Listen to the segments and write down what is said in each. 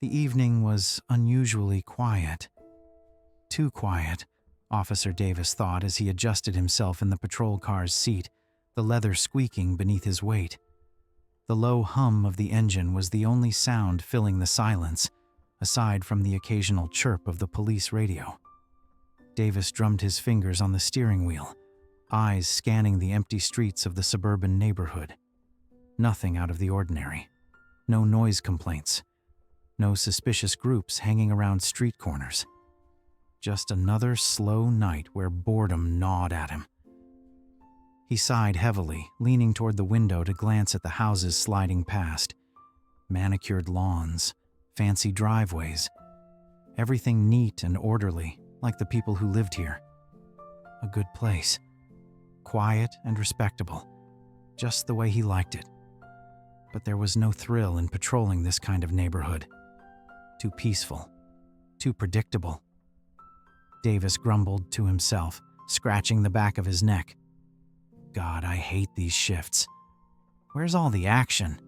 The evening was unusually quiet. Too quiet, Officer Davis thought as he adjusted himself in the patrol car's seat, the leather squeaking beneath his weight. The low hum of the engine was the only sound filling the silence, aside from the occasional chirp of the police radio. Davis drummed his fingers on the steering wheel, eyes scanning the empty streets of the suburban neighborhood. Nothing out of the ordinary. No noise complaints. No suspicious groups hanging around street corners. Just another slow night where boredom gnawed at him. He sighed heavily, leaning toward the window to glance at the houses sliding past. Manicured lawns, fancy driveways. Everything neat and orderly, like the people who lived here. A good place. Quiet and respectable, just the way he liked it. But there was no thrill in patrolling this kind of neighborhood. Too peaceful. Too predictable. Davis grumbled to himself, scratching the back of his neck. God, I hate these shifts. Where's all the action?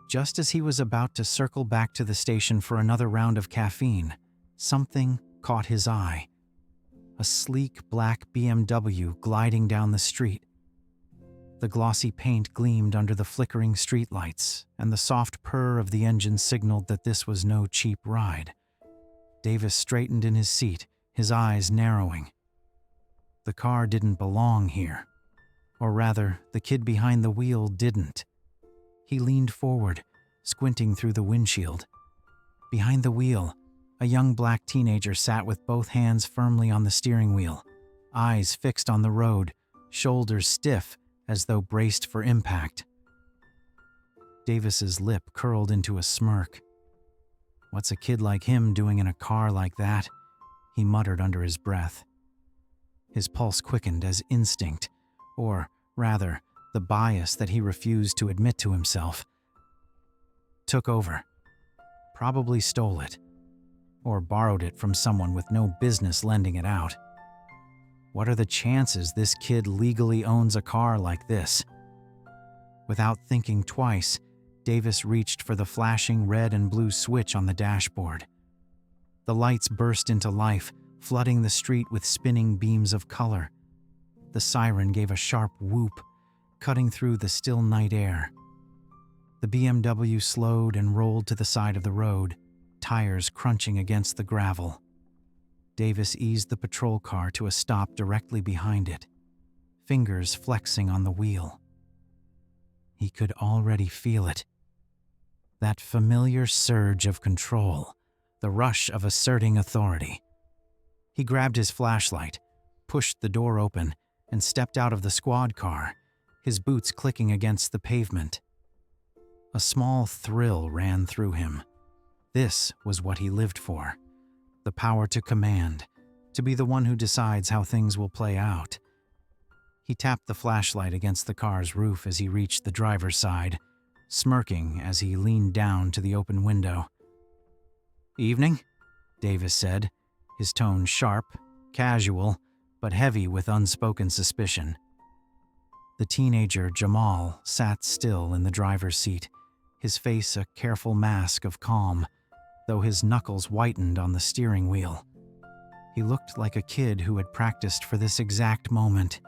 Just as he was about to circle back to the station for another round of caffeine, something caught his eye. A sleek black BMW gliding down the street. The glossy paint gleamed under the flickering streetlights, and the soft purr of the engine signaled that this was no cheap ride. Davis straightened in his seat, his eyes narrowing. The car didn't belong here. Or rather, the kid behind the wheel didn't. He leaned forward, squinting through the windshield. Behind the wheel, a young black teenager sat with both hands firmly on the steering wheel, eyes fixed on the road, shoulders stiff as though braced for impact. Davis's lip curled into a smirk. What's a kid like him doing in a car like that? He muttered under his breath. His pulse quickened as instinct, or rather, the bias that he refused to admit to himself, took over. Probably stole it, or borrowed it from someone with no business lending it out. What are the chances this kid legally owns a car like this? Without thinking twice, Davis reached for the flashing red and blue switch on the dashboard. The lights burst into life, flooding the street with spinning beams of color. The siren gave a sharp whoop, cutting through the still night air. The BMW slowed and rolled to the side of the road, tires crunching against the gravel. Davis eased the patrol car to a stop directly behind it, fingers flexing on the wheel. He could already feel it. That familiar surge of control, the rush of asserting authority. He grabbed his flashlight, pushed the door open, and stepped out of the squad car, his boots clicking against the pavement. A small thrill ran through him. This was what he lived for. The power to command, to be the one who decides how things will play out. He tapped the flashlight against the car's roof as he reached the driver's side, smirking as he leaned down to the open window. "Evening," Davis said, his tone sharp, casual, but heavy with unspoken suspicion. The teenager, Jamal, sat still in the driver's seat, his face a careful mask of calm, though his knuckles whitened on the steering wheel. He looked like a kid who had practiced for this exact moment,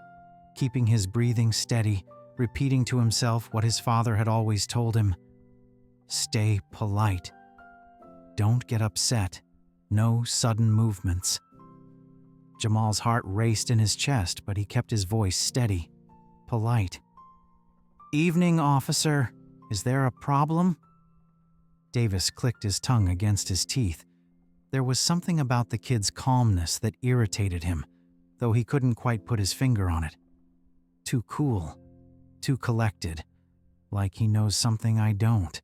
keeping his breathing steady, repeating to himself what his father had always told him. Stay polite. Don't get upset. No sudden movements. Jamal's heart raced in his chest, but he kept his voice steady, polite. "Evening, officer. Is there a problem?" Davis clicked his tongue against his teeth. There was something about the kid's calmness that irritated him, though he couldn't quite put his finger on it. Too cool, too collected, like he knows something I don't.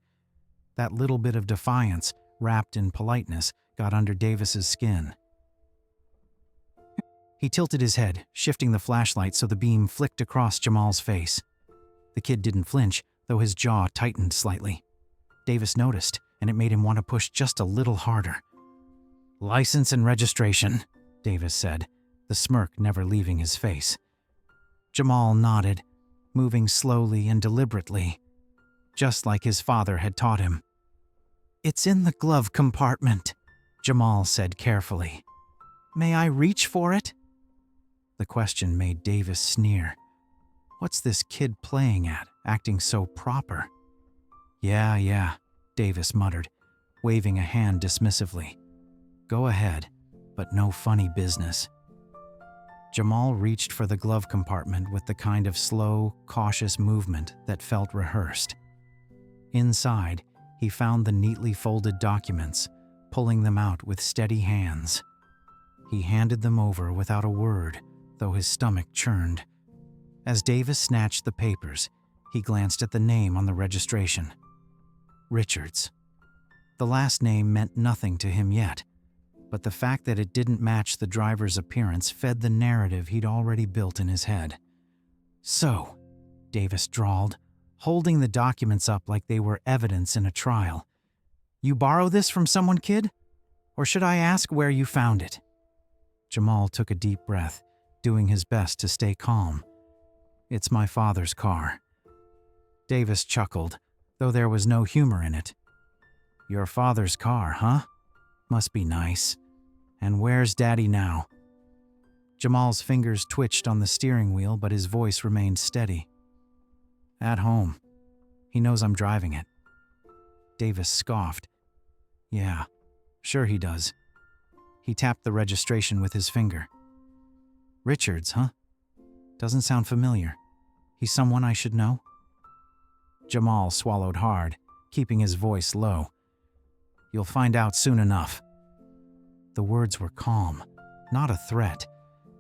That little bit of defiance, wrapped in politeness, got under Davis's skin. He tilted his head, shifting the flashlight so the beam flicked across Jamal's face. The kid didn't flinch, though his jaw tightened slightly. Davis noticed, and it made him want to push just a little harder. "License and registration," Davis said, the smirk never leaving his face. Jamal nodded, moving slowly and deliberately, just like his father had taught him. It's in the glove compartment, Jamal said carefully. May I reach for it? The question made Davis sneer. What's this kid playing at, acting so proper? Yeah, Davis muttered, waving a hand dismissively. Go ahead, but no funny business. Jamal reached for the glove compartment with the kind of slow, cautious movement that felt rehearsed. Inside, he found the neatly folded documents, pulling them out with steady hands. He handed them over without a word, though his stomach churned. As Davis snatched the papers, he glanced at the name on the registration. Richards. The last name meant nothing to him yet, but the fact that it didn't match the driver's appearance fed the narrative he'd already built in his head. So, Davis drawled, holding the documents up like they were evidence in a trial. You borrow this from someone, kid? Or should I ask where you found it? Jamal took a deep breath, doing his best to stay calm. It's my father's car. Davis chuckled, though there was no humor in it. Your father's car, huh? Must be nice. And where's Daddy now? Jamal's fingers twitched on the steering wheel, but his voice remained steady. At home. He knows I'm driving it. Davis scoffed. Yeah, sure he does. He tapped the registration with his finger. Richards, huh? Doesn't sound familiar. He's someone I should know? Jamal swallowed hard, keeping his voice low. You'll find out soon enough. The words were calm, not a threat,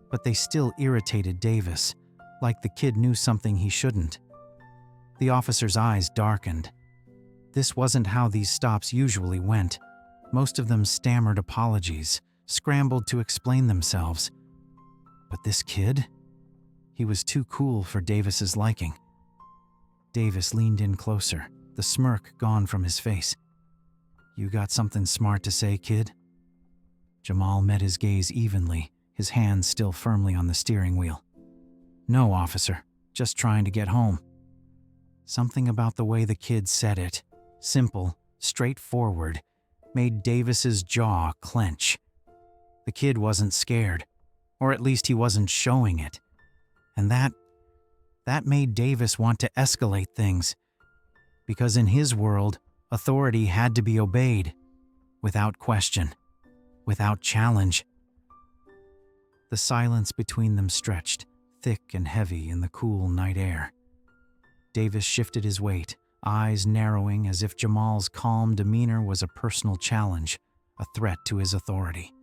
but they still irritated Davis, like the kid knew something he shouldn't. The officer's eyes darkened. This wasn't how these stops usually went. Most of them stammered apologies, scrambled to explain themselves. But this kid? He was too cool for Davis's liking. Davis leaned in closer, the smirk gone from his face. You got something smart to say, kid? Jamal met his gaze evenly, his hands still firmly on the steering wheel. No, officer, just trying to get home. Something about the way the kid said it, simple, straightforward, made Davis's jaw clench. The kid wasn't scared, or at least he wasn't showing it. And that made Davis want to escalate things. Because in his world, authority had to be obeyed, without question, without challenge. The silence between them stretched, thick and heavy in the cool night air. Davis shifted his weight, eyes narrowing as if Jamal's calm demeanor was a personal challenge, a threat to his authority.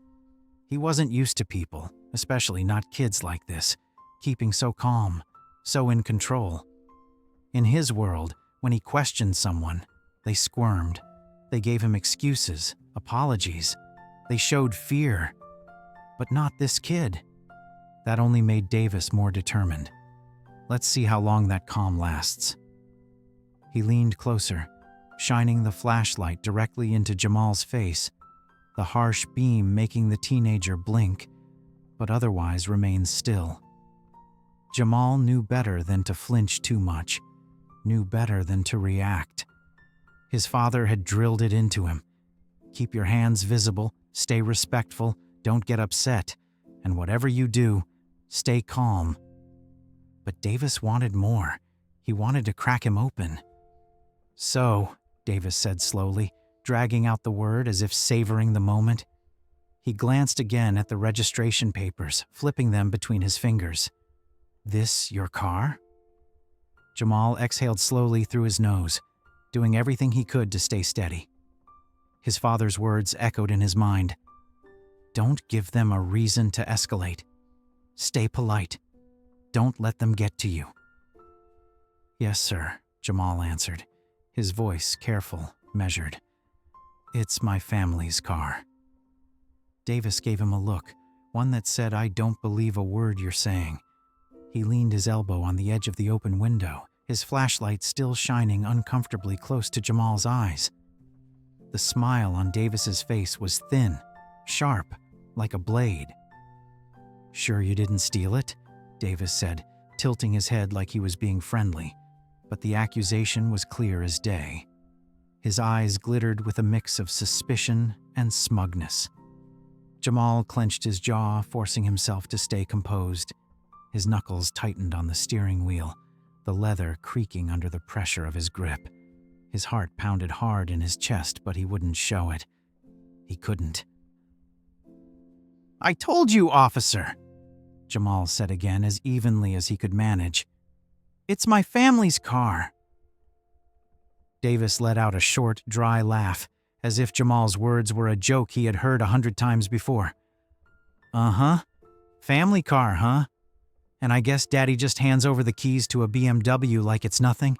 He wasn't used to people, especially not kids like this, keeping so calm, so in control. In his world, when he questioned someone, they squirmed. They gave him excuses, apologies. They showed fear. But not this kid. That only made Davis more determined. Let's see how long that calm lasts. He leaned closer, shining the flashlight directly into Jamal's face, the harsh beam making the teenager blink, but otherwise remain still. Jamal knew better than to flinch too much, knew better than to react. His father had drilled it into him. Keep your hands visible, stay respectful, don't get upset, and whatever you do, stay calm. But Davis wanted more. He wanted to crack him open. So, Davis said slowly, dragging out the word as if savoring the moment. He glanced again at the registration papers, flipping them between his fingers. This your car? Jamal exhaled slowly through his nose, doing everything he could to stay steady. His father's words echoed in his mind. Don't give them a reason to escalate. Stay polite. Don't let them get to you. Yes, sir, Jamal answered, his voice careful, measured. It's my family's car. Davis gave him a look, one that said, I don't believe a word you're saying. He leaned his elbow on the edge of the open window, his flashlight still shining uncomfortably close to Jamal's eyes. The smile on Davis's face was thin, sharp, like a blade. Sure you didn't steal it? Davis said, tilting his head like he was being friendly, but the accusation was clear as day. His eyes glittered with a mix of suspicion and smugness. Jamal clenched his jaw, forcing himself to stay composed. His knuckles tightened on the steering wheel, the leather creaking under the pressure of his grip. His heart pounded hard in his chest, but he wouldn't show it. He couldn't. "I told you, officer," Jamal said again as evenly as he could manage. "It's my family's car." Davis let out a short, dry laugh, as if Jamal's words were a joke he had heard 100 times before. "Uh-huh. Family car, huh? And I guess Daddy just hands over the keys to a BMW like it's nothing?"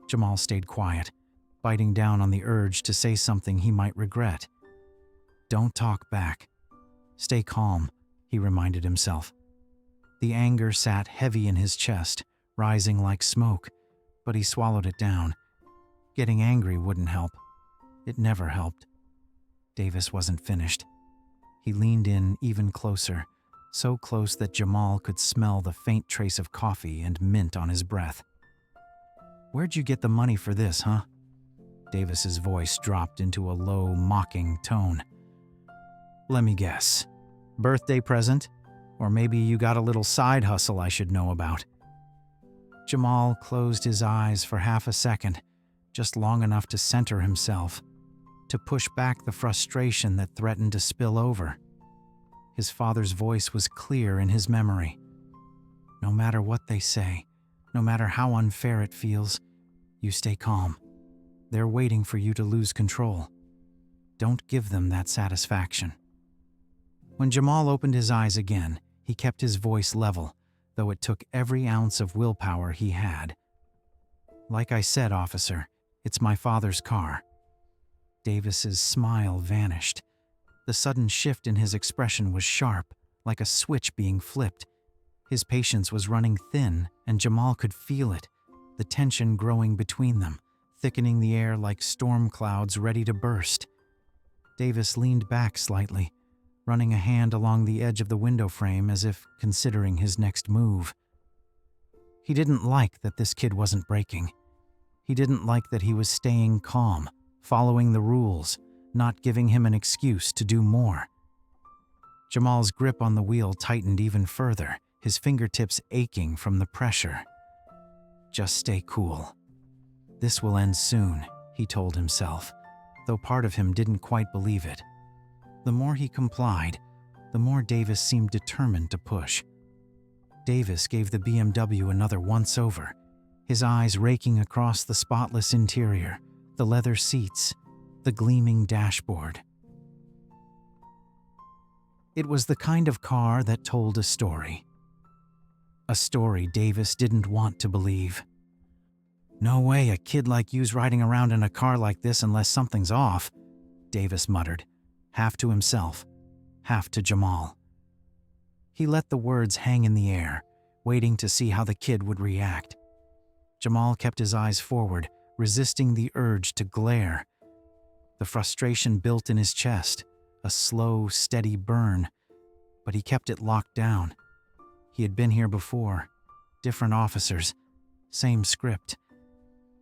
Jamal stayed quiet, biting down on the urge to say something he might regret. "Don't talk back. Stay calm," he reminded himself. The anger sat heavy in his chest, rising like smoke, but he swallowed it down. Getting angry wouldn't help. It never helped. Davis wasn't finished. He leaned in even closer, so close that Jamal could smell the faint trace of coffee and mint on his breath. "Where'd you get the money for this, huh?" Davis's voice dropped into a low, mocking tone. "Let me guess. Birthday present? Or maybe you got a little side hustle I should know about?" Jamal closed his eyes for half a second, just long enough to center himself, to push back the frustration that threatened to spill over. His father's voice was clear in his memory. "No matter what they say, no matter how unfair it feels, you stay calm. They're waiting for you to lose control. Don't give them that satisfaction." When Jamal opened his eyes again, he kept his voice level, though it took every ounce of willpower he had. "Like I said, officer, it's my father's car." Davis's smile vanished. The sudden shift in his expression was sharp, like a switch being flipped. His patience was running thin, and Jamal could feel it, the tension growing between them, thickening the air like storm clouds ready to burst. Davis leaned back slightly, running a hand along the edge of the window frame as if considering his next move. He didn't like that this kid wasn't breaking. He didn't like that he was staying calm, following the rules, not giving him an excuse to do more. Jamal's grip on the wheel tightened even further, his fingertips aching from the pressure. "Just stay cool. This will end soon," he told himself, though part of him didn't quite believe it. The more he complied, the more Davis seemed determined to push. Davis gave the BMW another once-over, his eyes raking across the spotless interior, the leather seats, the gleaming dashboard. It was the kind of car that told a story. A story Davis didn't want to believe. "No way a kid like you's riding around in a car like this unless something's off," Davis muttered, half to himself, half to Jamal. He let the words hang in the air, waiting to see how the kid would react. Jamal kept his eyes forward, resisting the urge to glare. The frustration built in his chest, a slow, steady burn, but he kept it locked down. He had been here before, different officers, same script.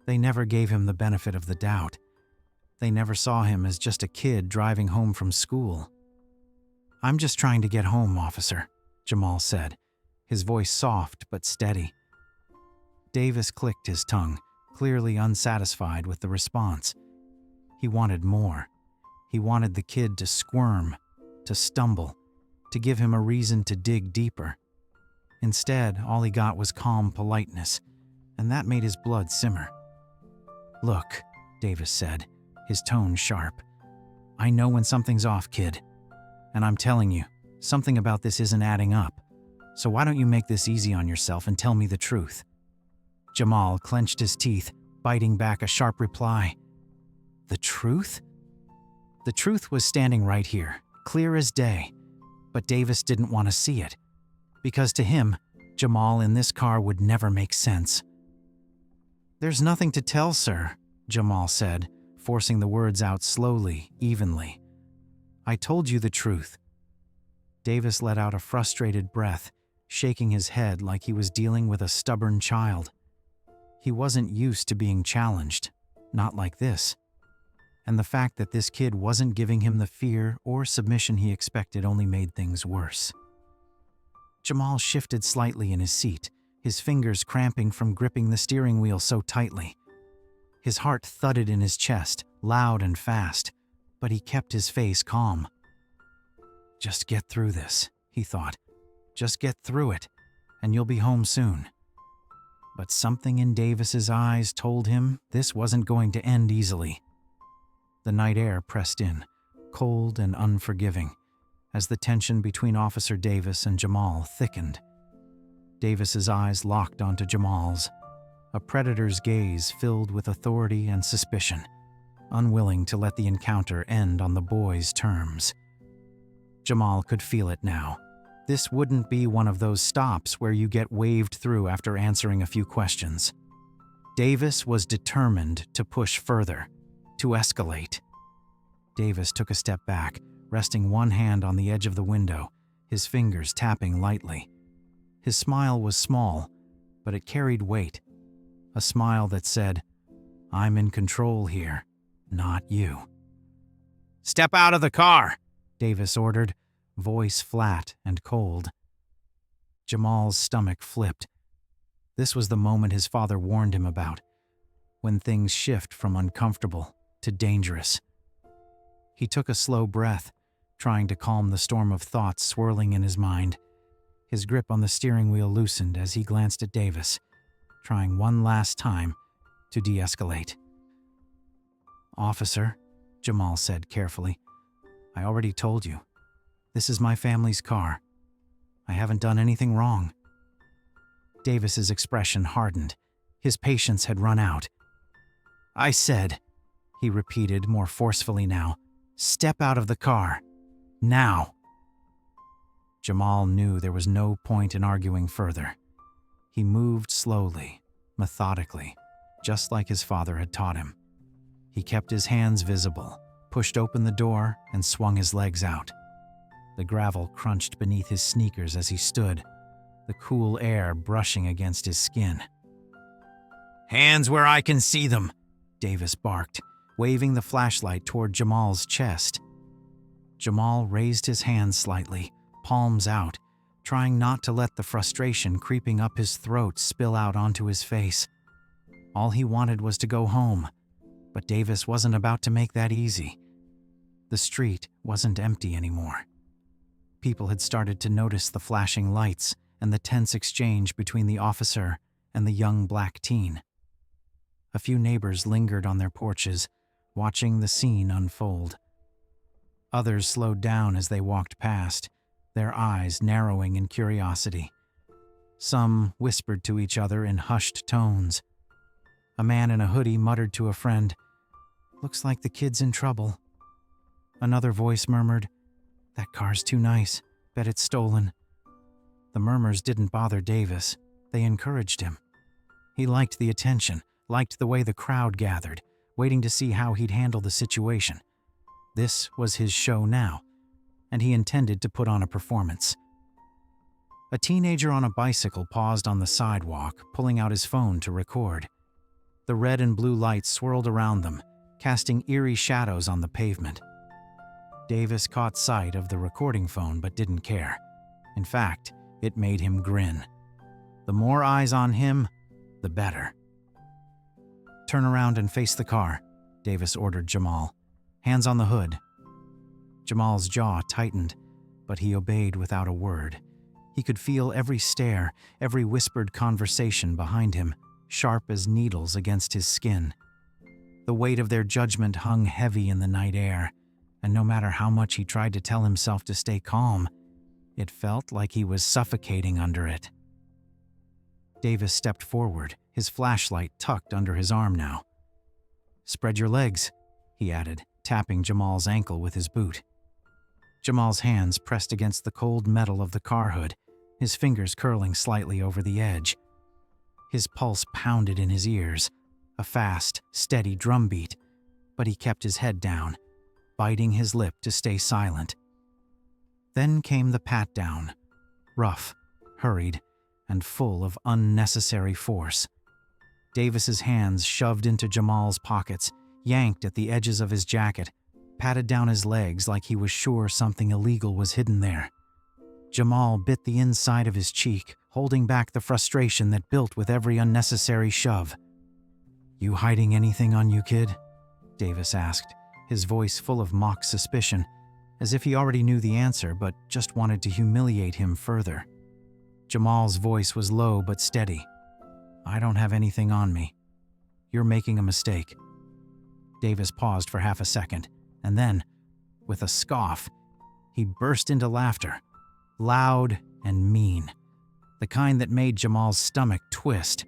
They never gave him the benefit of the doubt. They never saw him as just a kid driving home from school. "I'm just trying to get home, officer," Jamal said, his voice soft but steady. Davis clicked his tongue, clearly unsatisfied with the response. He wanted more. He wanted the kid to squirm, to stumble, to give him a reason to dig deeper. Instead, all he got was calm politeness, and that made his blood simmer. "Look," Davis said, his tone sharp. "I know when something's off, kid. And I'm telling you, something about this isn't adding up. So why don't you make this easy on yourself and tell me the truth?" Jamal clenched his teeth, biting back a sharp reply. The truth? The truth was standing right here, clear as day. But Davis didn't want to see it, because to him, Jamal in this car would never make sense. "There's nothing to tell, sir," Jamal said, forcing the words out slowly, evenly. "I told you the truth." Davis let out a frustrated breath, shaking his head like he was dealing with a stubborn child. He wasn't used to being challenged, Not like this. And the fact that this kid wasn't giving him the fear or submission he expected only made things worse. Jamal shifted slightly in his seat, his fingers cramping from gripping the steering wheel so tightly. His heart thudded in his chest, loud and fast, but he kept his face calm. Just get through this, he thought. Just get through it, and you'll be home soon. But something in Davis's eyes told him this wasn't going to end easily. The night air pressed in, cold and unforgiving, as the tension between Officer Davis and Jamal thickened. Davis's eyes locked onto Jamal's, a predator's gaze filled with authority and suspicion, unwilling to let the encounter end on the boy's terms. Jamal could feel it now. This wouldn't be one of those stops where you get waved through after answering a few questions. Davis was determined to push further, to escalate. Davis took a step back, resting one hand on the edge of the window, his fingers tapping lightly. His smile was small, but it carried weight. A smile that said, "I'm in control here, not you." "Step out of the car," Davis ordered, voice flat and cold. Jamal's stomach flipped. This was the moment his father warned him about, when things shift from uncomfortable to dangerous. He took a slow breath, trying to calm the storm of thoughts swirling in his mind. His grip on the steering wheel loosened as he glanced at Davis, trying one last time to de-escalate. "Officer," Jamal said carefully, "I already told you. This is my family's car. I haven't done anything wrong." Davis's expression hardened. His patience had run out. "I said," he repeated more forcefully now, "step out of the car. Now." Jamal knew there was no point in arguing further. He moved slowly, methodically, just like his father had taught him. He kept his hands visible, pushed open the door, and swung his legs out. The gravel crunched beneath his sneakers as he stood, the cool air brushing against his skin. "Hands where I can see them," Davis barked, waving the flashlight toward Jamal's chest. Jamal raised his hands slightly, palms out, trying not to let the frustration creeping up his throat spill out onto his face. All he wanted was to go home, but Davis wasn't about to make that easy. The street wasn't empty anymore. People had started to notice the flashing lights and the tense exchange between the officer and the young black teen. A few neighbors lingered on their porches, watching the scene unfold. Others slowed down as they walked past, their eyes narrowing in curiosity. Some whispered to each other in hushed tones. A man in a hoodie muttered to a friend, "Looks like the kid's in trouble." Another voice murmured, "That car's too nice. Bet it's stolen." The murmurs didn't bother Davis. They encouraged him. He liked the attention, liked the way the crowd gathered, waiting to see how he'd handle the situation. This was his show now, and he intended to put on a performance. A teenager on a bicycle paused on the sidewalk, pulling out his phone to record. The red and blue lights swirled around them, casting eerie shadows on the pavement. Davis caught sight of the recording phone but didn't care. In fact, it made him grin. The more eyes on him, the better. "Turn around and face the car," Davis ordered Jamal. "Hands on the hood." Jamal's jaw tightened, but he obeyed without a word. He could feel every stare, every whispered conversation behind him, sharp as needles against his skin. The weight of their judgment hung heavy in the night air, and no matter how much he tried to tell himself to stay calm, it felt like he was suffocating under it. Davis stepped forward, his flashlight tucked under his arm now. "Spread your legs," he added, tapping Jamal's ankle with his boot. Jamal's hands pressed against the cold metal of the car hood, his fingers curling slightly over the edge. His pulse pounded in his ears, a fast, steady drumbeat, but he kept his head down, biting his lip to stay silent. Then came the pat-down, rough, hurried, and full of unnecessary force. Davis's hands shoved into Jamal's pockets, yanked at the edges of his jacket, patted down his legs like he was sure something illegal was hidden there. Jamal bit the inside of his cheek, holding back the frustration that built with every unnecessary shove. "You hiding anything on you, kid?" Davis asked, his voice full of mock suspicion, as if he already knew the answer but just wanted to humiliate him further. Jamal's voice was low but steady. "I don't have anything on me. You're making a mistake." Davis paused for half a second, and then, with a scoff, he burst into laughter, loud and mean, the kind that made Jamal's stomach twist.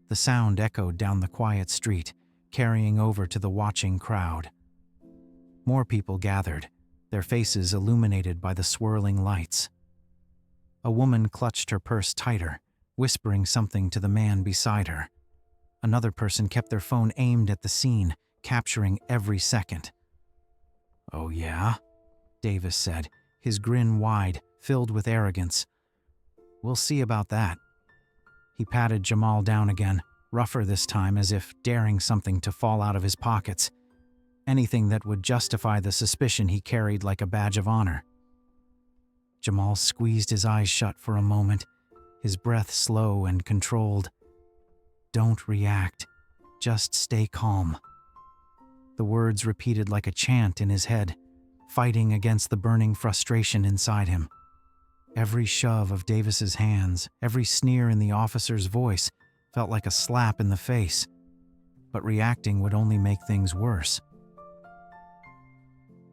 The sound echoed down the quiet street, carrying over to the watching crowd. More people gathered, their faces illuminated by the swirling lights. A woman clutched her purse tighter, whispering something to the man beside her. Another person kept their phone aimed at the scene, capturing every second. "Oh yeah?" Davis said, his grin wide, filled with arrogance. "We'll see about that." He patted Jamal down again, rougher this time, as if daring something to fall out of his pockets. Anything that would justify the suspicion he carried like a badge of honor. Jamal squeezed his eyes shut for a moment, his breath slow and controlled. "Don't react. Just stay calm." The words repeated like a chant in his head, fighting against the burning frustration inside him. Every shove of Davis's hands, every sneer in the officer's voice felt like a slap in the face, but reacting would only make things worse.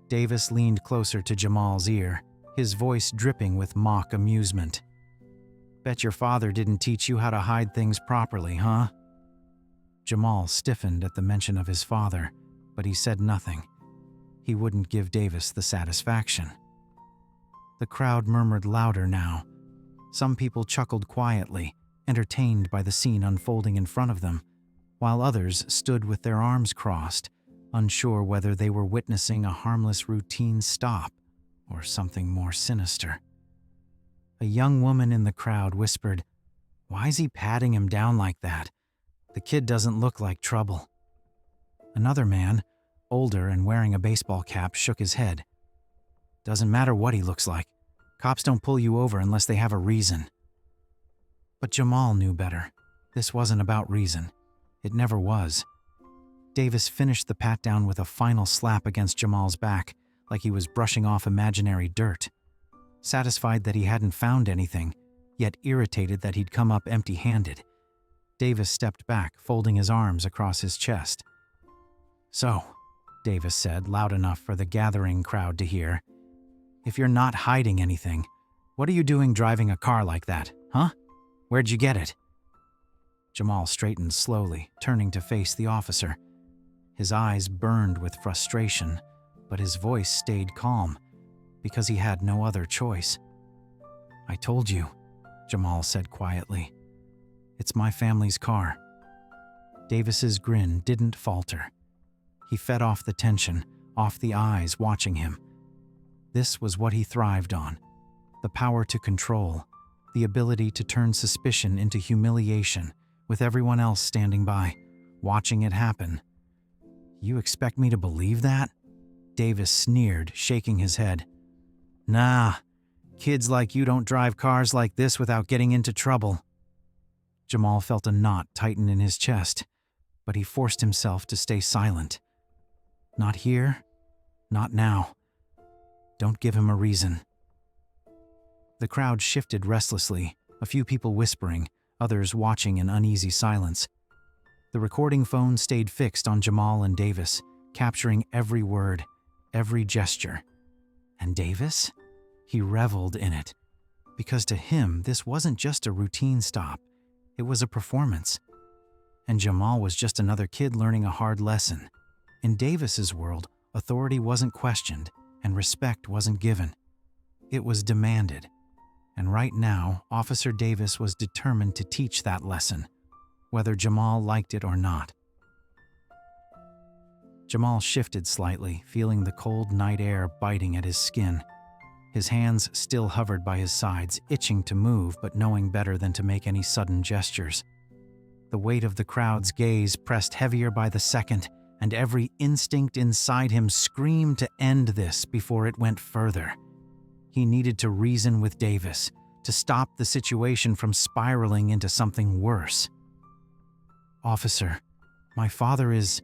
Davis leaned closer to Jamal's ear, his voice dripping with mock amusement. "Bet your father didn't teach you how to hide things properly, huh?" Jamal stiffened at the mention of his father, but he said nothing. He wouldn't give Davis the satisfaction. The crowd murmured louder now. Some people chuckled quietly, entertained by the scene unfolding in front of them, while others stood with their arms crossed, unsure whether they were witnessing a harmless routine stop or something more sinister. A young woman in the crowd whispered, "Why's he patting him down like that? The kid doesn't look like trouble." Another man, older and wearing a baseball cap, shook his head. "Doesn't matter what he looks like. Cops don't pull you over unless they have a reason." But Jamal knew better. This wasn't about reason. It never was. Davis finished the pat-down with a final slap against Jamal's back, like he was brushing off imaginary dirt. Satisfied that he hadn't found anything, yet irritated that he'd come up empty-handed, Davis stepped back, folding his arms across his chest. "So," Davis said, loud enough for the gathering crowd to hear, "if you're not hiding anything, what are you doing driving a car like that, huh? Where'd you get it?" Jamal straightened slowly, turning to face the officer. His eyes burned with frustration, but his voice stayed calm, because he had no other choice. "I told you," Jamal said quietly. "It's my family's car." Davis's grin didn't falter. He fed off the tension, off the eyes watching him. This was what he thrived on: the power to control, the ability to turn suspicion into humiliation, with everyone else standing by, watching it happen. "You expect me to believe that?" Davis sneered, shaking his head. "Nah, kids like you don't drive cars like this without getting into trouble." Jamal felt a knot tighten in his chest, but he forced himself to stay silent. "Not here, not now. Don't give him a reason." The crowd shifted restlessly, a few people whispering, others watching in uneasy silence. The recording phone stayed fixed on Jamal and Davis, capturing every word, every gesture. And Davis? He reveled in it, because to him this wasn't just a routine stop, it was a performance. And Jamal was just another kid learning a hard lesson. In Davis's world, authority wasn't questioned, and respect wasn't given. It was demanded. And right now, Officer Davis was determined to teach that lesson, whether Jamal liked it or not. Jamal shifted slightly, feeling the cold night air biting at his skin. His hands still hovered by his sides, itching to move but knowing better than to make any sudden gestures. The weight of the crowd's gaze pressed heavier by the second, and every instinct inside him screamed to end this before it went further. He needed to reason with Davis, to stop the situation from spiraling into something worse. "Officer, my father is,"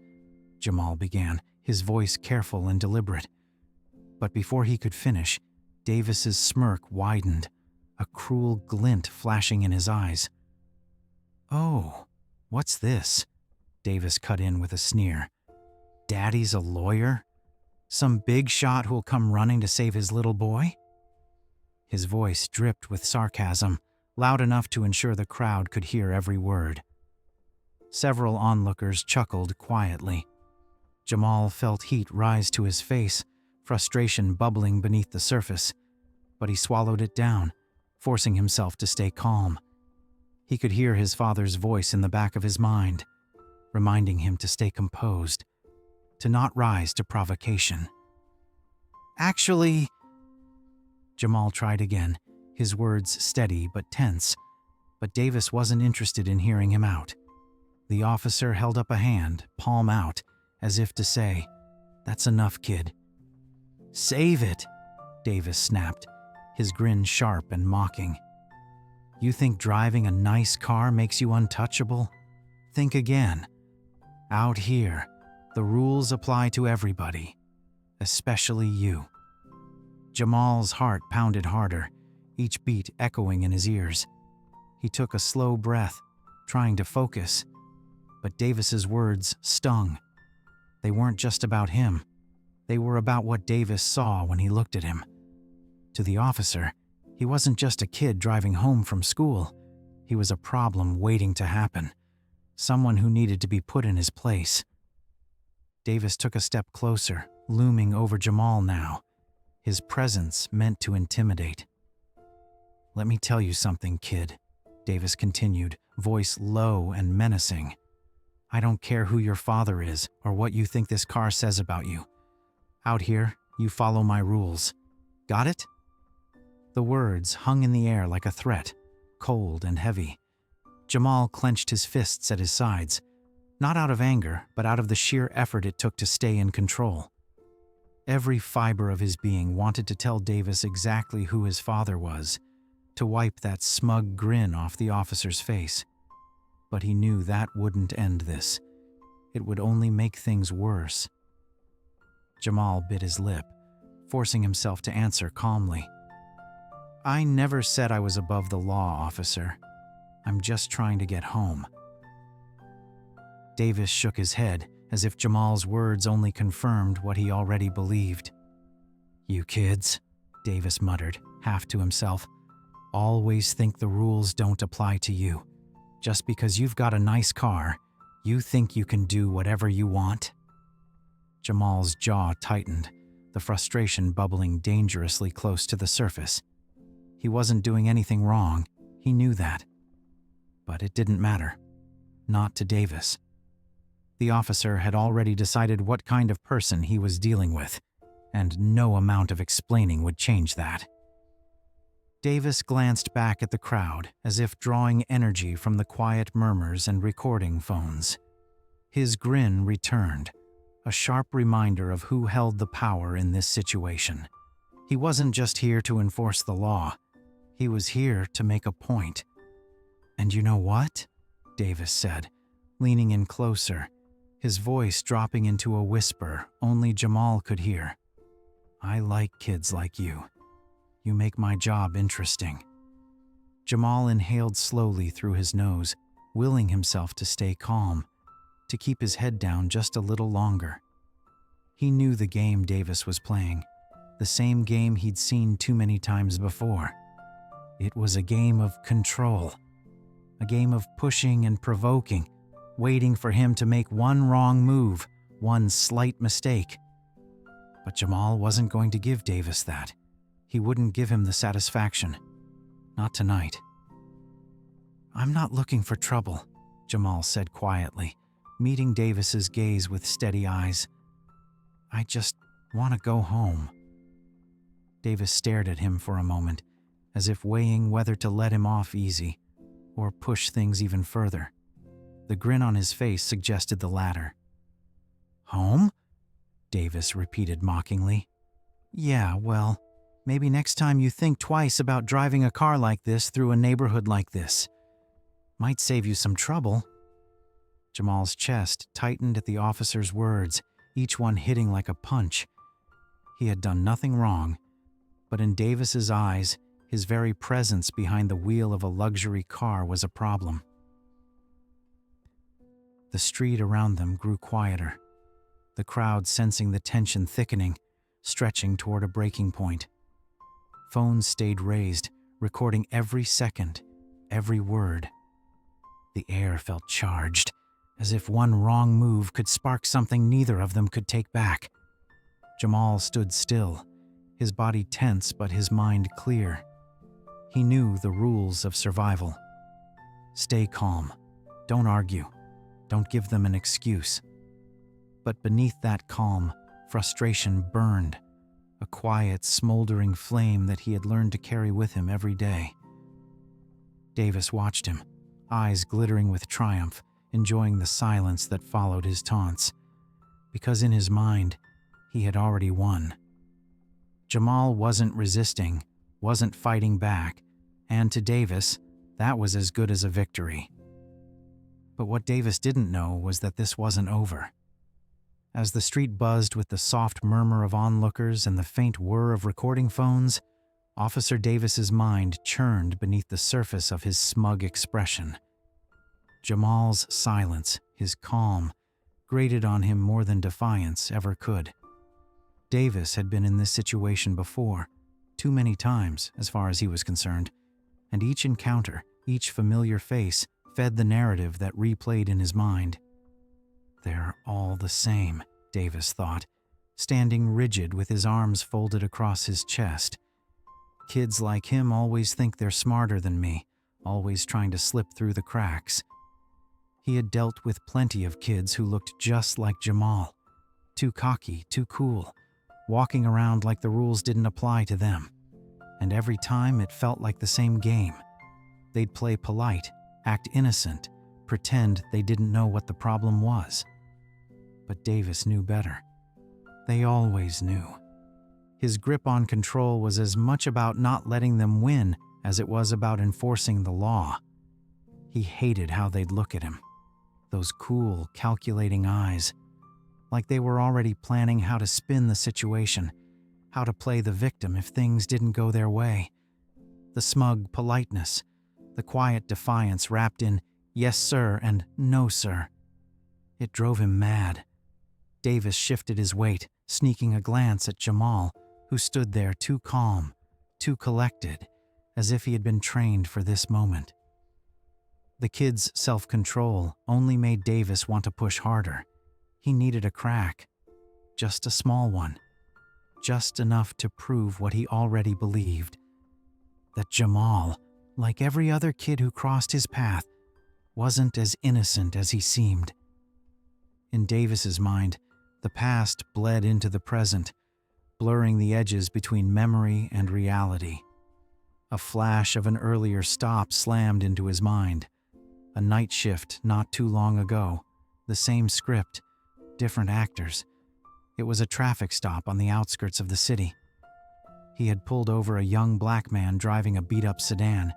Jamal began, his voice careful and deliberate. But before he could finish, Davis's smirk widened, a cruel glint flashing in his eyes. "Oh, what's this?" Davis cut in with a sneer. "Daddy's a lawyer? Some big shot who'll come running to save his little boy?" His voice dripped with sarcasm, loud enough to ensure the crowd could hear every word. Several onlookers chuckled quietly. Jamal felt heat rise to his face, frustration bubbling beneath the surface, but he swallowed it down, forcing himself to stay calm. He could hear his father's voice in the back of his mind, reminding him to stay composed, to not rise to provocation. "Actually," Jamal tried again, his words steady but tense, but Davis wasn't interested in hearing him out. The officer held up a hand, palm out, as if to say, "That's enough, kid." "Save it," Davis snapped, his grin sharp and mocking. "You think driving a nice car makes you untouchable? Think again. Out here, the rules apply to everybody, especially you." Jamal's heart pounded harder, each beat echoing in his ears. He took a slow breath, trying to focus, but Davis's words stung. They weren't just about him. They were about what Davis saw when he looked at him. To the officer, he wasn't just a kid driving home from school. He was a problem waiting to happen, someone who needed to be put in his place. Davis took a step closer, looming over Jamal now, his presence meant to intimidate. "Let me tell you something, kid," Davis continued, voice low and menacing. "I don't care who your father is or what you think this car says about you. Out here, you follow my rules. Got it?" The words hung in the air like a threat, cold and heavy. Jamal clenched his fists at his sides, not out of anger, but out of the sheer effort it took to stay in control. Every fiber of his being wanted to tell Davis exactly who his father was, to wipe that smug grin off the officer's face. But he knew that wouldn't end this. It would only make things worse. Jamal bit his lip, forcing himself to answer calmly. "I never said I was above the law, officer. I'm just trying to get home." Davis shook his head, as if Jamal's words only confirmed what he already believed. "You kids," Davis muttered, half to himself, "always think the rules don't apply to you. Just because you've got a nice car, you think you can do whatever you want?" Jamal's jaw tightened, the frustration bubbling dangerously close to the surface. He wasn't doing anything wrong, he knew that. But it didn't matter. Not to Davis. The officer had already decided what kind of person he was dealing with, and no amount of explaining would change that. Davis glanced back at the crowd as if drawing energy from the quiet murmurs and recording phones. His grin returned, a sharp reminder of who held the power in this situation. He wasn't just here to enforce the law. He was here to make a point. "And you know what?" Davis said, leaning in closer, his voice dropping into a whisper only Jamal could hear. "I like kids like you. You make my job interesting." Jamal inhaled slowly through his nose, willing himself to stay calm, to keep his head down just a little longer. He knew the game Davis was playing, the same game he'd seen too many times before. It was a game of control, a game of pushing and provoking, waiting for him to make one wrong move, one slight mistake. But Jamal wasn't going to give Davis that. He wouldn't give him the satisfaction. Not tonight. "I'm not looking for trouble," Jamal said quietly, meeting Davis's gaze with steady eyes. "I just want to go home." Davis stared at him for a moment, as if weighing whether to let him off easy or push things even further. The grin on his face suggested the latter. "Home?" Davis repeated mockingly. "Yeah, well, maybe next time you think twice about driving a car like this through a neighborhood like this. Might save you some trouble." Jamal's chest tightened at the officer's words, each one hitting like a punch. He had done nothing wrong, but in Davis's eyes, his very presence behind the wheel of a luxury car was a problem. The street around them grew quieter, the crowd sensing the tension thickening, stretching toward a breaking point. Phones stayed raised, recording every second, every word. The air felt charged, as if one wrong move could spark something neither of them could take back. Jamal stood still, his body tense but his mind clear. He knew the rules of survival. Stay calm. Don't argue. Don't give them an excuse. But beneath that calm, frustration burned, a quiet, smoldering flame that he had learned to carry with him every day. Davis watched him, eyes glittering with triumph, enjoying the silence that followed his taunts, because in his mind, he had already won. Jamal wasn't resisting, wasn't fighting back, and to Davis, that was as good as a victory. But what Davis didn't know was that this wasn't over. As the street buzzed with the soft murmur of onlookers and the faint whir of recording phones, Officer Davis's mind churned beneath the surface of his smug expression. Jamal's silence, his calm, grated on him more than defiance ever could. Davis had been in this situation before, too many times as far as he was concerned, and each encounter, each familiar face, fed the narrative that replayed in his mind. They're all the same, Davis thought, standing rigid with his arms folded across his chest. Kids like him always think they're smarter than me, always trying to slip through the cracks. He had dealt with plenty of kids who looked just like Jamal, too cocky, too cool, walking around like the rules didn't apply to them. And every time it felt like the same game. They'd play polite, act innocent, pretend they didn't know what the problem was. But Davis knew better. They always knew. His grip on control was as much about not letting them win as it was about enforcing the law. He hated how they'd look at him. Those cool, calculating eyes. Like they were already planning how to spin the situation, how to play the victim if things didn't go their way. The smug politeness, the quiet defiance wrapped in "yes, sir" and "no, sir." It drove him mad. Davis shifted his weight, sneaking a glance at Jamal, who stood there too calm, too collected, as if he had been trained for this moment. The kid's self-control only made Davis want to push harder. He needed a crack, just a small one, just enough to prove what he already believed, that Jamal, like every other kid who crossed his path, wasn't as innocent as he seemed. In Davis's mind, the past bled into the present, blurring the edges between memory and reality. A flash of an earlier stop slammed into his mind. A night shift not too long ago, the same script, different actors. It was a traffic stop on the outskirts of the city. He had pulled over a young black man driving a beat-up sedan,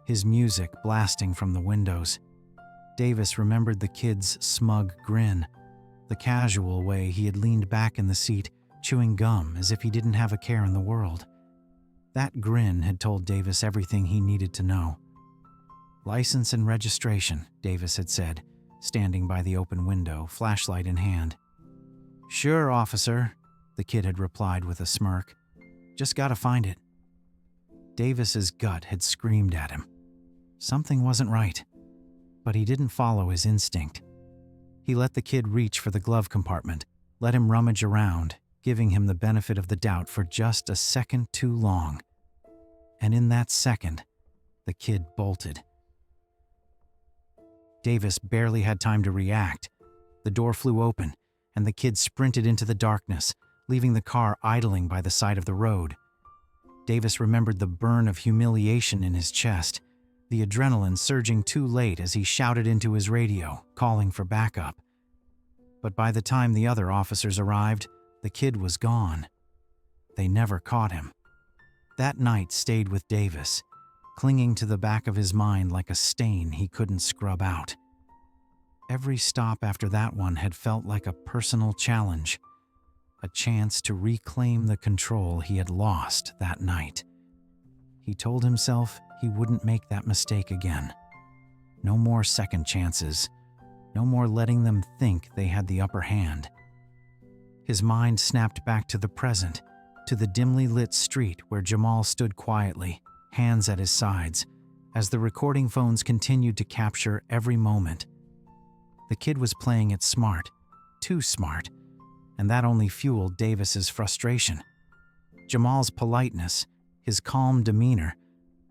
his music blasting from the windows. Davis remembered the kid's smug grin, the casual way he had leaned back in the seat, chewing gum as if he didn't have a care in the world. That grin had told Davis everything he needed to know. "License and registration," Davis had said, standing by the open window, flashlight in hand. "Sure, officer," the kid had replied with a smirk. "Just gotta find it." Davis's gut had screamed at him. Something wasn't right, but he didn't follow his instinct. He let the kid reach for the glove compartment, let him rummage around, giving him the benefit of the doubt for just a second too long. And in that second, the kid bolted. Davis barely had time to react. The door flew open, and the kid sprinted into the darkness, leaving the car idling by the side of the road. Davis remembered the burn of humiliation in his chest, the adrenaline surging too late as he shouted into his radio, calling for backup. But by the time the other officers arrived, the kid was gone. They never caught him. That night stayed with Davis, clinging to the back of his mind like a stain he couldn't scrub out. Every stop after that one had felt like a personal challenge, a chance to reclaim the control he had lost that night. He told himself he wouldn't make that mistake again. No more second chances, no more letting them think they had the upper hand. His mind snapped back to the present, to the dimly lit street where Jamal stood quietly, hands at his sides, as the recording phones continued to capture every moment. The kid was playing it smart, too smart, and that only fueled Davis's frustration. Jamal's politeness, his calm demeanor,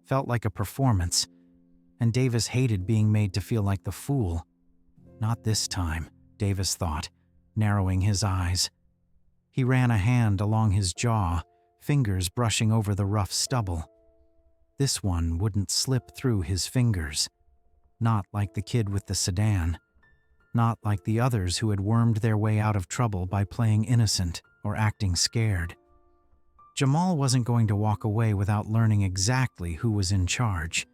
felt like a performance, and Davis hated being made to feel like the fool. Not this time, Davis thought, narrowing his eyes. He ran a hand along his jaw, fingers brushing over the rough stubble. This one wouldn't slip through his fingers. Not like the kid with the sedan. Not like the others who had wormed their way out of trouble by playing innocent or acting scared. Jamal wasn't going to walk away without learning exactly who was in charge.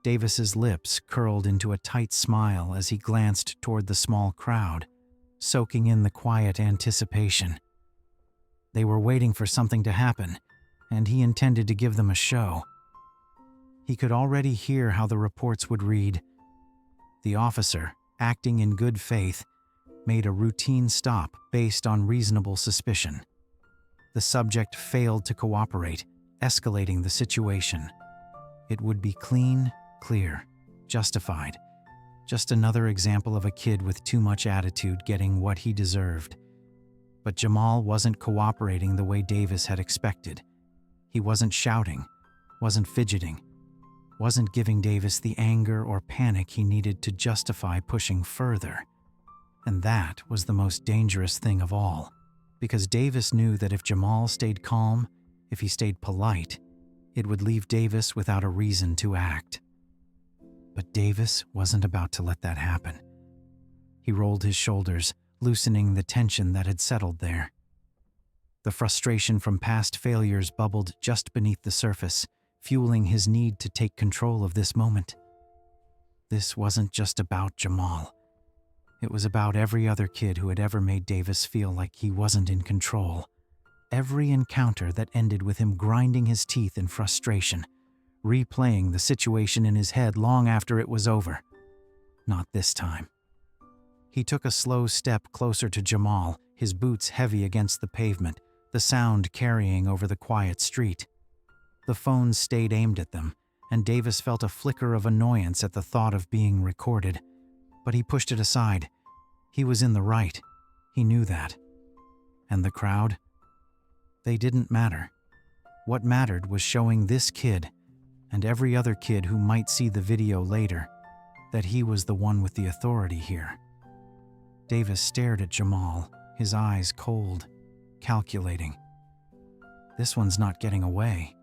Davis's lips curled into a tight smile as he glanced toward the small crowd, soaking in the quiet anticipation. They were waiting for something to happen, and he intended to give them a show. He could already hear how the reports would read. The officer, acting in good faith, made a routine stop based on reasonable suspicion. The subject failed to cooperate, escalating the situation. It would be clean, clear, justified. Just another example of a kid with too much attitude getting what he deserved. But Jamal wasn't cooperating the way Davis had expected. He wasn't shouting, wasn't fidgeting, wasn't giving Davis the anger or panic he needed to justify pushing further. And that was the most dangerous thing of all, because Davis knew that if Jamal stayed calm, if he stayed polite, it would leave Davis without a reason to act. But Davis wasn't about to let that happen. He rolled his shoulders, loosening the tension that had settled there. The frustration from past failures bubbled just beneath the surface, fueling his need to take control of this moment. This wasn't just about Jamal. It was about every other kid who had ever made Davis feel like he wasn't in control. Every encounter that ended with him grinding his teeth in frustration, replaying the situation in his head long after it was over. Not this time. He took a slow step closer to Jamal, his boots heavy against the pavement, the sound carrying over the quiet street. The phones stayed aimed at them, and Davis felt a flicker of annoyance at the thought of being recorded. But he pushed it aside. He was in the right. He knew that. And the crowd? They didn't matter. What mattered was showing this kid, and every other kid who might see the video later, that he was the one with the authority here. Davis stared at Jamal, his eyes cold, calculating. This one's not getting away,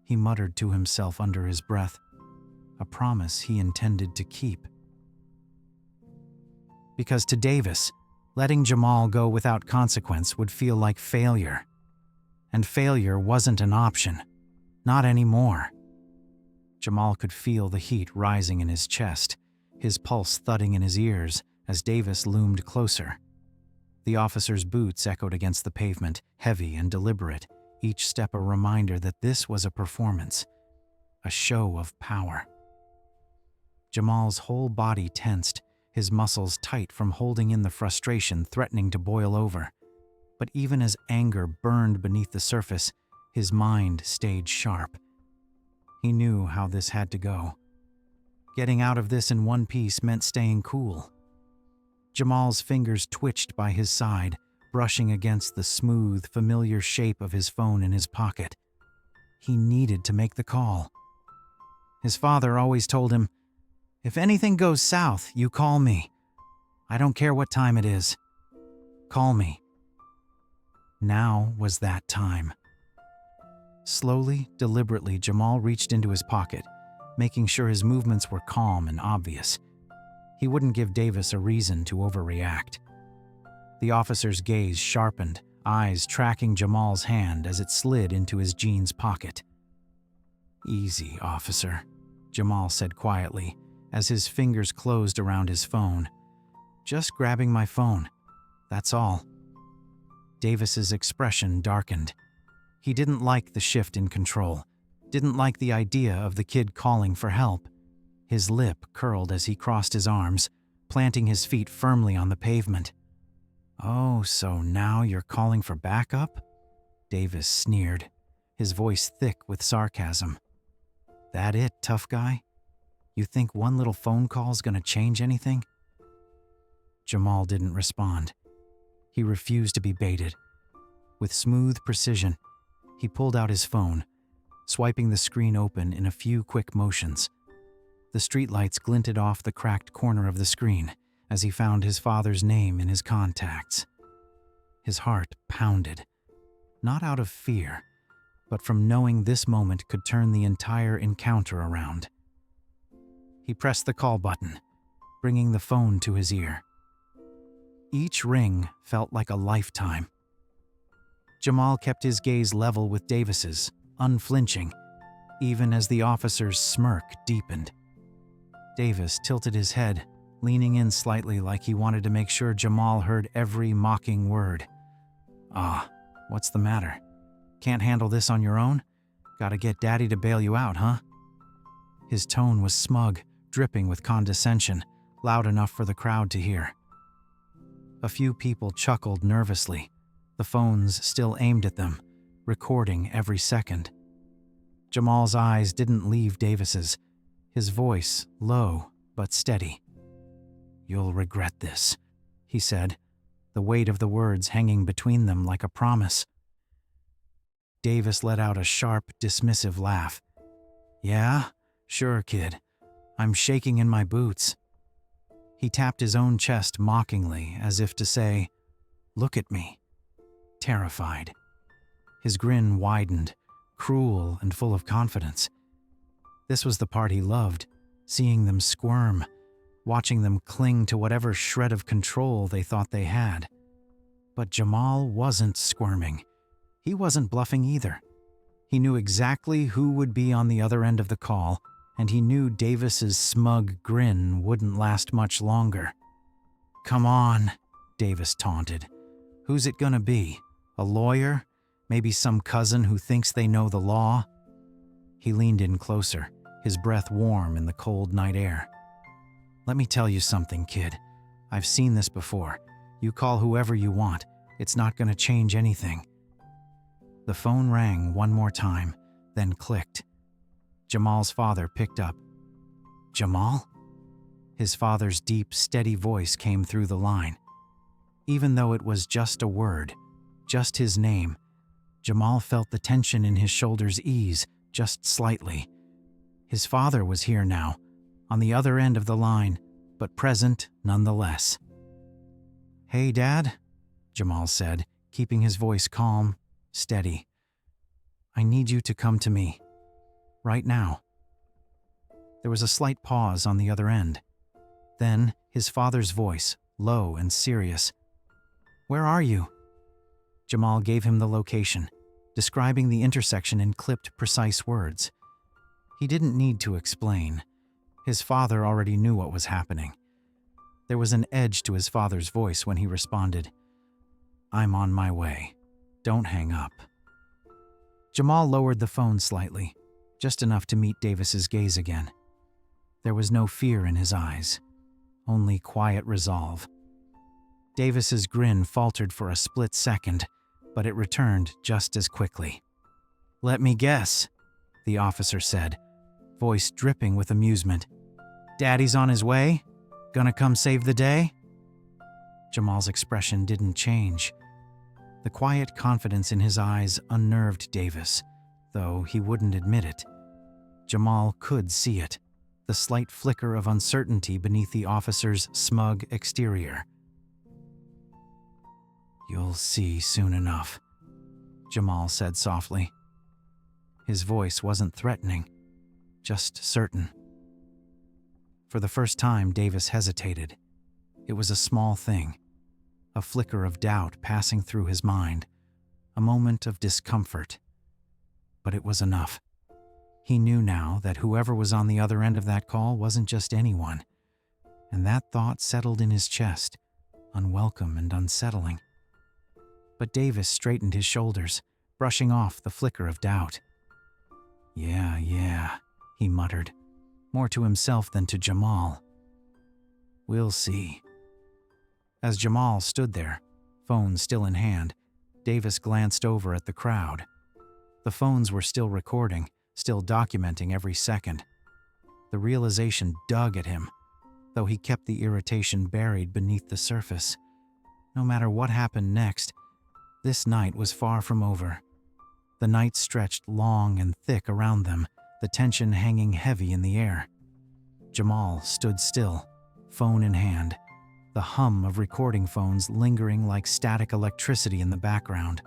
he muttered to himself under his breath, a promise he intended to keep. Because to Davis, letting Jamal go without consequence would feel like failure. And failure wasn't an option. Not anymore. Jamal could feel the heat rising in his chest, his pulse thudding in his ears as Davis loomed closer. The officer's boots echoed against the pavement, heavy and deliberate, each step a reminder that this was a performance, a show of power. Jamal's whole body tensed, his muscles tight from holding in the frustration threatening to boil over. But even as anger burned beneath the surface, his mind stayed sharp. He knew how this had to go. Getting out of this in one piece meant staying cool. Jamal's fingers twitched by his side, brushing against the smooth, familiar shape of his phone in his pocket. He needed to make the call. His father always told him, "If anything goes south, you call me. I don't care what time it is. Call me." Now was that time. Slowly, deliberately, Jamal reached into his pocket, making sure his movements were calm and obvious. He wouldn't give Davis a reason to overreact. The officer's gaze sharpened, eyes tracking Jamal's hand as it slid into his jeans pocket. "Easy, officer," Jamal said quietly as his fingers closed around his phone. "Just grabbing my phone. That's all." Davis's expression darkened. He didn't like the shift in control, didn't like the idea of the kid calling for help. His lip curled as he crossed his arms, planting his feet firmly on the pavement. "Oh, so now you're calling for backup?" Davis sneered, his voice thick with sarcasm. "That it, tough guy? You think one little phone call's gonna change anything?" Jamal didn't respond. He refused to be baited. With smooth precision, he pulled out his phone, swiping the screen open in a few quick motions. The streetlights glinted off the cracked corner of the screen as he found his father's name in his contacts. His heart pounded, not out of fear, but from knowing this moment could turn the entire encounter around. He pressed the call button, bringing the phone to his ear. Each ring felt like a lifetime. Jamal kept his gaze level with Davis's, unflinching, even as the officer's smirk deepened. Davis tilted his head, leaning in slightly like he wanted to make sure Jamal heard every mocking word. "Ah, what's the matter? Can't handle this on your own? Gotta get Daddy to bail you out, huh?" His tone was smug, dripping with condescension, loud enough for the crowd to hear. A few people chuckled nervously, the phones still aimed at them, recording every second. Jamal's eyes didn't leave Davis's, his voice low but steady. "You'll regret this," he said, the weight of the words hanging between them like a promise. Davis let out a sharp, dismissive laugh. "Yeah, sure, kid. I'm shaking in my boots." He tapped his own chest mockingly, as if to say, "Look at me." Terrified. His grin widened, cruel and full of confidence. This was the part he loved, seeing them squirm, watching them cling to whatever shred of control they thought they had. But Jamal wasn't squirming. He wasn't bluffing either. He knew exactly who would be on the other end of the call, and he knew Davis's smug grin wouldn't last much longer. "Come on," Davis taunted. "Who's it gonna be? A lawyer? Maybe some cousin who thinks they know the law?" He leaned in closer, his breath warm in the cold night air. "Let me tell you something, kid. I've seen this before. You call whoever you want. It's not gonna change anything." The phone rang one more time, then clicked. Jamal's father picked up. "Jamal?" His father's deep, steady voice came through the line. Even though it was just a word, just his name, Jamal felt the tension in his shoulders ease just slightly. His father was here now, on the other end of the line, but present nonetheless. "Hey, Dad," Jamal said, keeping his voice calm, steady. "I need you to come to me. Right now." There was a slight pause on the other end. Then his father's voice, low and serious. "Where are you?" Jamal gave him the location, describing the intersection in clipped, precise words. He didn't need to explain. His father already knew what was happening. There was an edge to his father's voice when he responded, "I'm on my way. Don't hang up." Jamal lowered the phone slightly, just enough to meet Davis's gaze again. There was no fear in his eyes, only quiet resolve. Davis's grin faltered for a split second, but it returned just as quickly. "Let me guess," the officer said, voice dripping with amusement. "Daddy's on his way? Gonna come save the day?" Jamal's expression didn't change. The quiet confidence in his eyes unnerved Davis, though he wouldn't admit it. Jamal could see it, the slight flicker of uncertainty beneath the officer's smug exterior. "You'll see soon enough," Jamal said softly. His voice wasn't threatening, just certain. For the first time, Davis hesitated. It was a small thing, a flicker of doubt passing through his mind, a moment of discomfort. But it was enough. He knew now that whoever was on the other end of that call wasn't just anyone, and that thought settled in his chest, unwelcome and unsettling. But Davis straightened his shoulders, brushing off the flicker of doubt. Yeah, he muttered, more to himself than to Jamal. We'll see. As Jamal stood there, phone still in hand, Davis glanced over at the crowd. The phones were still recording, still documenting every second. The realization dug at him, though he kept the irritation buried beneath the surface. No matter what happened next, this night was far from over. The night stretched long and thick around them, the tension hanging heavy in the air. Jamal stood still, phone in hand, the hum of recording phones lingering like static electricity in the background.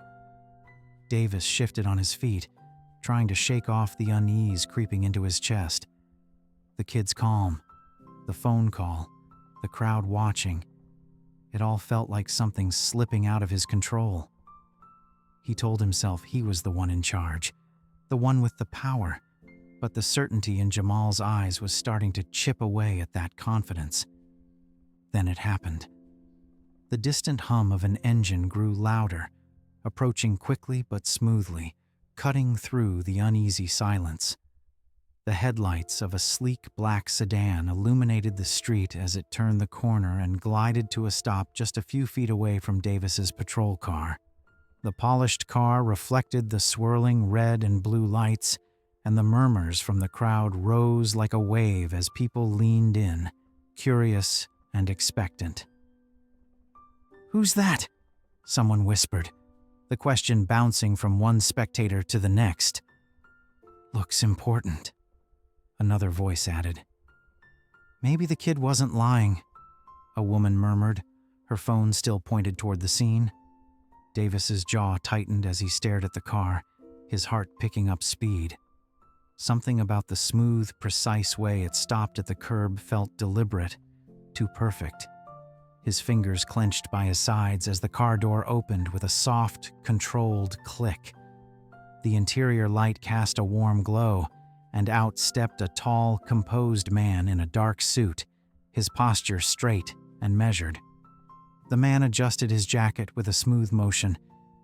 Davis shifted on his feet, trying to shake off the unease creeping into his chest. The kid's calm, the phone call, the crowd watching. It all felt like something slipping out of his control. He told himself he was the one in charge, the one with the power, but the certainty in Jamal's eyes was starting to chip away at that confidence. Then it happened. The distant hum of an engine grew louder, approaching quickly but smoothly, cutting through the uneasy silence. The headlights of a sleek black sedan illuminated the street as it turned the corner and glided to a stop just a few feet away from Davis's patrol car. The polished car reflected the swirling red and blue lights, and the murmurs from the crowd rose like a wave as people leaned in, curious and expectant. "Who's that?" someone whispered, the question bouncing from one spectator to the next. "Looks important," another voice added. "Maybe the kid wasn't lying," a woman murmured, her phone still pointed toward the scene. Davis's jaw tightened as he stared at the car, his heart picking up speed. Something about the smooth, precise way it stopped at the curb felt deliberate, too perfect. His fingers clenched by his sides as the car door opened with a soft, controlled click. The interior light cast a warm glow, and out stepped a tall, composed man in a dark suit, his posture straight and measured. The man adjusted his jacket with a smooth motion,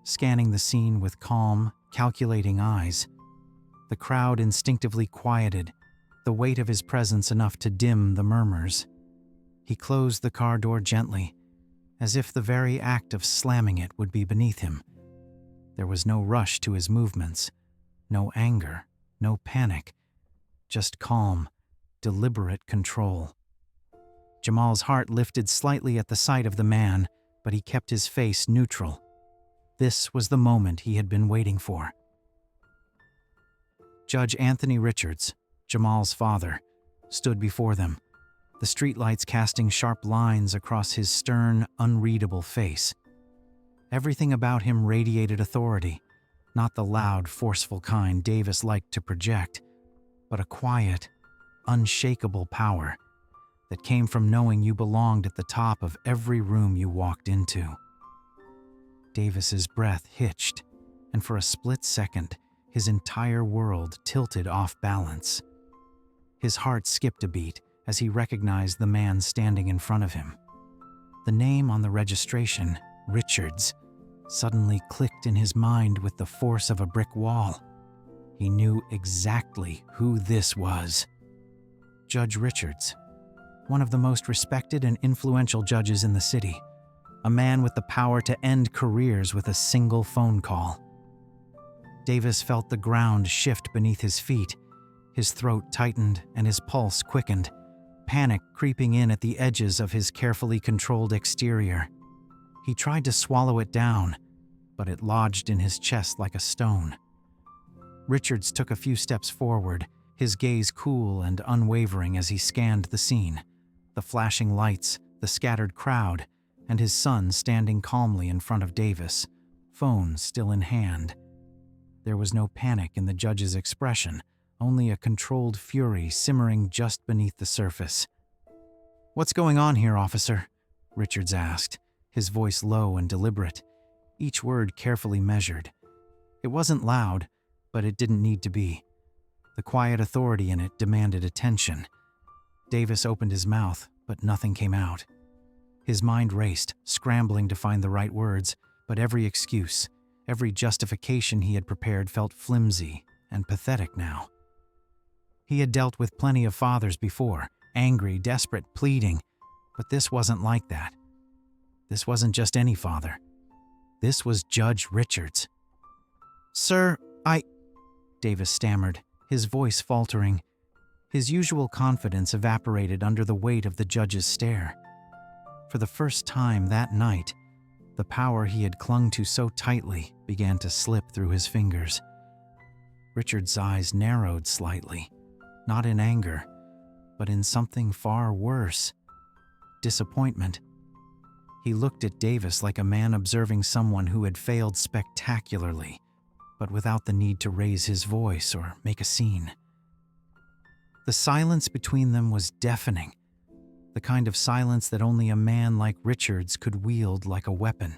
scanning the scene with calm, calculating eyes. The crowd instinctively quieted, the weight of his presence enough to dim the murmurs. He closed the car door gently, as if the very act of slamming it would be beneath him. There was no rush to his movements, no anger, no panic, just calm, deliberate control. Jamal's heart lifted slightly at the sight of the man, but he kept his face neutral. This was the moment he had been waiting for. Judge Anthony Richards, Jamal's father, stood before them, the streetlights casting sharp lines across his stern, unreadable face. Everything about him radiated authority, not the loud, forceful kind Davis liked to project, but a quiet, unshakable power that came from knowing you belonged at the top of every room you walked into. Davis's breath hitched, and for a split second, his entire world tilted off balance. His heart skipped a beat as he recognized the man standing in front of him. The name on the registration, Richards, suddenly clicked in his mind with the force of a brick wall. He knew exactly who this was. Judge Richards, one of the most respected and influential judges in the city, a man with the power to end careers with a single phone call. Davis felt the ground shift beneath his feet. His throat tightened and his pulse quickened, panic creeping in at the edges of his carefully controlled exterior. He tried to swallow it down, but it lodged in his chest like a stone. Richards took a few steps forward, his gaze cool and unwavering as he scanned the scene. The flashing lights, the scattered crowd, and his son standing calmly in front of Davis, phone still in hand. There was no panic in the judge's expression, only a controlled fury simmering just beneath the surface. "What's going on here, officer?" Richards asked, his voice low and deliberate, each word carefully measured. It wasn't loud, but it didn't need to be. The quiet authority in it demanded attention. Davis opened his mouth, but nothing came out. His mind raced, scrambling to find the right words, but every excuse, every justification he had prepared felt flimsy and pathetic now. He had dealt with plenty of fathers before, angry, desperate, pleading, but this wasn't like that. This wasn't just any father. This was Judge Richards. "Sir, Davis stammered, his voice faltering. His usual confidence evaporated under the weight of the judge's stare. For the first time that night, the power he had clung to so tightly began to slip through his fingers. Richard's eyes narrowed slightly, not in anger, but in something far worse: disappointment. He looked at Davis like a man observing someone who had failed spectacularly, but without the need to raise his voice or make a scene. The silence between them was deafening, the kind of silence that only a man like Richards could wield like a weapon.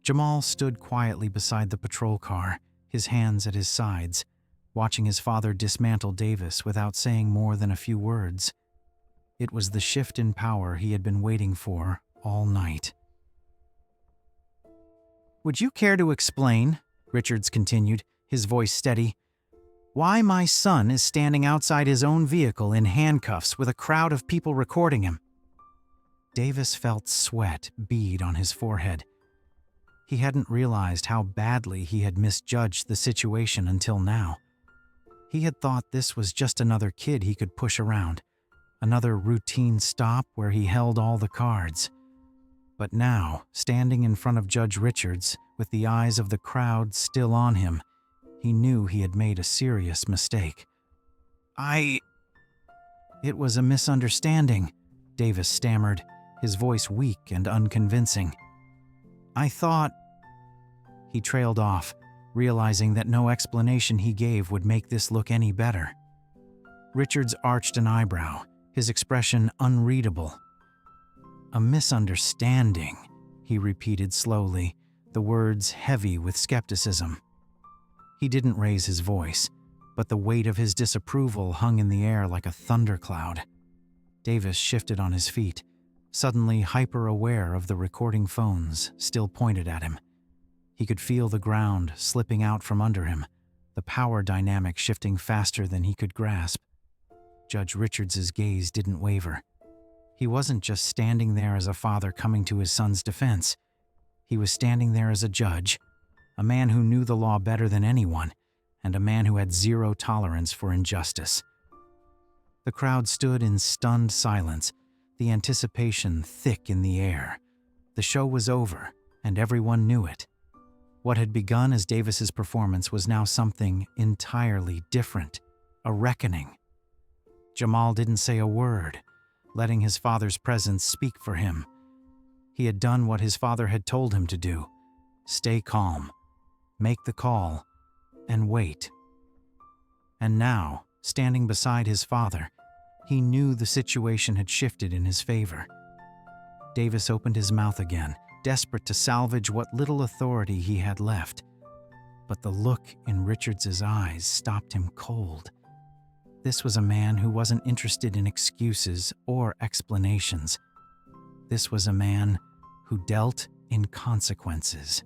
Jamal stood quietly beside the patrol car, his hands at his sides, watching his father dismantle Davis without saying more than a few words. It was the shift in power he had been waiting for all night. "Would you care to explain," Richards continued, his voice steady, "why my son is standing outside his own vehicle in handcuffs with a crowd of people recording him?" Davis felt sweat bead on his forehead. He hadn't realized how badly he had misjudged the situation until now. He had thought this was just another kid he could push around, another routine stop where he held all the cards. But now, standing in front of Judge Richards, with the eyes of the crowd still on him, he knew he had made a serious mistake. "It was a misunderstanding," Davis stammered, his voice weak and unconvincing. "I thought—" He trailed off, realizing that no explanation he gave would make this look any better. Richards arched an eyebrow, his expression unreadable. "A misunderstanding," he repeated slowly, the words heavy with skepticism. He didn't raise his voice, but the weight of his disapproval hung in the air like a thundercloud. Davis shifted on his feet, suddenly hyper-aware of the recording phones still pointed at him. He could feel the ground slipping out from under him, the power dynamic shifting faster than he could grasp. Judge Richards's gaze didn't waver. He wasn't just standing there as a father coming to his son's defense. He was standing there as a judge, a man who knew the law better than anyone, and a man who had zero tolerance for injustice. The crowd stood in stunned silence, the anticipation thick in the air. The show was over, and everyone knew it. What had begun as Davis's performance was now something entirely different, a reckoning. Jamal didn't say a word, letting his father's presence speak for him. He had done what his father had told him to do: stay calm, make the call, and wait. And now, standing beside his father, he knew the situation had shifted in his favor. Davis opened his mouth again, desperate to salvage what little authority he had left. But the look in Richards's eyes stopped him cold. This was a man who wasn't interested in excuses or explanations. This was a man who dealt in consequences.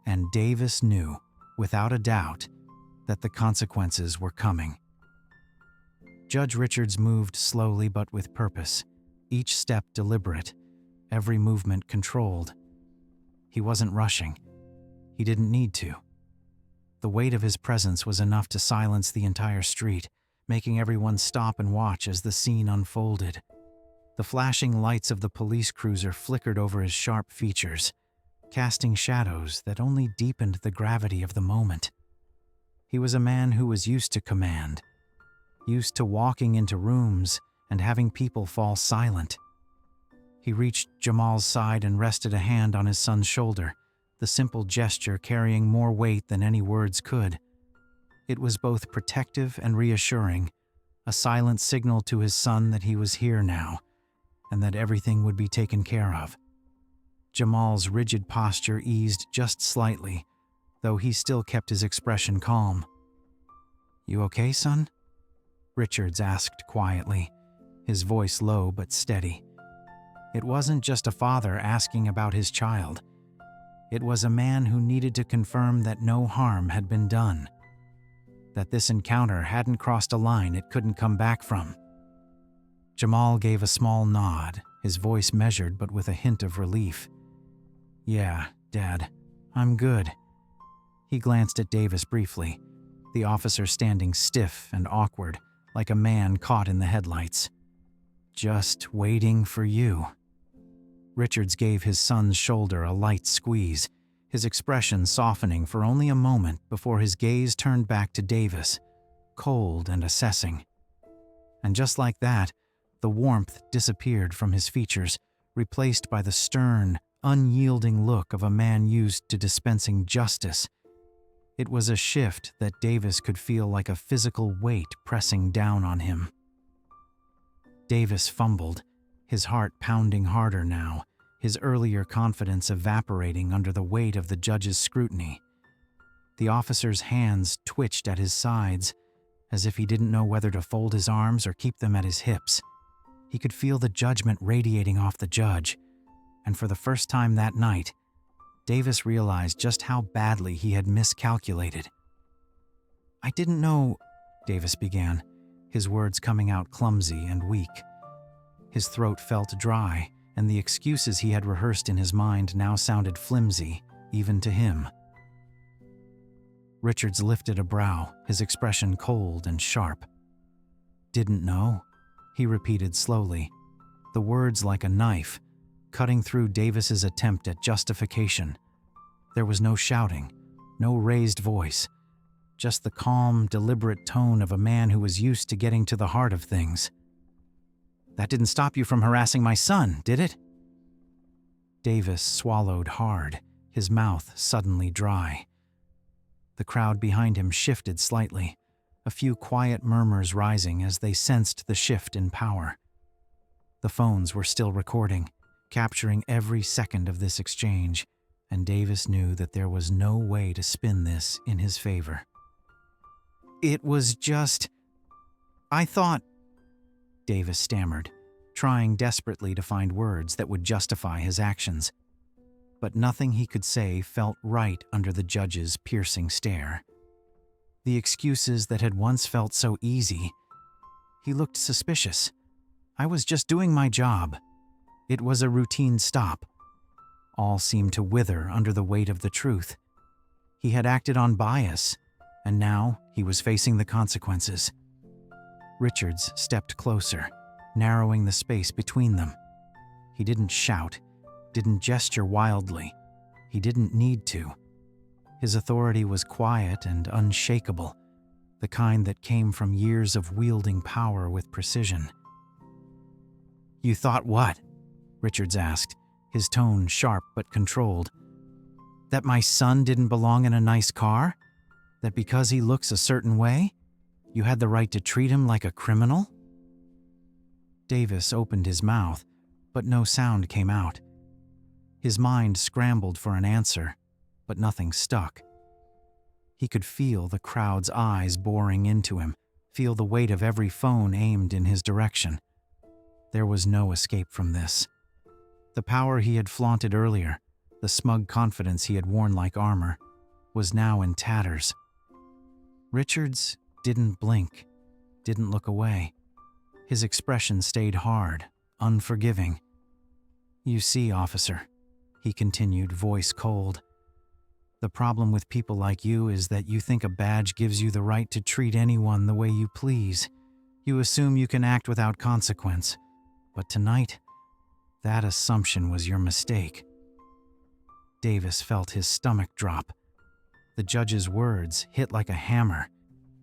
And Davis knew, without a doubt, that the consequences were coming. Judge Richards moved slowly but with purpose, each step deliberate, every movement controlled. He wasn't rushing. He didn't need to. The weight of his presence was enough to silence the entire street, making everyone stop and watch as the scene unfolded. The flashing lights of the police cruiser flickered over his sharp features, casting shadows that only deepened the gravity of the moment. He was a man who was used to command, used to walking into rooms and having people fall silent. He reached Jamal's side and rested a hand on his son's shoulder, the simple gesture carrying more weight than any words could. It was both protective and reassuring, a silent signal to his son that he was here now, and that everything would be taken care of. Jamal's rigid posture eased just slightly, though he still kept his expression calm. "You okay, son?" Richards asked quietly, his voice low but steady. It wasn't just a father asking about his child. It was a man who needed to confirm that no harm had been done, that this encounter hadn't crossed a line it couldn't come back from. Jamal gave a small nod, his voice measured but with a hint of relief. "Yeah, Dad, I'm good." He glanced at Davis briefly, the officer standing stiff and awkward, like a man caught in the headlights. "Just waiting for you." Richards gave his son's shoulder a light squeeze, his expression softening for only a moment before his gaze turned back to Davis, cold and assessing. And just like that, the warmth disappeared from his features, replaced by the stern, unyielding look of a man used to dispensing justice. It was a shift that Davis could feel like a physical weight pressing down on him. Davis fumbled, his heart pounding harder now, his earlier confidence evaporating under the weight of the judge's scrutiny. The officer's hands twitched at his sides, as if he didn't know whether to fold his arms or keep them at his hips. He could feel the judgment radiating off the judge, and for the first time that night, Davis realized just how badly he had miscalculated. "I didn't know," Davis began, his words coming out clumsy and weak. His throat felt dry, and the excuses he had rehearsed in his mind now sounded flimsy, even to him. Richards lifted a brow, his expression cold and sharp. "Didn't know?" he repeated slowly, the words like a knife, cutting through Davis's attempt at justification. There was no shouting, no raised voice, just the calm, deliberate tone of a man who was used to getting to the heart of things. "That didn't stop you from harassing my son, did it?" Davis swallowed hard, his mouth suddenly dry. The crowd behind him shifted slightly, a few quiet murmurs rising as they sensed the shift in power. The phones were still recording, capturing every second of this exchange, and Davis knew that there was no way to spin this in his favor. "It was just... I thought..." Davis stammered, trying desperately to find words that would justify his actions. But nothing he could say felt right under the judge's piercing stare. The excuses that had once felt so easy. He looked suspicious. "I was just doing my job." It was a routine stop. All seemed to wither under the weight of the truth. He had acted on bias, and now he was facing the consequences. Richards stepped closer, narrowing the space between them. He didn't shout, didn't gesture wildly. He didn't need to. His authority was quiet and unshakable, the kind that came from years of wielding power with precision. "You thought what?" Richards asked, his tone sharp but controlled. "That my son didn't belong in a nice car? That because he looks a certain way, you had the right to treat him like a criminal?" Davis opened his mouth, but no sound came out. His mind scrambled for an answer, but nothing stuck. He could feel the crowd's eyes boring into him, feel the weight of every phone aimed in his direction. There was no escape from this. The power he had flaunted earlier, the smug confidence he had worn like armor, was now in tatters. Richards didn't blink, didn't look away. His expression stayed hard, unforgiving. "You see, officer," he continued, voice cold, "the problem with people like you is that you think a badge gives you the right to treat anyone the way you please. You assume you can act without consequence. But tonight, that assumption was your mistake." Davis felt his stomach drop. The judge's words hit like a hammer,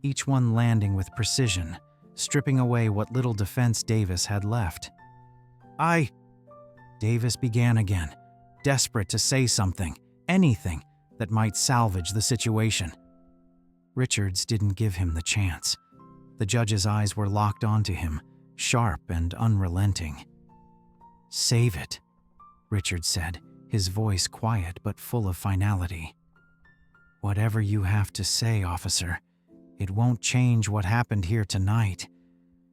each one landing with precision, stripping away what little defense Davis had left. Davis began again, desperate to say something, anything that might salvage the situation. Richards didn't give him the chance. The judge's eyes were locked onto him, sharp and unrelenting. "Save it," Richards said, his voice quiet but full of finality. "Whatever you have to say, officer, it won't change what happened here tonight,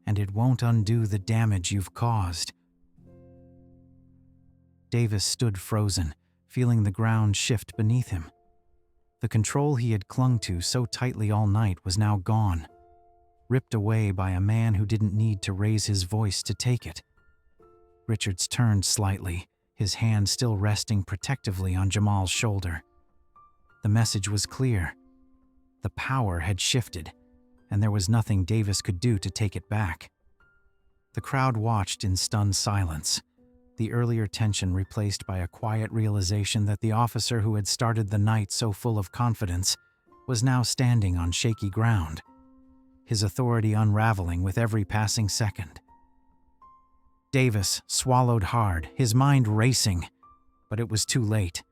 and it won't undo the damage you've caused." Davis stood frozen, feeling the ground shift beneath him. The control he had clung to so tightly all night was now gone, ripped away by a man who didn't need to raise his voice to take it. Richards turned slightly, his hand still resting protectively on Jamal's shoulder. The message was clear. The power had shifted, and there was nothing Davis could do to take it back. The crowd watched in stunned silence, the earlier tension replaced by a quiet realization that the officer who had started the night so full of confidence was now standing on shaky ground, his authority unraveling with every passing second. Davis swallowed hard, his mind racing, but it was too late.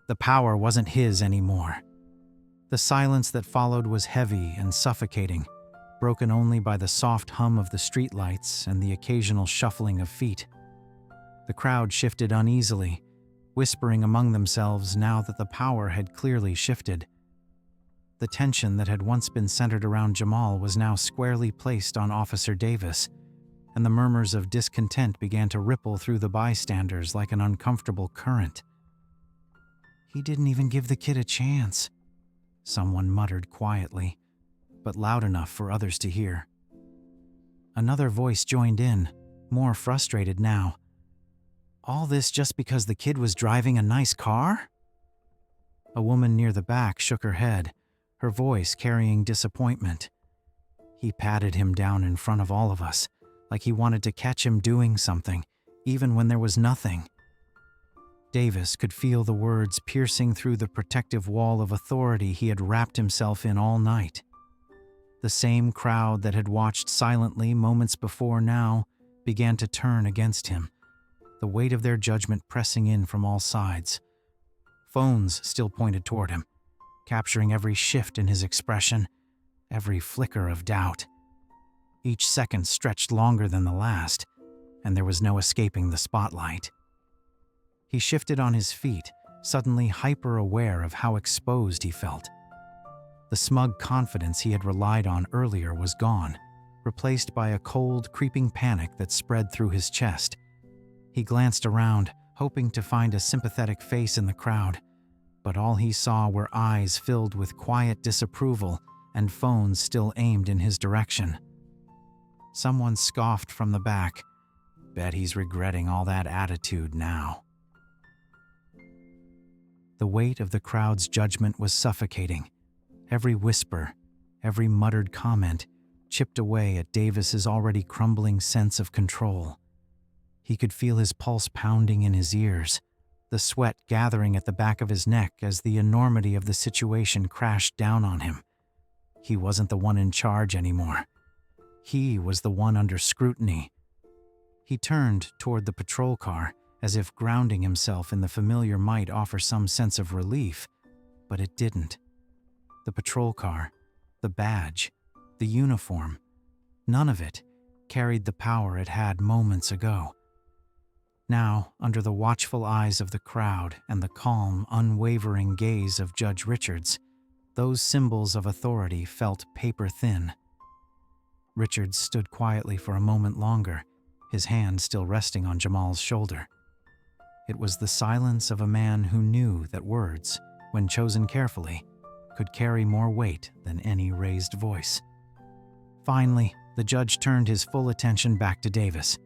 The power wasn't his anymore. The silence that followed was heavy and suffocating, broken only by the soft hum of the streetlights and the occasional shuffling of feet. The crowd shifted uneasily, whispering among themselves now that the power had clearly shifted. The tension that had once been centered around Jamal was now squarely placed on Officer Davis, and the murmurs of discontent began to ripple through the bystanders like an uncomfortable current. "He didn't even give the kid a chance," someone muttered quietly, but loud enough for others to hear. Another voice joined in, more frustrated now. "All this just because the kid was driving a nice car?" A woman near the back shook her head, her voice carrying disappointment. "He patted him down in front of all of us, like he wanted to catch him doing something, even when there was nothing." Davis could feel the words piercing through the protective wall of authority he had wrapped himself in all night. The same crowd that had watched silently moments before now began to turn against him, the weight of their judgment pressing in from all sides. Phones still pointed toward him, capturing every shift in his expression, every flicker of doubt. Each second stretched longer than the last, and there was no escaping the spotlight. He shifted on his feet, suddenly hyper-aware of how exposed he felt. The smug confidence he had relied on earlier was gone, replaced by a cold, creeping panic that spread through his chest. He glanced around, hoping to find a sympathetic face in the crowd, but all he saw were eyes filled with quiet disapproval and phones still aimed in his direction. Someone scoffed from the back. "Bet he's regretting all that attitude now." The weight of the crowd's judgment was suffocating. Every whisper, every muttered comment chipped away at Davis's already crumbling sense of control. He could feel his pulse pounding in his ears, the sweat gathering at the back of his neck as the enormity of the situation crashed down on him. He wasn't the one in charge anymore. He was the one under scrutiny. He turned toward the patrol car, as if grounding himself in the familiar might offer some sense of relief, but it didn't. The patrol car, the badge, the uniform, none of it carried the power it had moments ago. Now, under the watchful eyes of the crowd and the calm, unwavering gaze of Judge Richards, those symbols of authority felt paper-thin. Richards stood quietly for a moment longer, his hand still resting on Jamal's shoulder. It was the silence of a man who knew that words, when chosen carefully, could carry more weight than any raised voice. Finally, the judge turned his full attention back to Davis.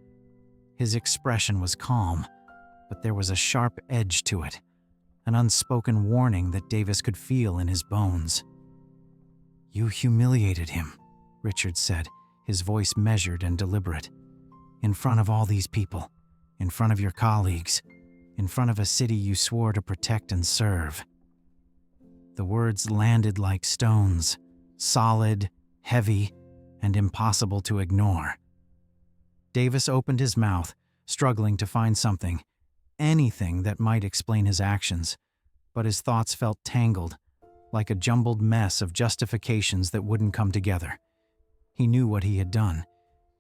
His expression was calm, but there was a sharp edge to it, an unspoken warning that Davis could feel in his bones. "You humiliated him," Richards said, his voice measured and deliberate. "In front of all these people, in front of your colleagues, in front of a city you swore to protect and serve." The words landed like stones, solid, heavy, and impossible to ignore. Davis opened his mouth, struggling to find something, anything that might explain his actions, but his thoughts felt tangled. like a jumbled mess of justifications that wouldn't come together. He knew what he had done,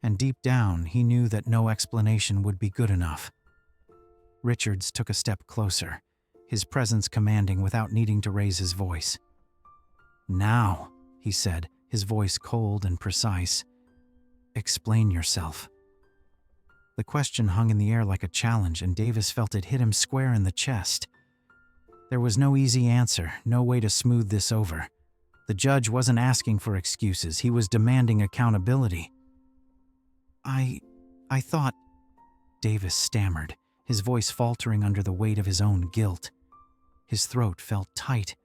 and deep down he knew that no explanation would be good enough. Richards took a step closer, his presence commanding without needing to raise his voice. "Now," he said, his voice cold and precise, "explain yourself." The question hung in the air like a challenge, and Davis felt it hit him square in the chest. There was no easy answer, no way to smooth this over. The judge wasn't asking for excuses, he was demanding accountability. I thought," Davis stammered, his voice faltering under the weight of his own guilt. His throat felt tight,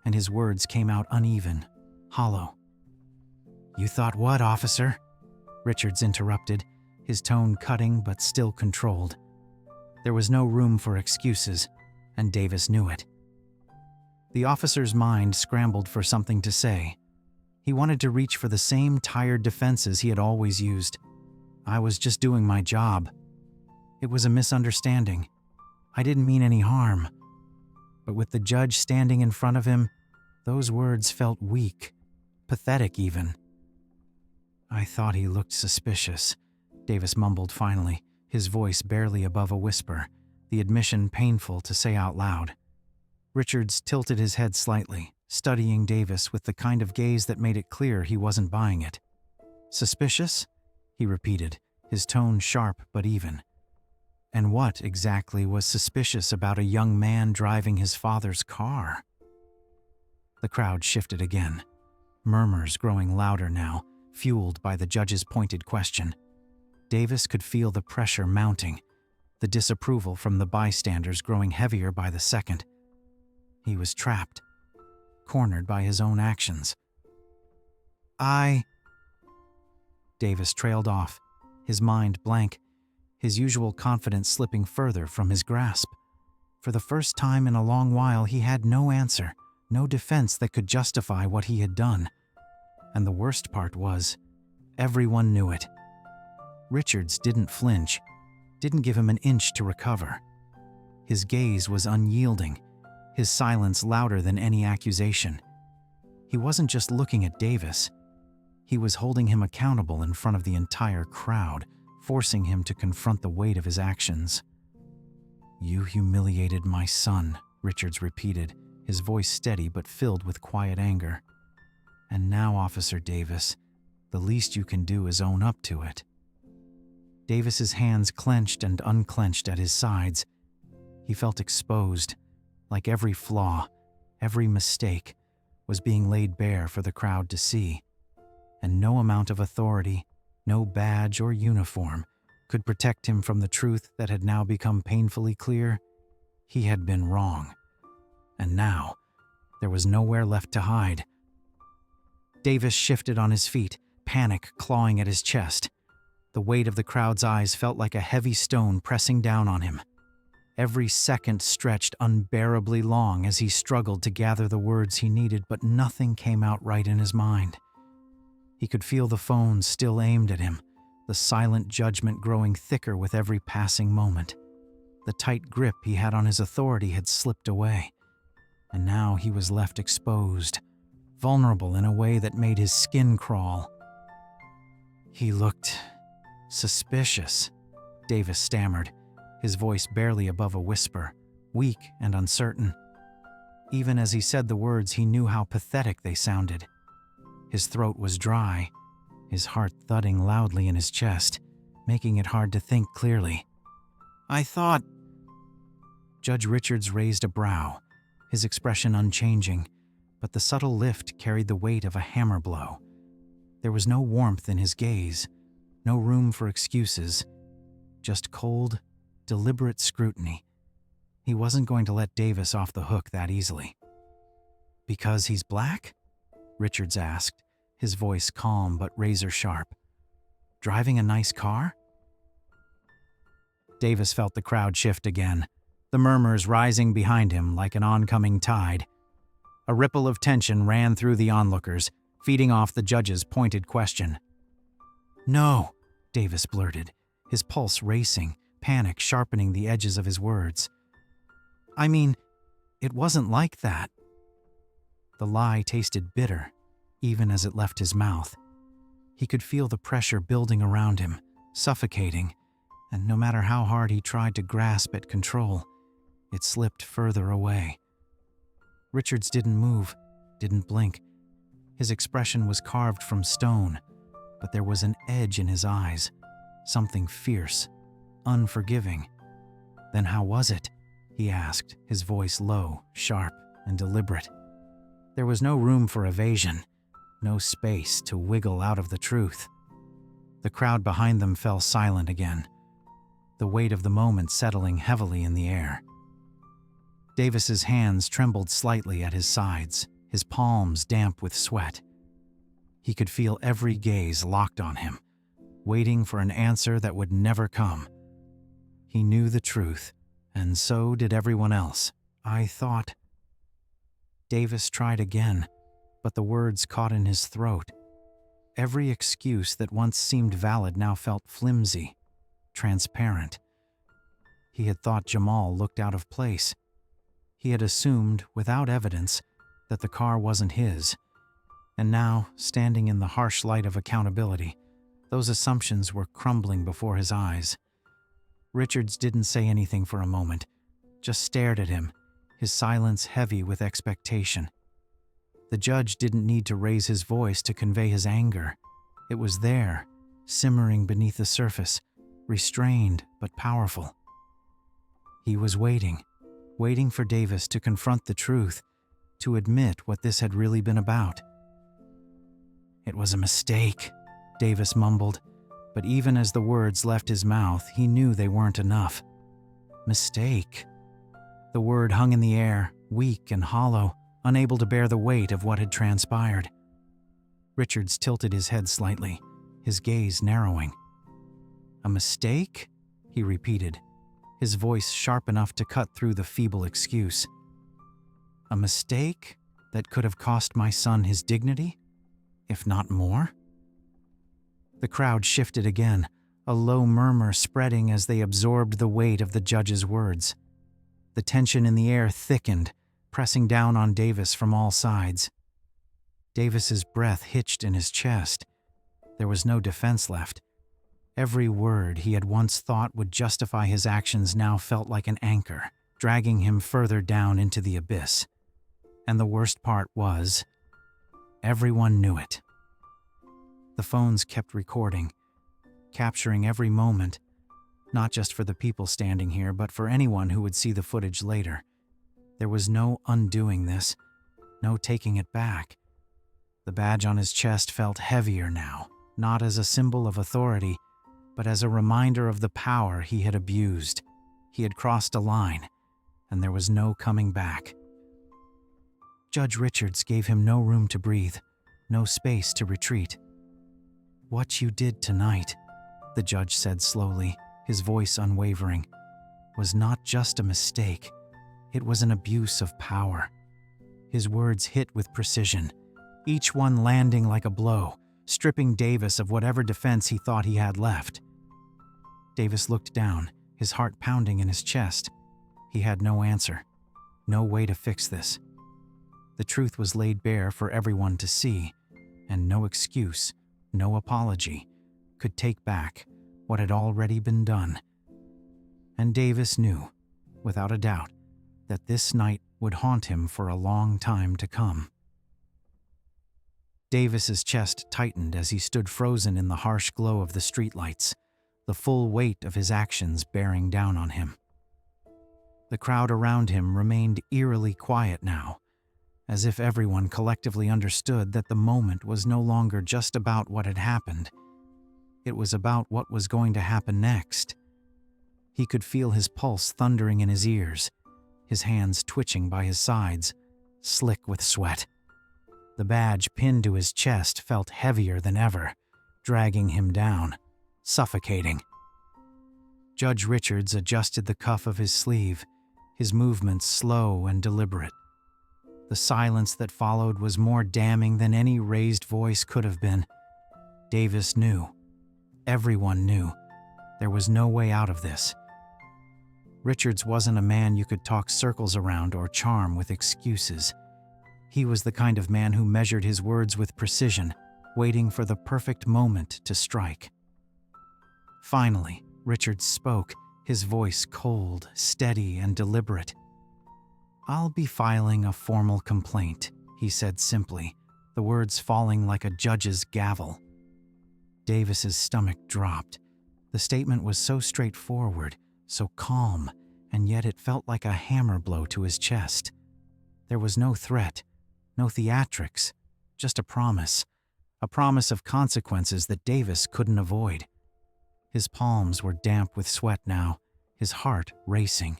and his words came out uneven, hollow. "You thought what, officer?" Richards interrupted, his tone cutting but still controlled. There was no room for excuses, and Davis knew it. The officer's mind scrambled for something to say. He wanted to reach for the same tired defenses he had always used. "I was just doing my job. It was a misunderstanding. I didn't mean any harm." But with the judge standing in front of him, those words felt weak, pathetic even. "I thought he looked suspicious," Davis mumbled finally, his voice barely above a whisper, the admission painful to say out loud. Richards tilted his head slightly, studying Davis with the kind of gaze that made it clear he wasn't buying it. "Suspicious?" he repeated, his tone sharp but even. And what exactly was suspicious about a young man driving his father's car? The crowd shifted again, murmurs growing louder now, fueled by the judge's pointed question. Davis could feel the pressure mounting, the disapproval from the bystanders growing heavier by the second. He was trapped, cornered by his own actions. Davis trailed off, his mind blank, his usual confidence slipping further from his grasp. For the first time in a long while, he had no answer, no defense that could justify what he had done. And the worst part was, everyone knew it. Richards didn't flinch, didn't give him an inch to recover. His gaze was unyielding, his silence louder than any accusation. He wasn't just looking at Davis. He was holding him accountable in front of the entire crowd, forcing him to confront the weight of his actions. "You humiliated my son," Richards repeated, his voice steady but filled with quiet anger. "And now, Officer Davis, the least you can do is own up to it." Davis's hands clenched and unclenched at his sides. He felt exposed, like every flaw, every mistake, was being laid bare for the crowd to see. And no amount of authority, no badge or uniform, could protect him from the truth that had now become painfully clear. He had been wrong. And now, there was nowhere left to hide. Davis shifted on his feet, panic clawing at his chest. The weight of the crowd's eyes felt like a heavy stone pressing down on him. Every second stretched unbearably long as he struggled to gather the words he needed, but nothing came out right in his mind. He could feel the phone still aimed at him, the silent judgment growing thicker with every passing moment. The tight grip he had on his authority had slipped away, and now he was left exposed, vulnerable in a way that made his skin crawl. "He looked suspicious," Davis stammered, his voice barely above a whisper, weak and uncertain. Even as he said the words, he knew how pathetic they sounded. His throat was dry, his heart thudding loudly in his chest, making it hard to think clearly. "I thought—" Judge Richards raised a brow, his expression unchanging, but the subtle lift carried the weight of a hammer blow. There was no warmth in his gaze, no room for excuses, just cold, deliberate scrutiny. He wasn't going to let Davis off the hook that easily. "Because he's black?" Richards asked, his voice calm but razor-sharp. "Driving a nice car?" Davis felt the crowd shift again, the murmurs rising behind him like an oncoming tide. A ripple of tension ran through the onlookers, feeding off the judge's pointed question. "No," Davis blurted, his pulse racing, panic sharpening the edges of his words. "I mean, it wasn't like that." The lie tasted bitter, even as it left his mouth. He could feel the pressure building around him, suffocating, and no matter how hard he tried to grasp at control, it slipped further away. Richards didn't move, didn't blink. His expression was carved from stone, but there was an edge in his eyes, something fierce, unforgiving. "Then how was it?" he asked, his voice low, sharp, and deliberate. There was no room for evasion, no space to wiggle out of the truth. The crowd behind them fell silent again, the weight of the moment settling heavily in the air. Davis's hands trembled slightly at his sides, his palms damp with sweat. He could feel every gaze locked on him, waiting for an answer that would never come. He knew the truth, and so did everyone else. "I thought—" Davis tried again, but the words caught in his throat. Every excuse that once seemed valid now felt flimsy, transparent. He had thought Jamal looked out of place. He had assumed, without evidence, that the car wasn't his. And now, standing in the harsh light of accountability, those assumptions were crumbling before his eyes. Richards didn't say anything for a moment, just stared at him, his silence heavy with expectation. The judge didn't need to raise his voice to convey his anger. It was there, simmering beneath the surface, restrained but powerful. He was waiting for Davis to confront the truth, to admit what this had really been about. "It was a mistake," Davis mumbled, but even as the words left his mouth, he knew they weren't enough. Mistake. The word hung in the air, weak and hollow, unable to bear the weight of what had transpired. Richards tilted his head slightly, his gaze narrowing. "A mistake?" he repeated, his voice sharp enough to cut through the feeble excuse. "A mistake that could have cost my son his dignity, if not more?" The crowd shifted again, a low murmur spreading as they absorbed the weight of the judge's words. The tension in the air thickened, pressing down on Davis from all sides. Davis's breath hitched in his chest. There was no defense left. Every word he had once thought would justify his actions now felt like an anchor, dragging him further down into the abyss. And the worst part was, everyone knew it. The phones kept recording, capturing every moment, not just for the people standing here, but for anyone who would see the footage later. There was no undoing this, no taking it back. The badge on his chest felt heavier now, not as a symbol of authority, but as a reminder of the power he had abused. He had crossed a line, and there was no coming back. Judge Richards gave him no room to breathe, no space to retreat. "What you did tonight," the judge said slowly, his voice unwavering, "was not just a mistake. It was an abuse of power." His words hit with precision, each one landing like a blow, stripping Davis of whatever defense he thought he had left. Davis looked down, his heart pounding in his chest. He had no answer, no way to fix this. The truth was laid bare for everyone to see, and no excuse, no apology, could take back what had already been done. And Davis knew, without a doubt, that this night would haunt him for a long time to come. Davis's chest tightened as he stood frozen in the harsh glow of the streetlights, the full weight of his actions bearing down on him. The crowd around him remained eerily quiet now, as if everyone collectively understood that the moment was no longer just about what had happened. It was about what was going to happen next. He could feel his pulse thundering in his ears, his hands twitching by his sides, slick with sweat. The badge pinned to his chest felt heavier than ever, dragging him down, suffocating. Judge Richards adjusted the cuff of his sleeve, his movements slow and deliberate. The silence that followed was more damning than any raised voice could have been. Davis knew. Everyone knew. There was no way out of this. Richards wasn't a man you could talk circles around or charm with excuses. He was the kind of man who measured his words with precision, waiting for the perfect moment to strike. Finally, Richards spoke, his voice cold, steady, and deliberate. "I'll be filing a formal complaint," he said simply, the words falling like a judge's gavel. Davis's stomach dropped. The statement was so straightforward, so calm, and yet it felt like a hammer blow to his chest. There was no threat, no theatrics, just a promise of consequences that Davis couldn't avoid. His palms were damp with sweat now, his heart racing.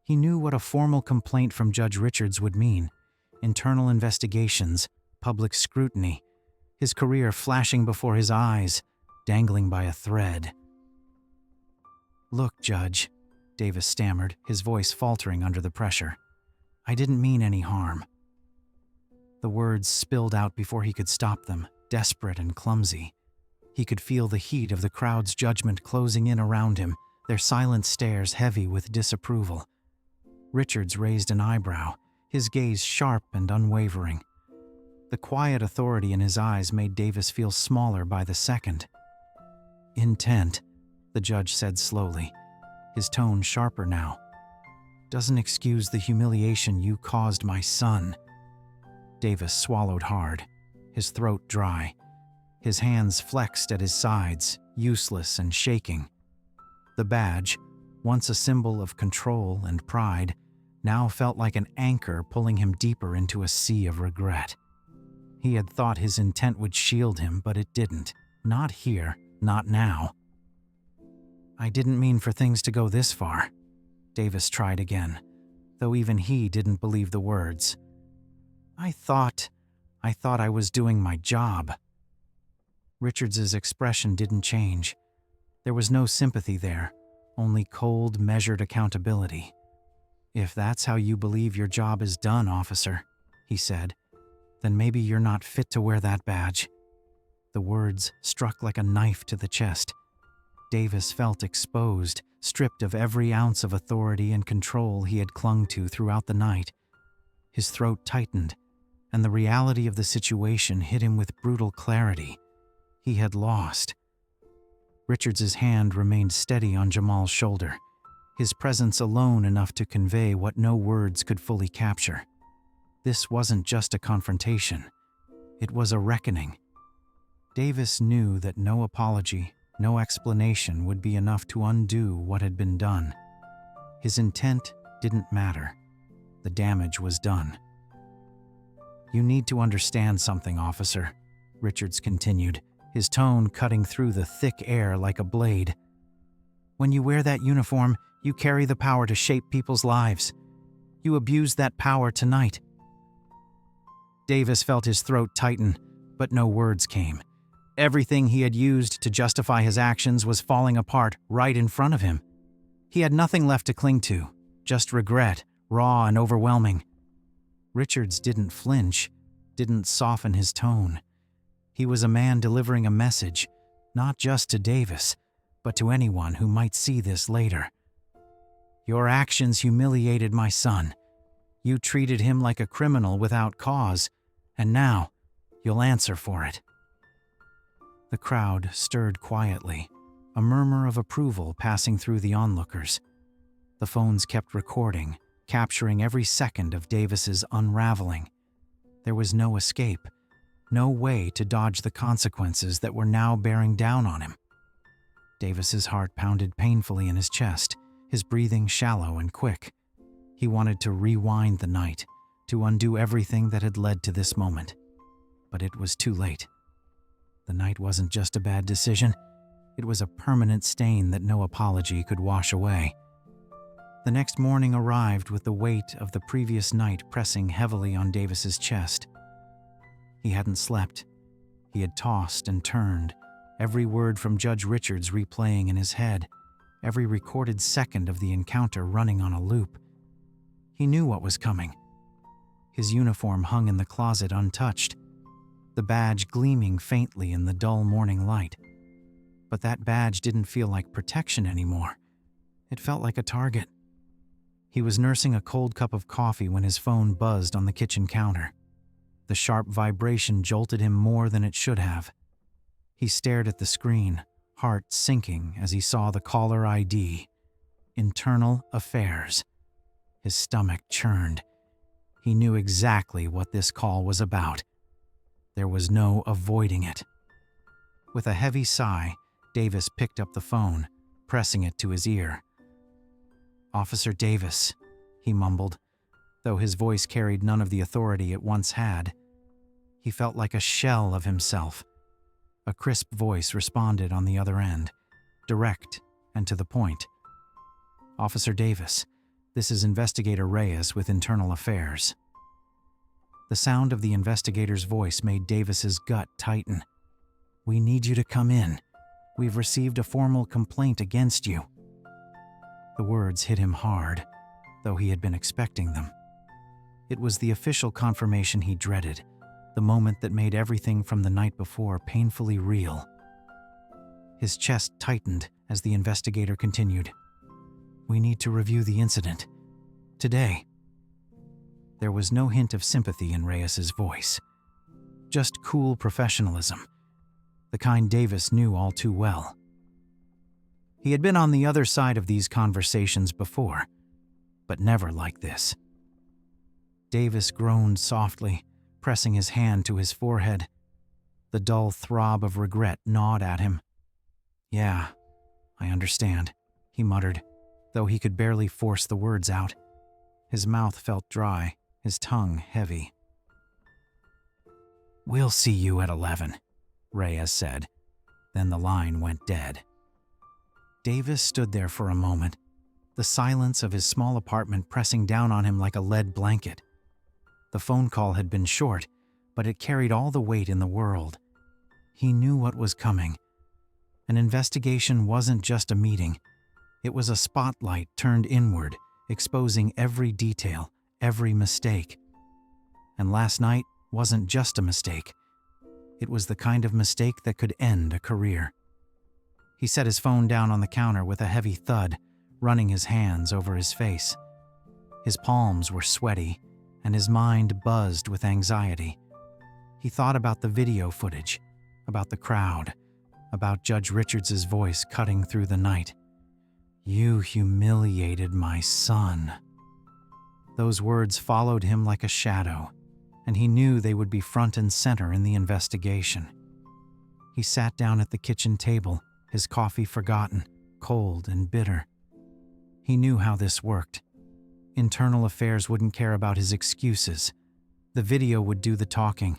He knew what a formal complaint from Judge Richards would mean: internal investigations, public scrutiny, his career flashing before his eyes, dangling by a thread. "Look, Judge," Davis stammered, his voice faltering under the pressure. "I didn't mean any harm." The words spilled out before he could stop them, desperate and clumsy. He could feel the heat of the crowd's judgment closing in around him, their silent stares heavy with disapproval. Richards raised an eyebrow, his gaze sharp and unwavering. The quiet authority in his eyes made Davis feel smaller by the second. "Intent," the judge said slowly, his tone sharper now, "doesn't excuse the humiliation you caused my son." Davis swallowed hard, his throat dry. His hands flexed at his sides, useless and shaking. The badge, once a symbol of control and pride, now felt like an anchor pulling him deeper into a sea of regret. He had thought his intent would shield him, but it didn't. Not here, not now. "I didn't mean for things to go this far," Davis tried again, though even he didn't believe the words. I thought I was doing my job." Richards's expression didn't change. There was no sympathy there, only cold, measured accountability. "If that's how you believe your job is done, officer," he said, "then maybe you're not fit to wear that badge." The words struck like a knife to the chest. Davis felt exposed, stripped of every ounce of authority and control he had clung to throughout the night. His throat tightened, and the reality of the situation hit him with brutal clarity. He had lost. Richards's hand remained steady on Jamal's shoulder, his presence alone enough to convey what no words could fully capture. This wasn't just a confrontation. It was a reckoning. Davis knew that no apology, no explanation would be enough to undo what had been done. His intent didn't matter. The damage was done. "You need to understand something, officer," Richards continued, his tone cutting through the thick air like a blade. "When you wear that uniform, you carry the power to shape people's lives. You abused that power tonight." Davis felt his throat tighten, but no words came. Everything he had used to justify his actions was falling apart right in front of him. He had nothing left to cling to, just regret, raw and overwhelming. Richards didn't flinch, didn't soften his tone. He was a man delivering a message, not just to Davis, but to anyone who might see this later. "Your actions humiliated my son. You treated him like a criminal without cause, and now you'll answer for it." The crowd stirred quietly, a murmur of approval passing through the onlookers. The phones kept recording, capturing every second of Davis's unraveling. There was no escape, no way to dodge the consequences that were now bearing down on him. Davis's heart pounded painfully in his chest, his breathing shallow and quick. He wanted to rewind the night, to undo everything that had led to this moment. But it was too late. The night wasn't just a bad decision. It was a permanent stain that no apology could wash away. The next morning arrived with the weight of the previous night pressing heavily on Davis's chest. He hadn't slept. He had tossed and turned, every word from Judge Richards replaying in his head, every recorded second of the encounter running on a loop. He knew what was coming. His uniform hung in the closet untouched, the badge gleaming faintly in the dull morning light. But that badge didn't feel like protection anymore. It felt like a target. He was nursing a cold cup of coffee when his phone buzzed on the kitchen counter. The sharp vibration jolted him more than it should have. He stared at the screen, heart sinking as he saw the caller ID. Internal Affairs. His stomach churned. He knew exactly what this call was about. There was no avoiding it. With a heavy sigh, Davis picked up the phone, pressing it to his ear. "Officer Davis," he mumbled, though his voice carried none of the authority it once had. He felt like a shell of himself. A crisp voice responded on the other end, direct and to the point. "Officer Davis, this is Investigator Reyes with Internal Affairs." The sound of the investigator's voice made Davis's gut tighten. "We need you to come in. We've received a formal complaint against you." The words hit him hard, though he had been expecting them. It was the official confirmation he dreaded, the moment that made everything from the night before painfully real. His chest tightened as the investigator continued. "We need to review the incident. Today." There was no hint of sympathy in Reyes's voice. Just cool professionalism, the kind Davis knew all too well. He had been on the other side of these conversations before, but never like this. Davis groaned softly, pressing his hand to his forehead. The dull throb of regret gnawed at him. "Yeah, I understand," he muttered, though he could barely force the words out. His mouth felt dry, his tongue heavy. "We'll see you at 11, Reyes said. Then the line went dead. Davis stood there for a moment, the silence of his small apartment pressing down on him like a lead blanket. The phone call had been short, but it carried all the weight in the world. He knew what was coming. An investigation wasn't just a meeting. It was a spotlight turned inward, exposing every detail, every mistake. And last night wasn't just a mistake. It was the kind of mistake that could end a career. He set his phone down on the counter with a heavy thud, running his hands over his face. His palms were sweaty, and his mind buzzed with anxiety. He thought about the video footage, about the crowd, about Judge Richards's voice cutting through the night. "You humiliated my son." Those words followed him like a shadow, and he knew they would be front and center in the investigation. He sat down at the kitchen table, his coffee forgotten, cold and bitter. He knew how this worked. Internal Affairs wouldn't care about his excuses. The video would do the talking,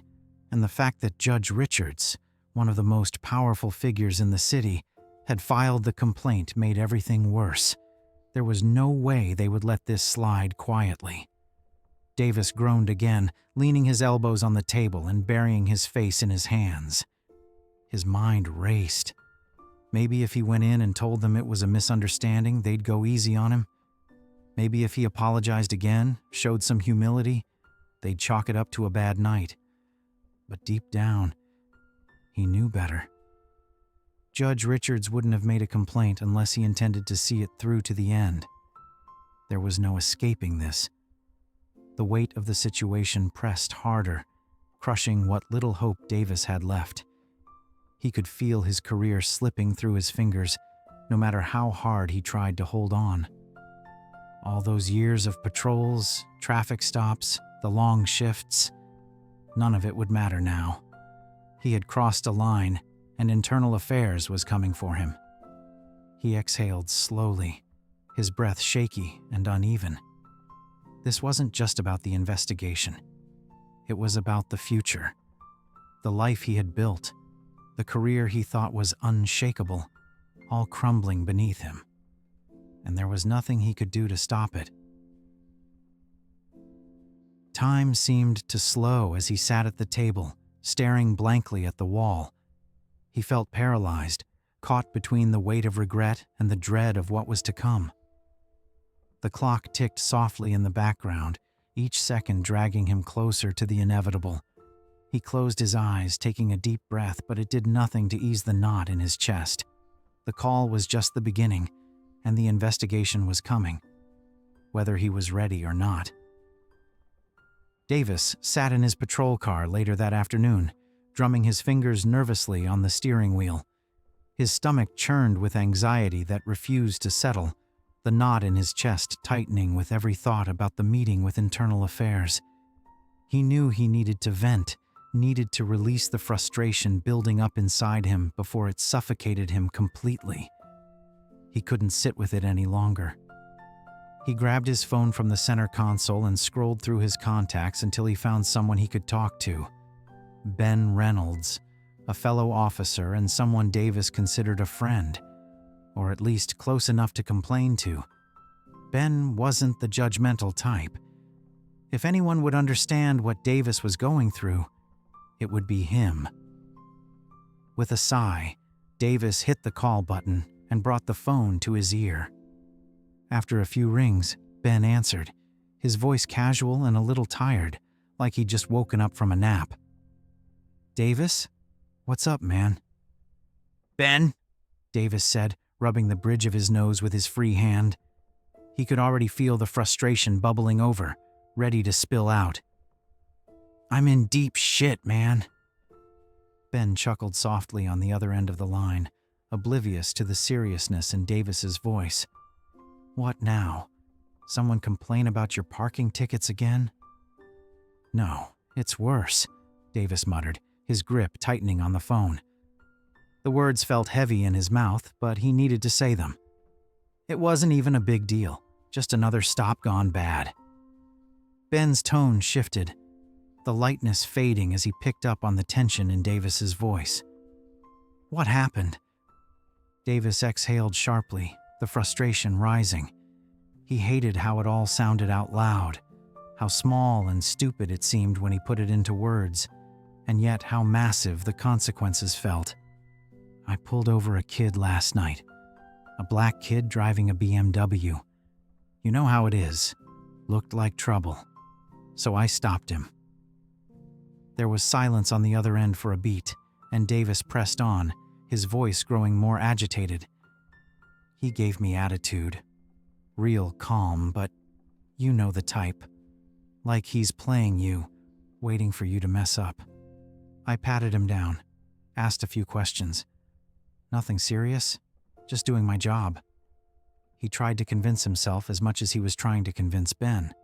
and the fact that Judge Richards, one of the most powerful figures in the city, had filed the complaint made everything worse. There was no way they would let this slide quietly. Davis groaned again, leaning his elbows on the table and burying his face in his hands. His mind raced. Maybe if he went in and told them it was a misunderstanding, they'd go easy on him. Maybe if he apologized again, showed some humility, they'd chalk it up to a bad night. But deep down, he knew better. Judge Richards wouldn't have made a complaint unless he intended to see it through to the end. There was no escaping this. The weight of the situation pressed harder, crushing what little hope Davis had left. He could feel his career slipping through his fingers, no matter how hard he tried to hold on. All those years of patrols, traffic stops, the long shifts, none of it would matter now. He had crossed a line, and Internal Affairs was coming for him. He exhaled slowly, his breath shaky and uneven. This wasn't just about the investigation. It was about the future, the life he had built, the career he thought was unshakable, all crumbling beneath him. And there was nothing he could do to stop it. Time seemed to slow as he sat at the table, staring blankly at the wall. He felt paralyzed, caught between the weight of regret and the dread of what was to come. The clock ticked softly in the background, each second dragging him closer to the inevitable. He closed his eyes, taking a deep breath, but it did nothing to ease the knot in his chest. The call was just the beginning, and the investigation was coming. whether he was ready or not. Davis sat in his patrol car later that afternoon, drumming his fingers nervously on the steering wheel. His stomach churned with anxiety that refused to settle, the knot in his chest tightening with every thought about the meeting with Internal Affairs. He knew he needed to vent, needed to release the frustration building up inside him before it suffocated him completely. He couldn't sit with it any longer. He grabbed his phone from the center console and scrolled through his contacts until he found someone he could talk to. Ben Reynolds, a fellow officer and someone Davis considered a friend, or at least close enough to complain to. Ben wasn't the judgmental type. If anyone would understand what Davis was going through, it would be him. With a sigh, Davis hit the call button and brought the phone to his ear. After a few rings, Ben answered, his voice casual and a little tired, like he'd just woken up from a nap. "Davis? What's up, man?" "Ben," Davis said, rubbing the bridge of his nose with his free hand. He could already feel the frustration bubbling over, ready to spill out. "I'm in deep shit, man." Ben chuckled softly on the other end of the line, oblivious to the seriousness in Davis's voice. What now? Someone complain about your parking tickets again? "No, it's worse," Davis muttered, his grip tightening on the phone. The words felt heavy in his mouth, but he needed to say them. It wasn't even a big deal, just another stop gone bad. Ben's tone shifted, the lightness fading as he picked up on the tension in Davis's voice. "What happened?" Davis exhaled sharply, the frustration rising. He hated how it all sounded out loud, how small and stupid it seemed when he put it into words, and yet how massive the consequences felt. "I pulled over a kid last night, a black kid driving a BMW. You know how it is, looked like trouble, so I stopped him." There was silence on the other end for a beat, and Davis pressed on, his voice growing more agitated. "He gave me attitude. Real calm, but you know the type. Like he's playing you, waiting for you to mess up. I patted him down, asked a few questions. Nothing serious, just doing my job." He tried to convince himself as much as he was trying to convince Ben.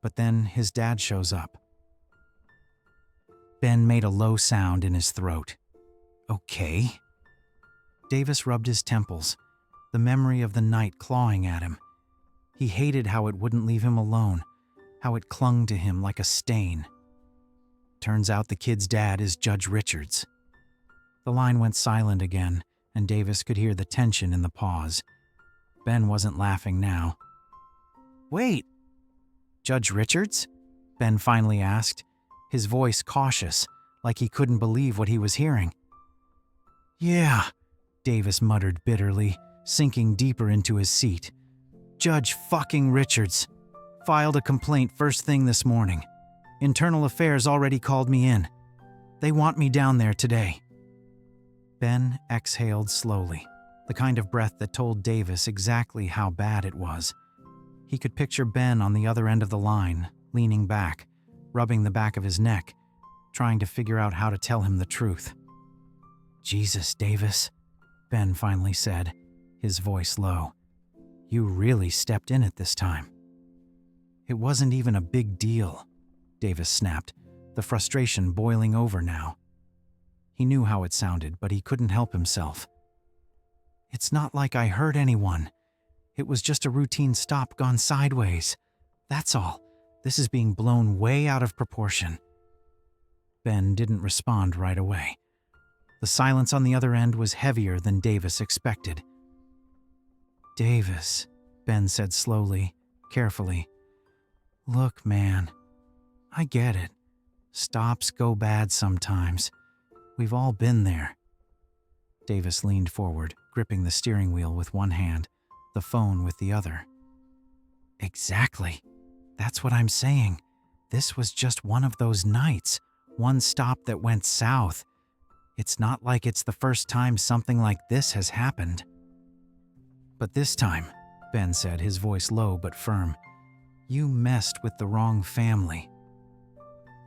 But then his dad shows up. Ben made a low sound in his throat. "Okay." Davis rubbed his temples, the memory of the night clawing at him. He hated how it wouldn't leave him alone, how it clung to him like a stain. Turns out the kid's dad is Judge Richards. The line went silent again, and Davis could hear the tension in the pause. Ben wasn't laughing now. "Wait, Judge Richards?" Ben finally asked, his voice cautious, like he couldn't believe what he was hearing. "Yeah," Davis muttered bitterly, sinking deeper into his seat. "Judge fucking Richards. Filed a complaint first thing this morning. Internal Affairs already called me in. They want me down there today." Ben exhaled slowly, the kind of breath that told Davis exactly how bad it was. He could picture Ben on the other end of the line, leaning back, rubbing the back of his neck, trying to figure out how to tell him the truth. "Jesus, Davis," Ben finally said, his voice low. "You really stepped in it this time." "It wasn't even a big deal," Davis snapped, the frustration boiling over now. He knew how it sounded, but he couldn't help himself. "It's not like I hurt anyone. It was just a routine stop gone sideways. That's all. This is being blown way out of proportion." Ben didn't respond right away. The silence on the other end was heavier than Davis expected. "Davis," Ben said slowly, carefully. "Look, man, I get it. Stops go bad sometimes. We've all been there." Davis leaned forward, gripping the steering wheel with one hand, the phone with the other. "Exactly. That's what I'm saying. This was just one of those nights, one stop that went south. It's not like it's the first time something like this has happened. But this time, Ben said, his voice low but firm. "You messed with the wrong family."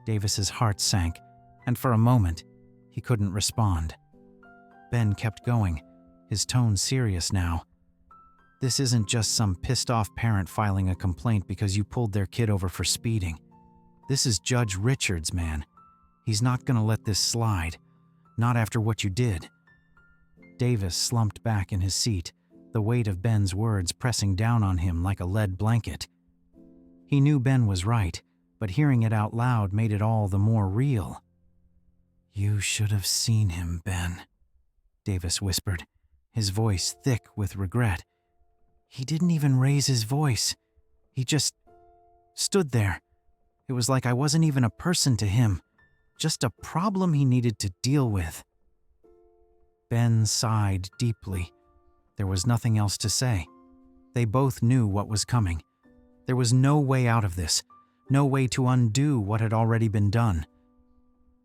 Davis's heart sank, and for a moment, he couldn't respond. Ben kept going, his tone serious now. "This isn't just some pissed-off parent filing a complaint because you pulled their kid over for speeding. This is Judge Richards, man. He's not gonna let this slide. Not after what you did." Davis slumped back in his seat, the weight of Ben's words pressing down on him like a lead blanket. He knew Ben was right, but hearing it out loud made it all the more real. "You should have seen him, Ben," Davis whispered, his voice thick with regret. "He didn't even raise his voice. He just stood there. It was like I wasn't even a person to him, just a problem he needed to deal with." Ben sighed deeply. There was nothing else to say. They both knew what was coming. There was no way out of this, no way to undo what had already been done.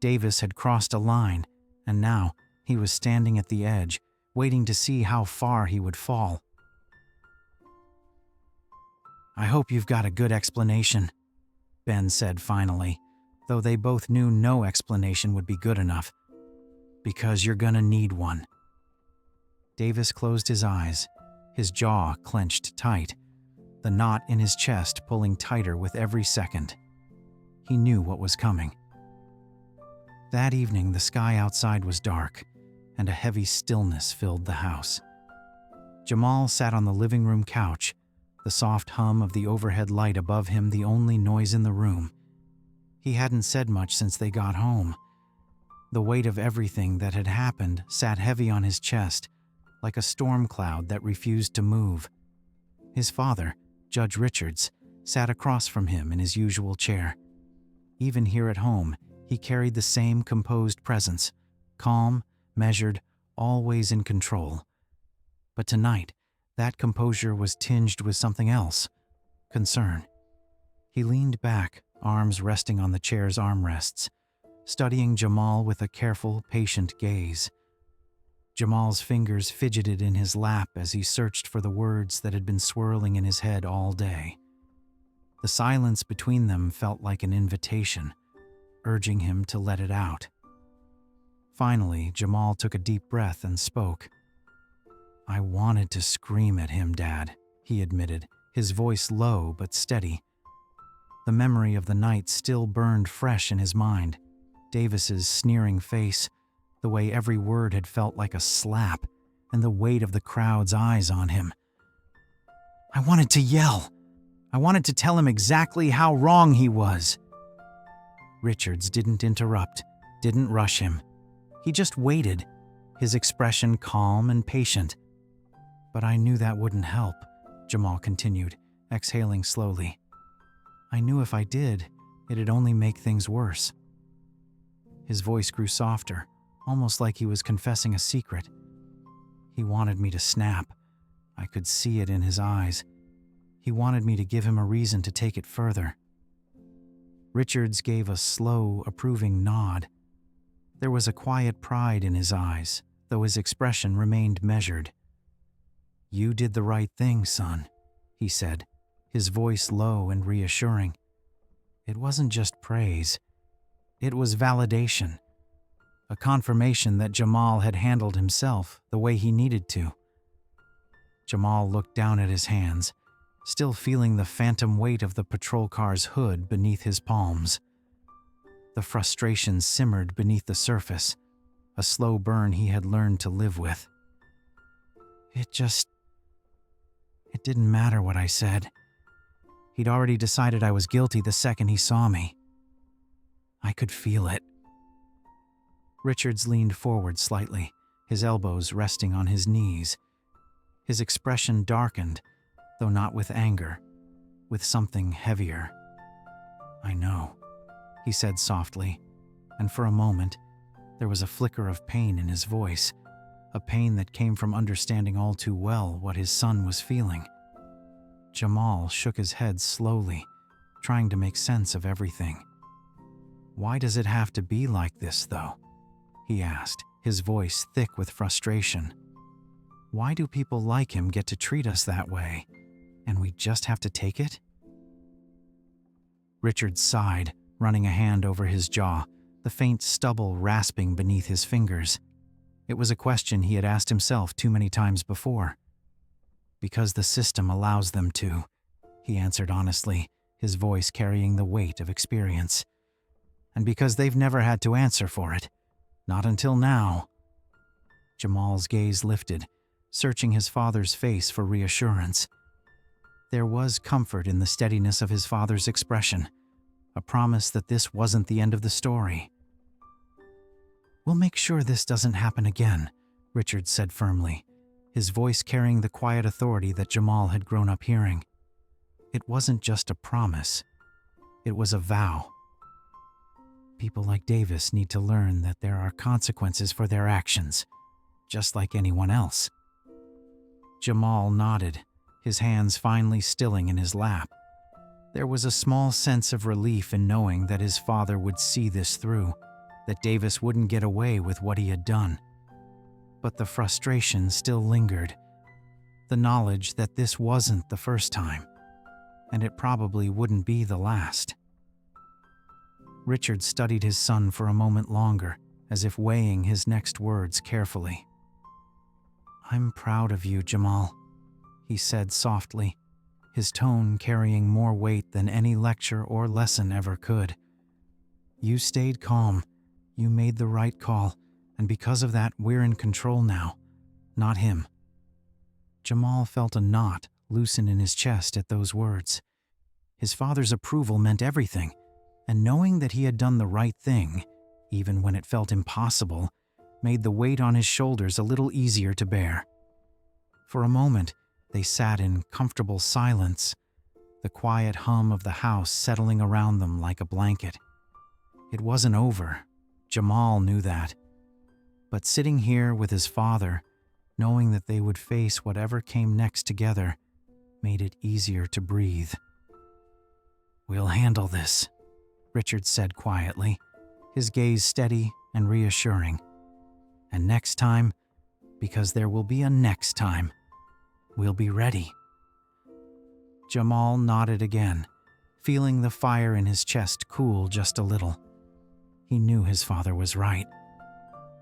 Davis had crossed a line, and now he was standing at the edge, waiting to see how far he would fall. "I hope you've got a good explanation," Ben said finally, though they both knew no explanation would be good enough. "Because you're gonna need one." Davis closed his eyes, his jaw clenched tight, the knot in his chest pulling tighter with every second. He knew what was coming. That evening, the sky outside was dark, and a heavy stillness filled the house. Jamal sat on the living room couch, the soft hum of the overhead light above him the only noise in the room. He hadn't said much since they got home. The weight of everything that had happened sat heavy on his chest, like a storm cloud that refused to move. His father, Judge Richards, sat across from him in his usual chair. Even here at home, he carried the same composed presence, calm, measured, always in control. But tonight, that composure was tinged with something else, concern. He leaned back, arms resting on the chair's armrests, studying Jamal with a careful, patient gaze. Jamal's fingers fidgeted in his lap as he searched for the words that had been swirling in his head all day. The silence between them felt like an invitation, urging him to let it out. Finally, Jamal took a deep breath and spoke. "I wanted to scream at him, Dad," he admitted, his voice low but steady. The memory of the night still burned fresh in his mind. Davis's sneering face, the way every word had felt like a slap, and the weight of the crowd's eyes on him. "I wanted to yell. I wanted to tell him exactly how wrong he was." Richards didn't interrupt, didn't rush him. He just waited, his expression calm and patient. "But I knew that wouldn't help," Jamal continued, exhaling slowly. "I knew if I did, it'd only make things worse." His voice grew softer, almost like he was confessing a secret. "He wanted me to snap. I could see it in his eyes. He wanted me to give him a reason to take it further." Richards gave a slow, approving nod. There was a quiet pride in his eyes, though his expression remained measured. "You did the right thing, son," he said, his voice low and reassuring. It wasn't just praise. It was validation. A confirmation that Jamal had handled himself the way he needed to. Jamal looked down at his hands, still feeling the phantom weight of the patrol car's hood beneath his palms. The frustration simmered beneath the surface, a slow burn he had learned to live with. It didn't matter what I said. He'd already decided I was guilty the second he saw me. I could feel it. Richards leaned forward slightly, his elbows resting on his knees. His expression darkened, though not with anger, with something heavier. "I know," he said softly, and for a moment, there was a flicker of pain in his voice, a pain that came from understanding all too well what his son was feeling. Jamal shook his head slowly, trying to make sense of everything. "Why does it have to be like this, though?" he asked, his voice thick with frustration. "Why do people like him get to treat us that way? And we just have to take it? Richard sighed, running a hand over his jaw, the faint stubble rasping beneath his fingers. It was a question he had asked himself too many times before. Because the system allows them to, he answered honestly, his voice carrying the weight of experience. And because they've never had to answer for it. Not until now. Jamal's gaze lifted, searching his father's face for reassurance. There was comfort in the steadiness of his father's expression, a promise that this wasn't the end of the story. "We'll make sure this doesn't happen again," Richard said firmly, his voice carrying the quiet authority that Jamal had grown up hearing. It wasn't just a promise. It was a vow. People like Davis need to learn that there are consequences for their actions, just like anyone else. Jamal nodded, his hands finally stilling in his lap. There was a small sense of relief in knowing that his father would see this through, that Davis wouldn't get away with what he had done. But the frustration still lingered, the knowledge that this wasn't the first time, and it probably wouldn't be the last. Richard studied his son for a moment longer, as if weighing his next words carefully. "I'm proud of you, Jamal," he said softly, his tone carrying more weight than any lecture or lesson ever could. "You stayed calm, you made the right call, and because of that, we're in control now, not him." Jamal felt a knot loosen in his chest at those words. His father's approval meant everything, and knowing that he had done the right thing, even when it felt impossible, made the weight on his shoulders a little easier to bear. For a moment, they sat in comfortable silence, the quiet hum of the house settling around them like a blanket. It wasn't over. Jamal knew that. But sitting here with his father, knowing that they would face whatever came next together, made it easier to breathe. "We'll handle this," Richard said quietly, his gaze steady and reassuring. "And next time, because there will be a next time, we'll be ready." Jamal nodded again, feeling the fire in his chest cool just a little. He knew his father was right.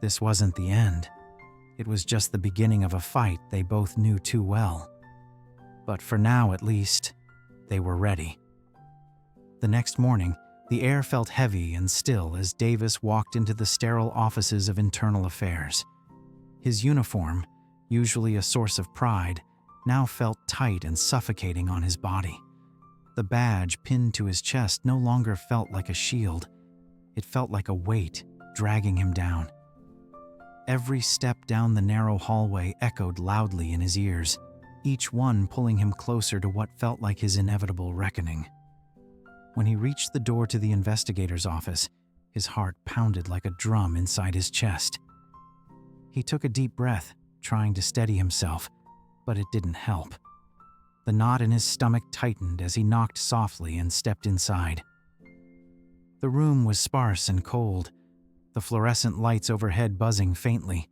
This wasn't the end. It was just the beginning of a fight they both knew too well. But for now, at least, they were ready. The next morning, the air felt heavy and still as Davis walked into the sterile offices of Internal Affairs. His uniform, usually a source of pride, now felt tight and suffocating on his body. The badge pinned to his chest no longer felt like a shield. It felt like a weight dragging him down. Every step down the narrow hallway echoed loudly in his ears, each one pulling him closer to what felt like his inevitable reckoning. When he reached the door to the investigator's office, his heart pounded like a drum inside his chest. He took a deep breath, trying to steady himself, but it didn't help. The knot in his stomach tightened as he knocked softly and stepped inside. The room was sparse and cold, the fluorescent lights overhead buzzing faintly.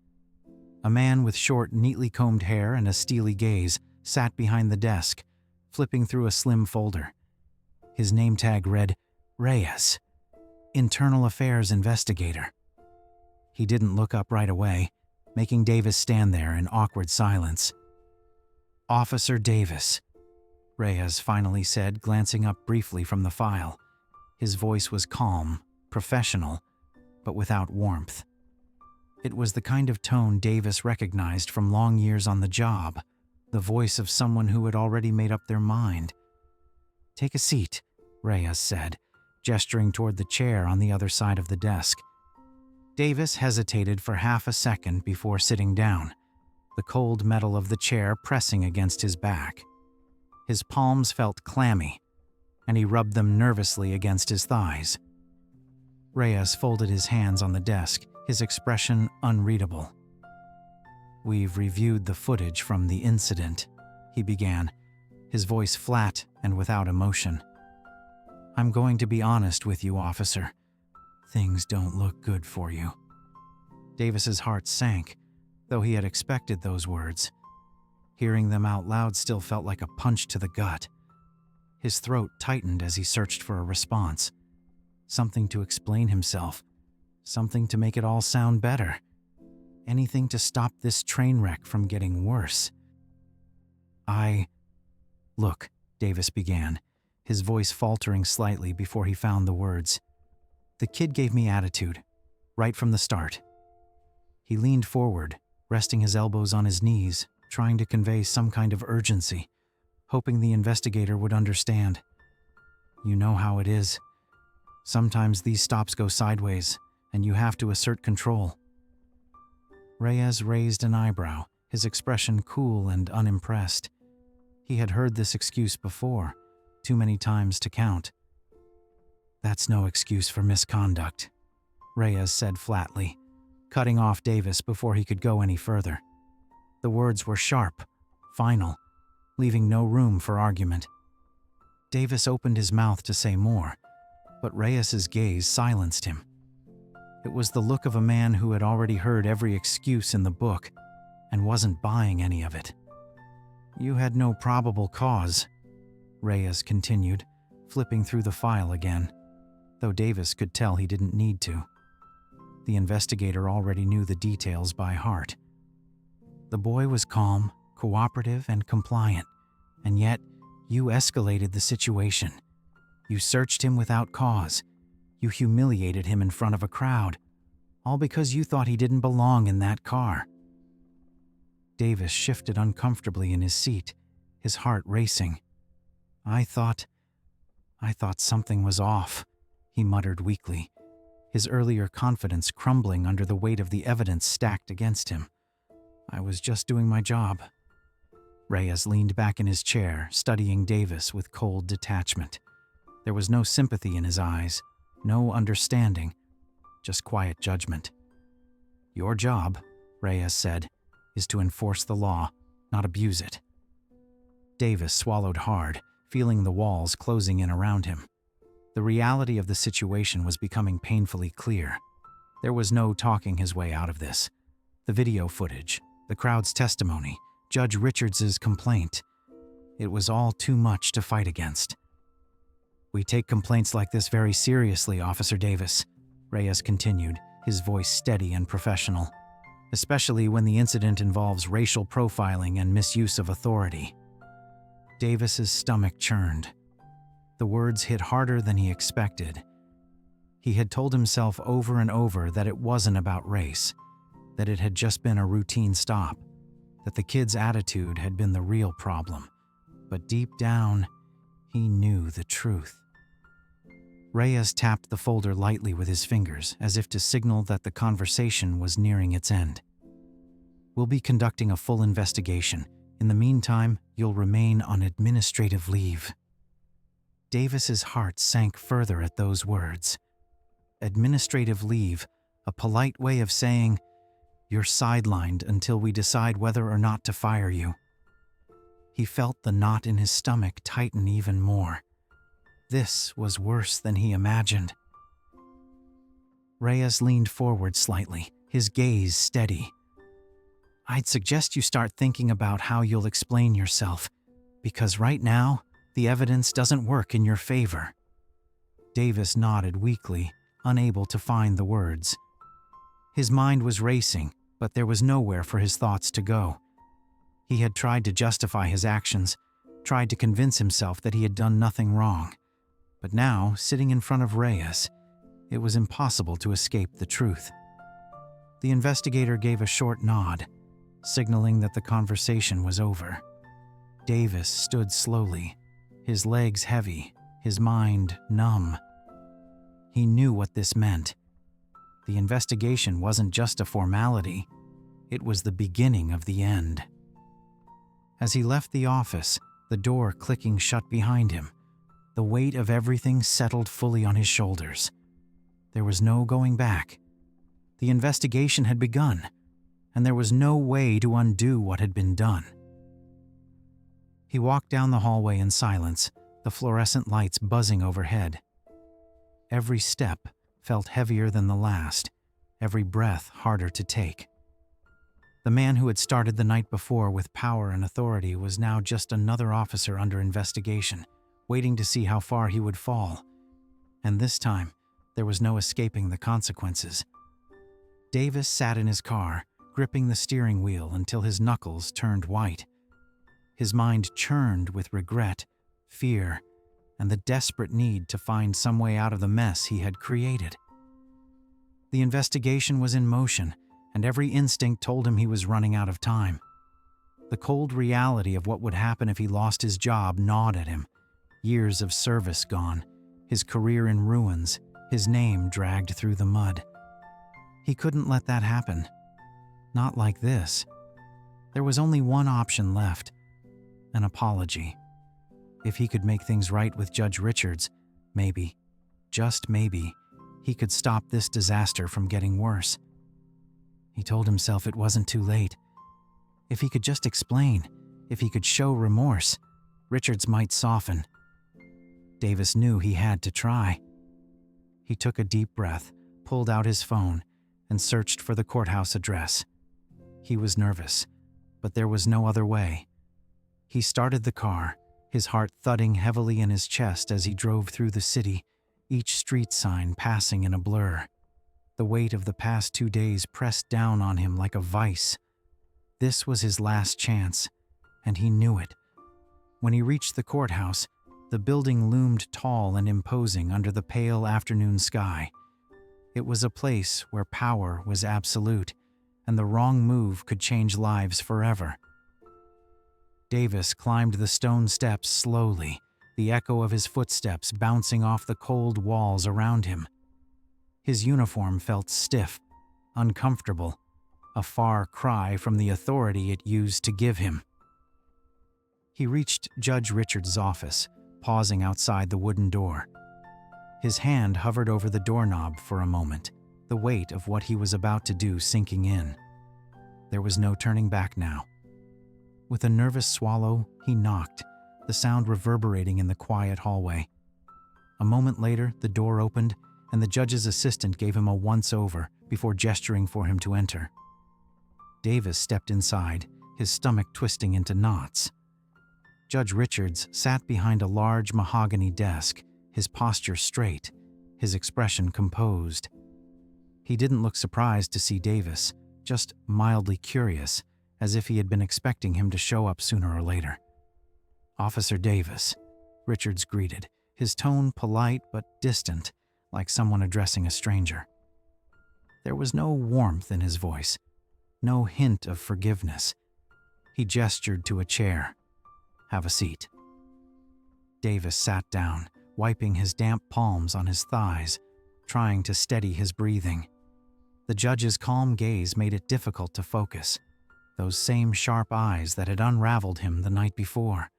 A man with short, neatly combed hair and a steely gaze sat behind the desk, flipping through a slim folder. His name tag read, Reyes, Internal Affairs Investigator. He didn't look up right away, making Davis stand there in awkward silence. "Officer Davis," Reyes finally said, glancing up briefly from the file. His voice was calm, professional, but without warmth. It was the kind of tone Davis recognized from long years on the job, the voice of someone who had already made up their mind. "Take a seat," Reyes said, gesturing toward the chair on the other side of the desk. Davis hesitated for half a second before sitting down, the cold metal of the chair pressing against his back. His palms felt clammy, and he rubbed them nervously against his thighs. Reyes folded his hands on the desk, his expression unreadable. "We've reviewed the footage from the incident," he began, his voice flat and without emotion. "I'm going to be honest with you, officer. Things don't look good for you." Davis's heart sank, though he had expected those words. Hearing them out loud still felt like a punch to the gut. His throat tightened as he searched for a response. Something to explain himself. Something to make it all sound better. Anything to stop this train wreck from getting worse. Look, Davis began, his voice faltering slightly before he found the words. The kid gave me attitude, right from the start. He leaned forward, resting his elbows on his knees, trying to convey some kind of urgency, hoping the investigator would understand. You know how it is. Sometimes these stops go sideways, and you have to assert control. Reyes raised an eyebrow, his expression cool and unimpressed. He had heard this excuse before, too many times to count. That's no excuse for misconduct, Reyes said flatly, cutting off Davis before he could go any further. The words were sharp, final, leaving no room for argument. Davis opened his mouth to say more, but Reyes's gaze silenced him. It was the look of a man who had already heard every excuse in the book and wasn't buying any of it. You had no probable cause, Reyes continued, flipping through the file again, though Davis could tell he didn't need to. The investigator already knew the details by heart. The boy was calm, cooperative, and compliant, and yet you escalated the situation. You searched him without cause. You humiliated him in front of a crowd, all because you thought he didn't belong in that car. Davis shifted uncomfortably in his seat, his heart racing. I thought something was off, he muttered weakly, his earlier confidence crumbling under the weight of the evidence stacked against him. I was just doing my job. Reyes leaned back in his chair, studying Davis with cold detachment. There was no sympathy in his eyes, no understanding, just quiet judgment. Your job, Reyes said, is to enforce the law, not abuse it. Davis swallowed hard, feeling the walls closing in around him. The reality of the situation was becoming painfully clear. There was no talking his way out of this. The video footage, the crowd's testimony, Judge Richards's complaint. It was all too much to fight against. We take complaints like this very seriously, Officer Davis, Reyes continued, his voice steady and professional, especially when the incident involves racial profiling and misuse of authority. Davis's stomach churned. The words hit harder than he expected. He had told himself over and over that it wasn't about race, that it had just been a routine stop, that the kid's attitude had been the real problem. But deep down, he knew the truth. Reyes tapped the folder lightly with his fingers, as if to signal that the conversation was nearing its end. We'll be conducting a full investigation. In the meantime, you'll remain on administrative leave. Davis's heart sank further at those words. Administrative leave, a polite way of saying, you're sidelined until we decide whether or not to fire you. He felt the knot in his stomach tighten even more. This was worse than he imagined. Reyes leaned forward slightly, his gaze steady. I'd suggest you start thinking about how you'll explain yourself, because right now, the evidence doesn't work in your favor. Davis nodded weakly, unable to find the words. His mind was racing, but there was nowhere for his thoughts to go. He had tried to justify his actions, tried to convince himself that he had done nothing wrong. But now, sitting in front of Reyes, it was impossible to escape the truth. The investigator gave a short nod, signaling that the conversation was over. Davis stood slowly, his legs heavy, his mind numb. He knew what this meant. The investigation wasn't just a formality, it was the beginning of the end. As he left the office, the door clicking shut behind him, the weight of everything settled fully on his shoulders. There was no going back. The investigation had begun, and there was no way to undo what had been done. He walked down the hallway in silence, the fluorescent lights buzzing overhead. Every step felt heavier than the last, every breath harder to take. The man who had started the night before with power and authority was now just another officer under investigation, waiting to see how far he would fall. And this time, there was no escaping the consequences. Davis sat in his car, gripping the steering wheel until his knuckles turned white. His mind churned with regret, fear, and the desperate need to find some way out of the mess he had created. The investigation was in motion, and every instinct told him he was running out of time. The cold reality of what would happen if he lost his job gnawed at him. Years of service gone, his career in ruins, his name dragged through the mud. He couldn't let that happen. Not like this. There was only one option left: an apology. If he could make things right with Judge Richards, maybe, just maybe, he could stop this disaster from getting worse. He told himself it wasn't too late. If he could just explain, if he could show remorse, Richards might soften. Davis knew he had to try. He took a deep breath, pulled out his phone, and searched for the courthouse address. He was nervous, but there was no other way. He started the car, his heart thudding heavily in his chest as he drove through the city, each street sign passing in a blur. The weight of the past 2 days pressed down on him like a vice. This was his last chance, and he knew it. When he reached the courthouse, the building loomed tall and imposing under the pale afternoon sky. It was a place where power was absolute, and the wrong move could change lives forever. Davis climbed the stone steps slowly, the echo of his footsteps bouncing off the cold walls around him. His uniform felt stiff, uncomfortable, a far cry from the authority it used to give him. He reached Judge Richards' office, pausing outside the wooden door. His hand hovered over the doorknob for a moment, the weight of what he was about to do sinking in. There was no turning back now. With a nervous swallow, he knocked, the sound reverberating in the quiet hallway. A moment later, the door opened, and the judge's assistant gave him a once-over before gesturing for him to enter. Davis stepped inside, his stomach twisting into knots. Judge Richards sat behind a large mahogany desk, his posture straight, his expression composed. He didn't look surprised to see Davis, just mildly curious, as if he had been expecting him to show up sooner or later. "Officer Davis," Richards greeted, his tone polite but distant, like someone addressing a stranger. There was no warmth in his voice, no hint of forgiveness. He gestured to a chair. "Have a seat." Davis sat down, wiping his damp palms on his thighs, trying to steady his breathing. The judge's calm gaze made it difficult to focus, those same sharp eyes that had unraveled him the night before.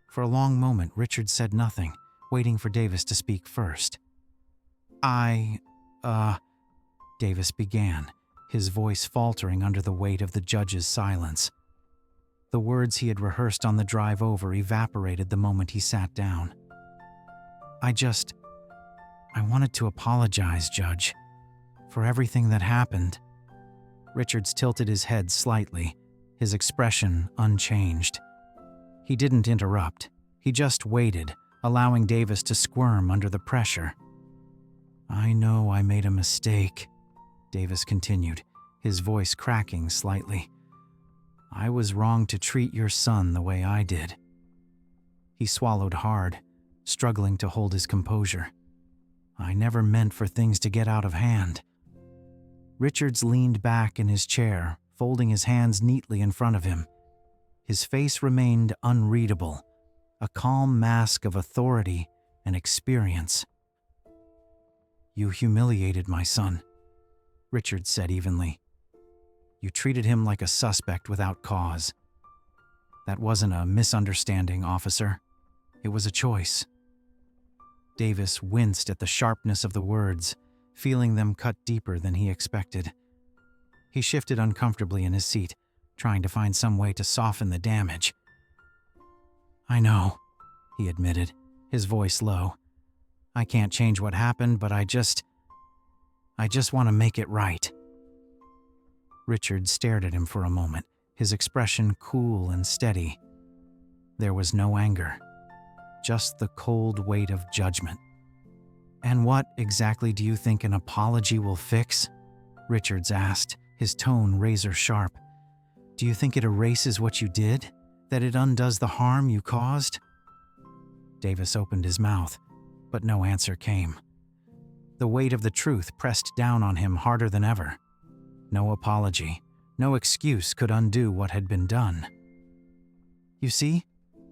For a long moment, Richard said nothing, waiting for Davis to speak first. Davis began, his voice faltering under the weight of the judge's silence. The words he had rehearsed on the drive over evaporated the moment he sat down. I wanted to apologize, Judge, for everything that happened." Richards tilted his head slightly, his expression unchanged. He didn't interrupt. He just waited, allowing Davis to squirm under the pressure. "I know I made a mistake," Davis continued, his voice cracking slightly. "I was wrong to treat your son the way I did." He swallowed hard, struggling to hold his composure. "I never meant for things to get out of hand." Richards leaned back in his chair, folding his hands neatly in front of him. His face remained unreadable, a calm mask of authority and experience. "You humiliated my son," Richards said evenly. "You treated him like a suspect without cause. That wasn't a misunderstanding, officer. It was a choice." Davis winced at the sharpness of the words, feeling them cut deeper than he expected. He shifted uncomfortably in his seat, trying to find some way to soften the damage. "I know," he admitted, his voice low. "I can't change what happened, but I just want to make it right." Richard stared at him for a moment, his expression cool and steady. There was no anger, just the cold weight of judgment. "And what exactly do you think an apology will fix?" Richards asked, his tone razor-sharp. "Do you think it erases what you did? That it undoes the harm you caused?" Davis opened his mouth, but no answer came. The weight of the truth pressed down on him harder than ever. No apology, no excuse could undo what had been done. "You see,"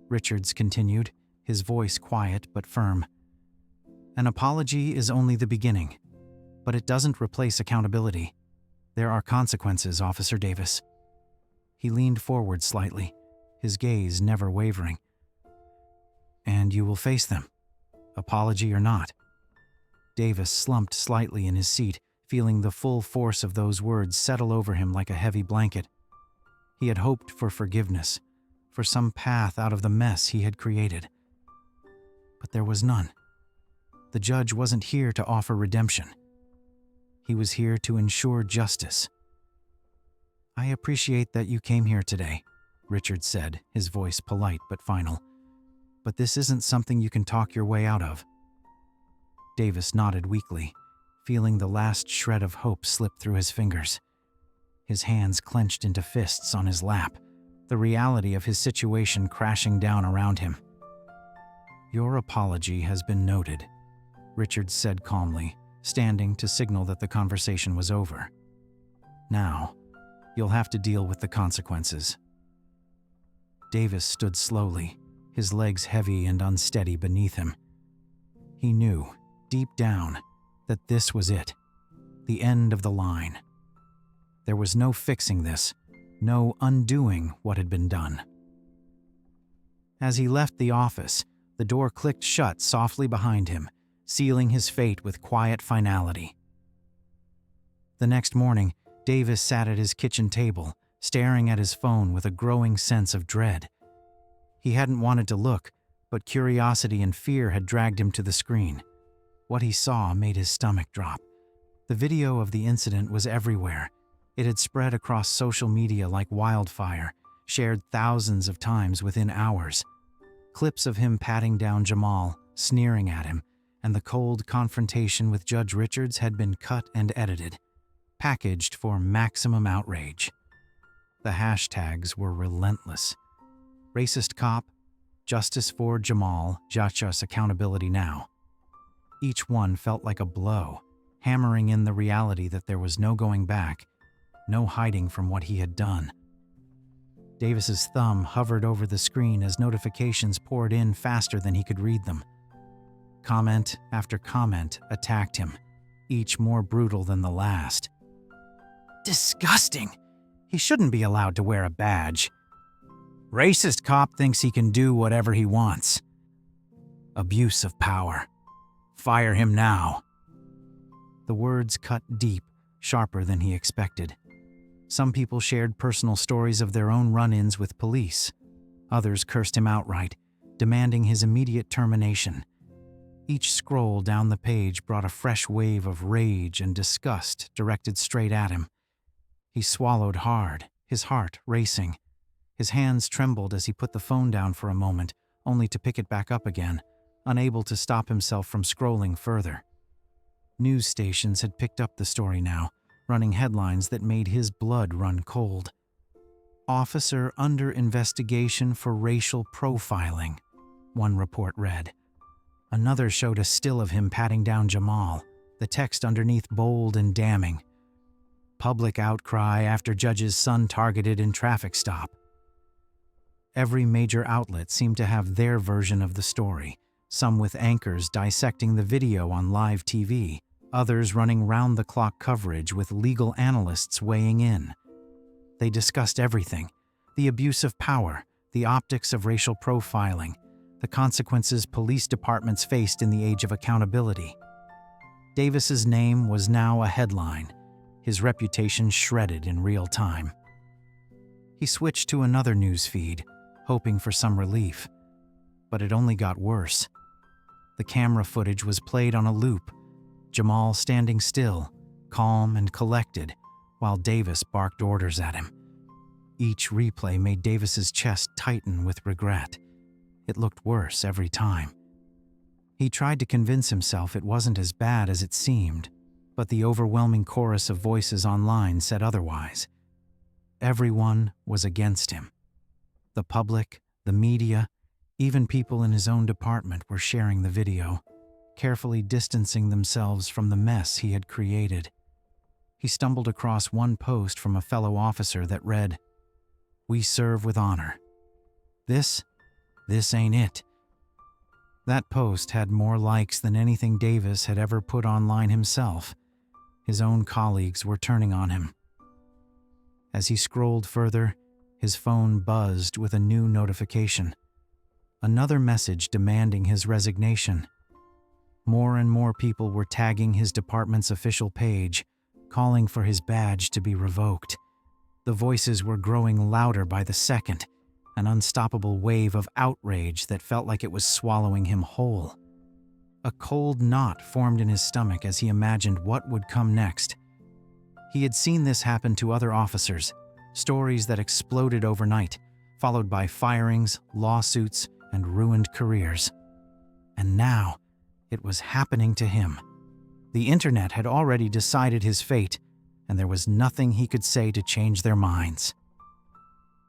Richards continued, his voice quiet but firm, "an apology is only the beginning, but it doesn't replace accountability. There are consequences, Officer Davis." He leaned forward slightly, his gaze never wavering. "And you will face them, apology or not." Davis slumped slightly in his seat, feeling the full force of those words settle over him like a heavy blanket. He had hoped for forgiveness, for some path out of the mess he had created. But there was none. The judge wasn't here to offer redemption. He was here to ensure justice. "I appreciate that you came here today," Richard said, his voice polite but final. "But this isn't something you can talk your way out of." Davis nodded weakly, feeling the last shred of hope slip through his fingers. His hands clenched into fists on his lap, the reality of his situation crashing down around him. "Your apology has been noted," Richard said calmly, standing to signal that the conversation was over. "Now, you'll have to deal with the consequences." Davis stood slowly, his legs heavy and unsteady beneath him. He knew, deep down, that this was it, the end of the line. There was no fixing this, no undoing what had been done. As he left the office, the door clicked shut softly behind him, sealing his fate with quiet finality. The next morning, Davis sat at his kitchen table, staring at his phone with a growing sense of dread. He hadn't wanted to look, but curiosity and fear had dragged him to the screen. What he saw made his stomach drop. The video of the incident was everywhere. It had spread across social media like wildfire, shared thousands of times within hours. Clips of him patting down Jamal, sneering at him, and the cold confrontation with Judge Richards had been cut and edited, packaged for maximum outrage. The hashtags were relentless. Racist cop, justice for Jamal, Judge's accountability now. Each one felt like a blow, hammering in the reality that there was no going back, no hiding from what he had done. Davis's thumb hovered over the screen as notifications poured in faster than he could read them. Comment after comment attacked him, each more brutal than the last. "Disgusting! He shouldn't be allowed to wear a badge. Racist cop thinks he can do whatever he wants. Abuse of power. Fire him now." The words cut deep, sharper than he expected. Some people shared personal stories of their own run-ins with police. Others cursed him outright, demanding his immediate termination. Each scroll down the page brought a fresh wave of rage and disgust directed straight at him. He swallowed hard, his heart racing. His hands trembled as he put the phone down for a moment, only to pick it back up again, unable to stop himself from scrolling further. News stations had picked up the story now, running headlines that made his blood run cold. "Officer under investigation for racial profiling," one report read. Another showed a still of him patting down Jamal, the text underneath bold and damning. "Public outcry after judge's son targeted in traffic stop." Every major outlet seemed to have their version of the story, some with anchors dissecting the video on live TV, others running round-the-clock coverage with legal analysts weighing in. They discussed everything: the abuse of power, the optics of racial profiling, the consequences police departments faced in the age of accountability. Davis's name was now a headline, his reputation shredded in real time. He switched to another news feed, hoping for some relief. But it only got worse. The camera footage was played on a loop, Jamal standing still, calm and collected, while Davis barked orders at him. Each replay made Davis's chest tighten with regret. It looked worse every time. He tried to convince himself it wasn't as bad as it seemed, but the overwhelming chorus of voices online said otherwise. Everyone was against him. The public, the media, even people in his own department were sharing the video, carefully distancing themselves from the mess he had created. He stumbled across one post from a fellow officer that read, "We serve with honor. This ain't it." That post had more likes than anything Davis had ever put online himself. His own colleagues were turning on him. As he scrolled further, his phone buzzed with a new notification. Another message demanding his resignation. More and more people were tagging his department's official page, calling for his badge to be revoked. The voices were growing louder by the second, an unstoppable wave of outrage that felt like it was swallowing him whole. A cold knot formed in his stomach as he imagined what would come next. He had seen this happen to other officers, stories that exploded overnight, followed by firings, lawsuits, and ruined careers. And now, it was happening to him. The internet had already decided his fate, and there was nothing he could say to change their minds.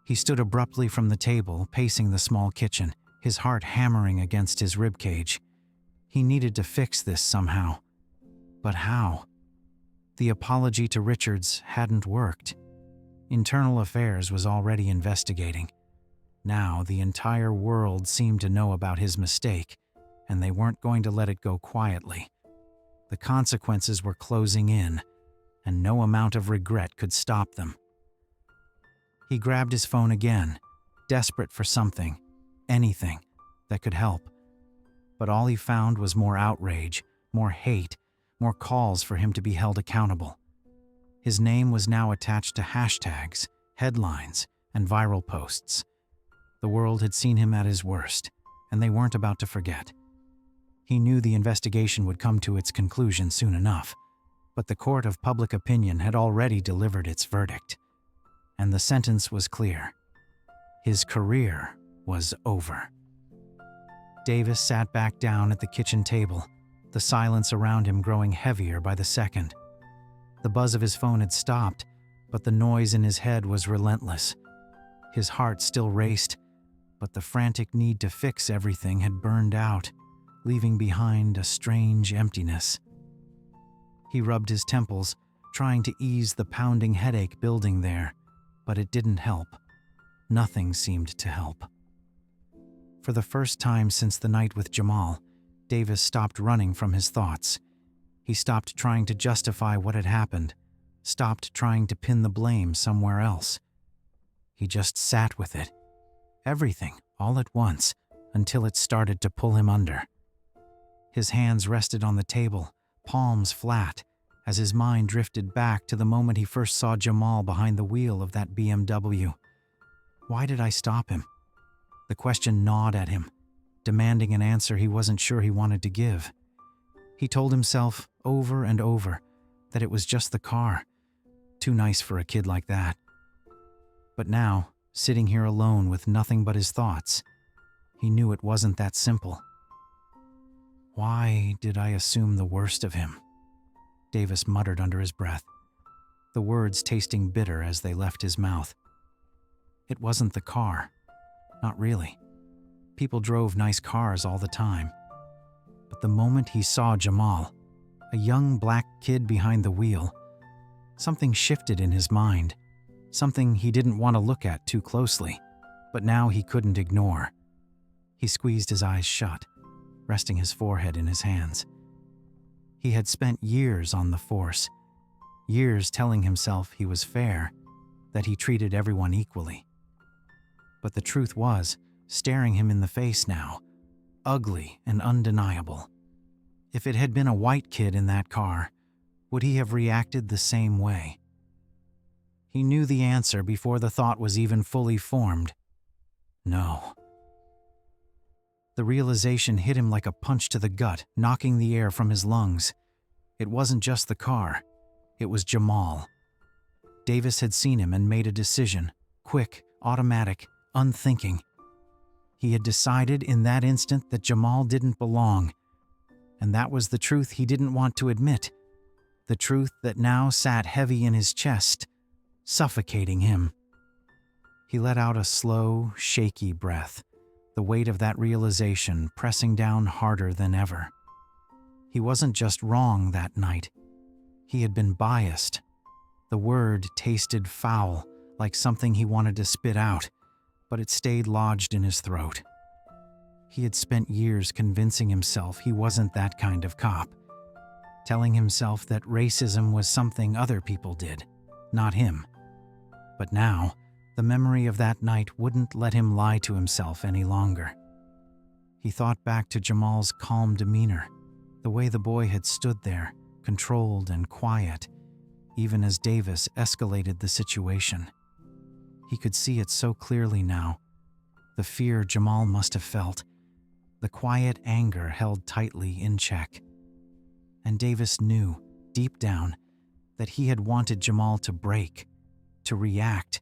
He stood abruptly from the table, pacing the small kitchen, his heart hammering against his ribcage. He needed to fix this somehow. But how? The apology to Richards hadn't worked. Internal Affairs was already investigating. Now the entire world seemed to know about his mistake, and they weren't going to let it go quietly. The consequences were closing in, and no amount of regret could stop them. He grabbed his phone again, desperate for something, anything, that could help. But all he found was more outrage, more hate, more calls for him to be held accountable. His name was now attached to hashtags, headlines, and viral posts. The world had seen him at his worst, and they weren't about to forget. He knew the investigation would come to its conclusion soon enough, but the court of public opinion had already delivered its verdict. And the sentence was clear. His career was over. Davis sat back down at the kitchen table, the silence around him growing heavier by the second. The buzz of his phone had stopped, but the noise in his head was relentless. His heart still raced, but the frantic need to fix everything had burned out, leaving behind a strange emptiness. He rubbed his temples, trying to ease the pounding headache building there, but it didn't help. Nothing seemed to help. For the first time since the night with Jamal, Davis stopped running from his thoughts. He stopped trying to justify what had happened, stopped trying to pin the blame somewhere else. He just sat with it, everything, all at once, until it started to pull him under. His hands rested on the table, palms flat, as his mind drifted back to the moment he first saw Jamal behind the wheel of that BMW. Why did I stop him? The question gnawed at him, demanding an answer he wasn't sure he wanted to give. He told himself over and over that it was just the car, too nice for a kid like that. But now, sitting here alone with nothing but his thoughts, he knew it wasn't that simple. Why did I assume the worst of him? Davis muttered under his breath, the words tasting bitter as they left his mouth. It wasn't the car. Not really. People drove nice cars all the time. But the moment he saw Jamal, a young black kid behind the wheel, something shifted in his mind, something he didn't want to look at too closely, but now he couldn't ignore. He squeezed his eyes shut, resting his forehead in his hands. He had spent years on the force, years telling himself he was fair, that he treated everyone equally. But the truth was, staring him in the face now, ugly and undeniable. If it had been a white kid in that car, would he have reacted the same way? He knew the answer before the thought was even fully formed. No. The realization hit him like a punch to the gut, knocking the air from his lungs. It wasn't just the car. It was Jamal. Davis had seen him and made a decision, quick, automatic, unthinking. He had decided in that instant that Jamal didn't belong, and that was the truth he didn't want to admit, the truth that now sat heavy in his chest, suffocating him. He let out a slow, shaky breath, the weight of that realization pressing down harder than ever. He wasn't just wrong that night. He had been biased. The word tasted foul, like something he wanted to spit out, but it stayed lodged in his throat. He had spent years convincing himself he wasn't that kind of cop, telling himself that racism was something other people did, not him. But now, the memory of that night wouldn't let him lie to himself any longer. He thought back to Jamal's calm demeanor, the way the boy had stood there, controlled and quiet, even as Davis escalated the situation. He could see it so clearly now. The fear Jamal must have felt, the quiet anger held tightly in check. And Davis knew, deep down, that he had wanted Jamal to break, to react,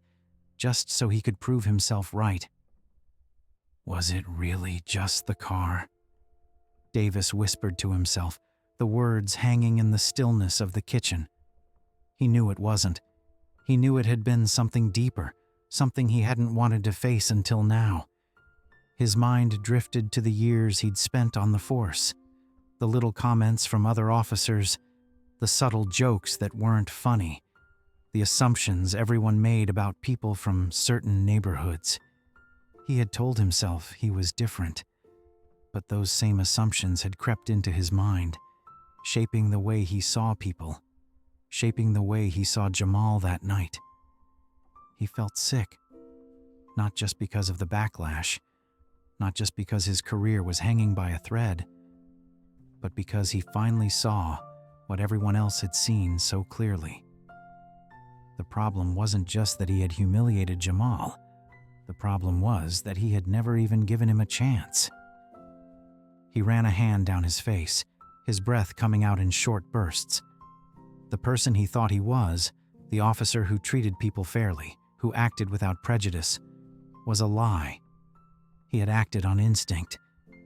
just so he could prove himself right. Was it really just the car? Davis whispered to himself, the words hanging in the stillness of the kitchen. He knew it wasn't. He knew it had been something deeper, something he hadn't wanted to face until now. His mind drifted to the years he'd spent on the force, the little comments from other officers, the subtle jokes that weren't funny, the assumptions everyone made about people from certain neighborhoods. He had told himself he was different, but those same assumptions had crept into his mind, shaping the way he saw people, shaping the way he saw Jamal that night. He felt sick, not just because of the backlash, not just because his career was hanging by a thread, but because he finally saw what everyone else had seen so clearly. The problem wasn't just that he had humiliated Jamal. The problem was that he had never even given him a chance. He ran a hand down his face, his breath coming out in short bursts. The person he thought he was, the officer who treated people fairly, who acted without prejudice, was a lie. He had acted on instinct,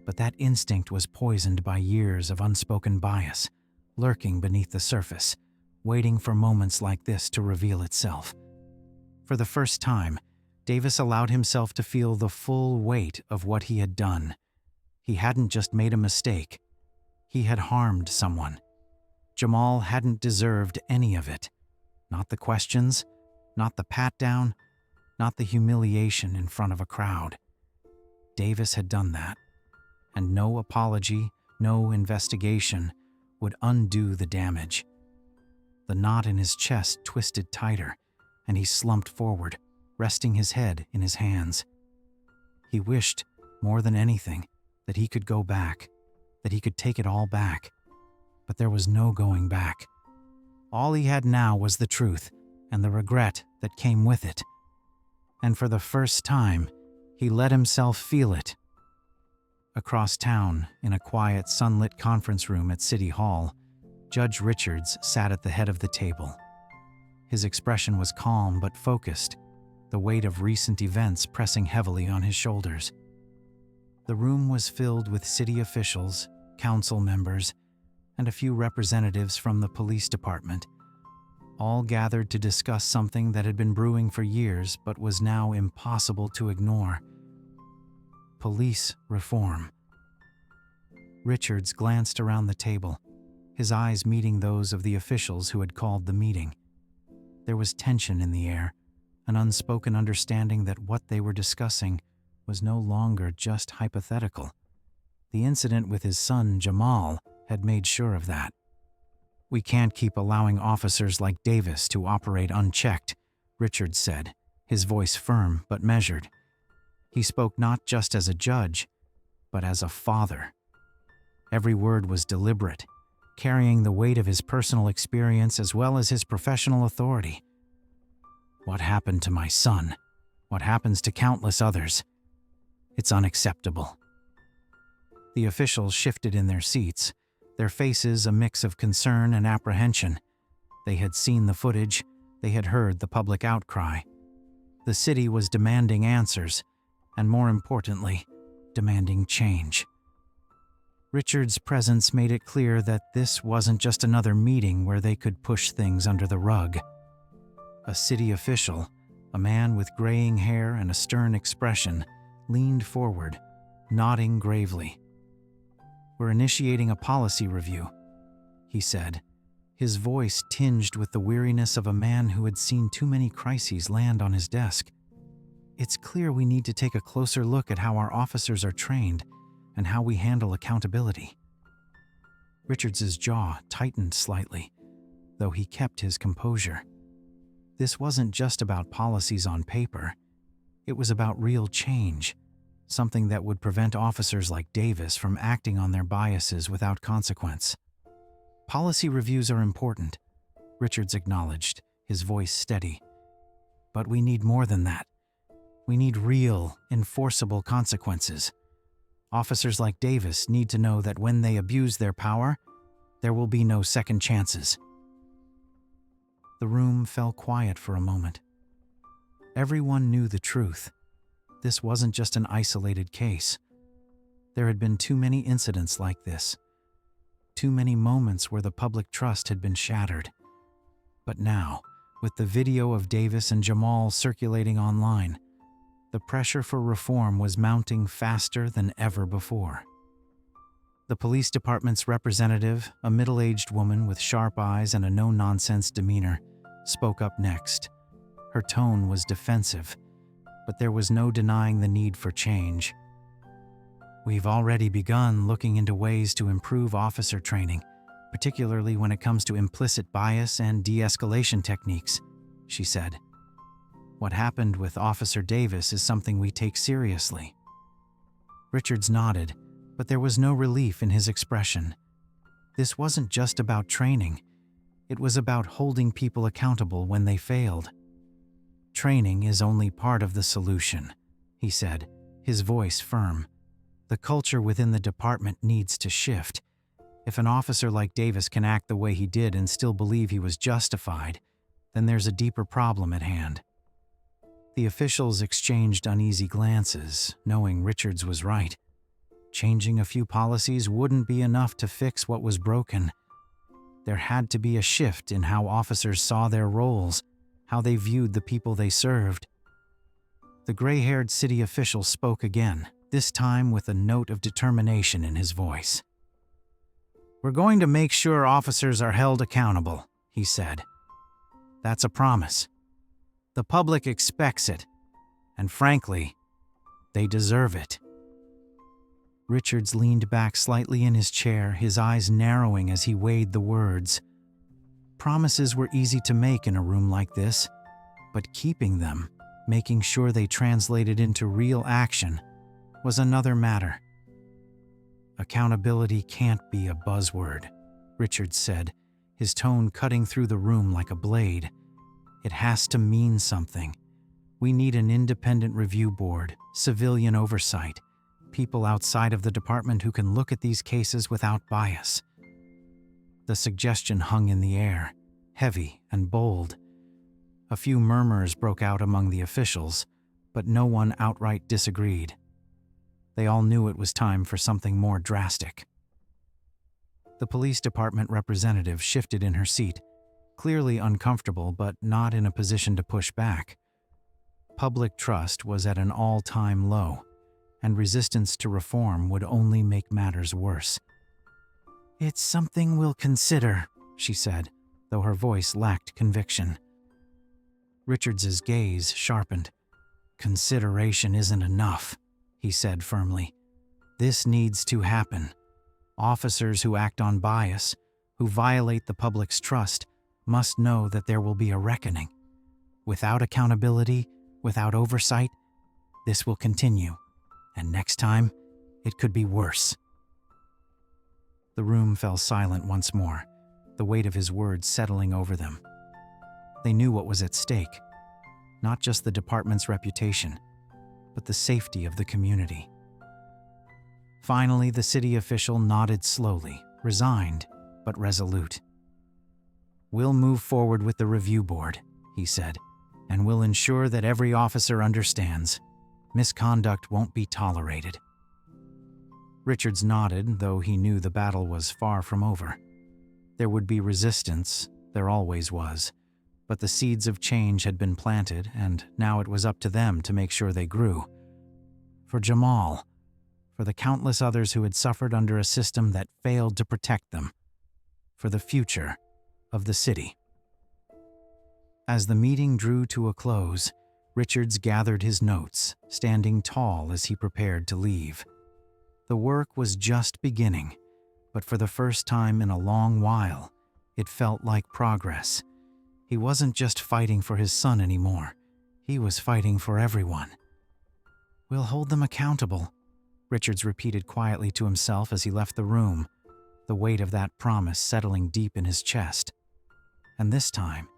but that instinct was poisoned by years of unspoken bias, lurking beneath the surface, waiting for moments like this to reveal itself. For the first time, Davis allowed himself to feel the full weight of what he had done. He hadn't just made a mistake. He had harmed someone. Jamal hadn't deserved any of it. Not the questions, not the pat-down, not the humiliation in front of a crowd. Davis had done that, and no apology, no investigation would undo the damage. The knot in his chest twisted tighter, and he slumped forward, resting his head in his hands. He wished, more than anything, that he could go back, that he could take it all back. But there was no going back. All he had now was the truth and the regret that came with it. And for the first time, he let himself feel it. Across town, in a quiet, sunlit conference room at City Hall, Judge Richards sat at the head of the table. His expression was calm but focused, the weight of recent events pressing heavily on his shoulders. The room was filled with city officials, council members, and a few representatives from the police department, all gathered to discuss something that had been brewing for years but was now impossible to ignore: police reform. Richards glanced around the table, his eyes meeting those of the officials who had called the meeting. There was tension in the air, an unspoken understanding that what they were discussing was no longer just hypothetical. The incident with his son, Jamal, had made sure of that. "We can't keep allowing officers like Davis to operate unchecked," Richards said, his voice firm but measured. He spoke not just as a judge, but as a father. Every word was deliberate, carrying the weight of his personal experience as well as his professional authority. "What happened to my son? What happens to countless others? It's unacceptable." The officials shifted in their seats, their faces a mix of concern and apprehension. They had seen the footage, They had heard the public outcry. The city was demanding answers, and more importantly, demanding change. Richard's presence made it clear that this wasn't just another meeting where they could push things under the rug. A city official, a man with graying hair and a stern expression, leaned forward, nodding gravely. "We're initiating a policy review," he said, his voice tinged with the weariness of a man who had seen too many crises land on his desk. "It's clear we need to take a closer look at how our officers are trained and how we handle accountability." Richards's jaw tightened slightly, though he kept his composure. This wasn't just about policies on paper. It was about real change, something that would prevent officers like Davis from acting on their biases without consequence. "Policy reviews are important," Richards acknowledged, his voice steady. "But we need more than that. We need real, enforceable consequences. Officers like Davis need to know that when they abuse their power, there will be no second chances." The room fell quiet for a moment. Everyone knew the truth. This wasn't just an isolated case. There had been too many incidents like this. Too many moments where the public trust had been shattered. But now, with the video of Davis and Jamal circulating online, the pressure for reform was mounting faster than ever before. The police department's representative, a middle-aged woman with sharp eyes and a no-nonsense demeanor, spoke up next. Her tone was defensive, but there was no denying the need for change. "We've already begun looking into ways to improve officer training, particularly when it comes to implicit bias and de-escalation techniques," she said. "What happened with Officer Davis is something we take seriously." Richards nodded, but there was no relief in his expression. This wasn't just about training. It was about holding people accountable when they failed. "Training is only part of the solution," he said, his voice firm. "The culture within the department needs to shift. If an officer like Davis can act the way he did and still believe he was justified, then there's a deeper problem at hand." The officials exchanged uneasy glances, knowing Richards was right. Changing a few policies wouldn't be enough to fix what was broken. There had to be a shift in how officers saw their roles, how they viewed the people they served. The gray-haired city official spoke again, this time with a note of determination in his voice. "We're going to make sure officers are held accountable," he said. "That's a promise. The public expects it, and frankly, they deserve it." Richards leaned back slightly in his chair, his eyes narrowing as he weighed the words. Promises were easy to make in a room like this, but keeping them, making sure they translated into real action, was another matter. "Accountability can't be a buzzword," Richards said, his tone cutting through the room like a blade. "It has to mean something. We need an independent review board, civilian oversight, people outside of the department who can look at these cases without bias." The suggestion hung in the air, heavy and bold. A few murmurs broke out among the officials, but no one outright disagreed. They all knew it was time for something more drastic. The police department representative shifted in her seat, clearly uncomfortable but not in a position to push back. Public trust was at an all-time low, and resistance to reform would only make matters worse. "It's something we'll consider," she said, though her voice lacked conviction. Richards's gaze sharpened. "Consideration isn't enough," he said firmly. "This needs to happen. Officers who act on bias, who violate the public's trust, must know that there will be a reckoning. Without accountability, without oversight, this will continue. And next time, it could be worse." The room fell silent once more, the weight of his words settling over them. They knew what was at stake, not just the department's reputation, but the safety of the community. Finally, the city official nodded slowly, resigned, but resolute. "We'll move forward with the review board," he said, "and we'll ensure that every officer understands. Misconduct won't be tolerated." Richards nodded, though he knew the battle was far from over. There would be resistance, there always was, but the seeds of change had been planted, and now it was up to them to make sure they grew. For Jamal, for the countless others who had suffered under a system that failed to protect them, for the future of the city. As the meeting drew to a close, Richards gathered his notes, standing tall as he prepared to leave. The work was just beginning, but for the first time in a long while, it felt like progress. He wasn't just fighting for his son anymore. He was fighting for everyone. "We'll hold them accountable," Richards repeated quietly to himself as he left the room, the weight of that promise settling deep in his chest. And this time,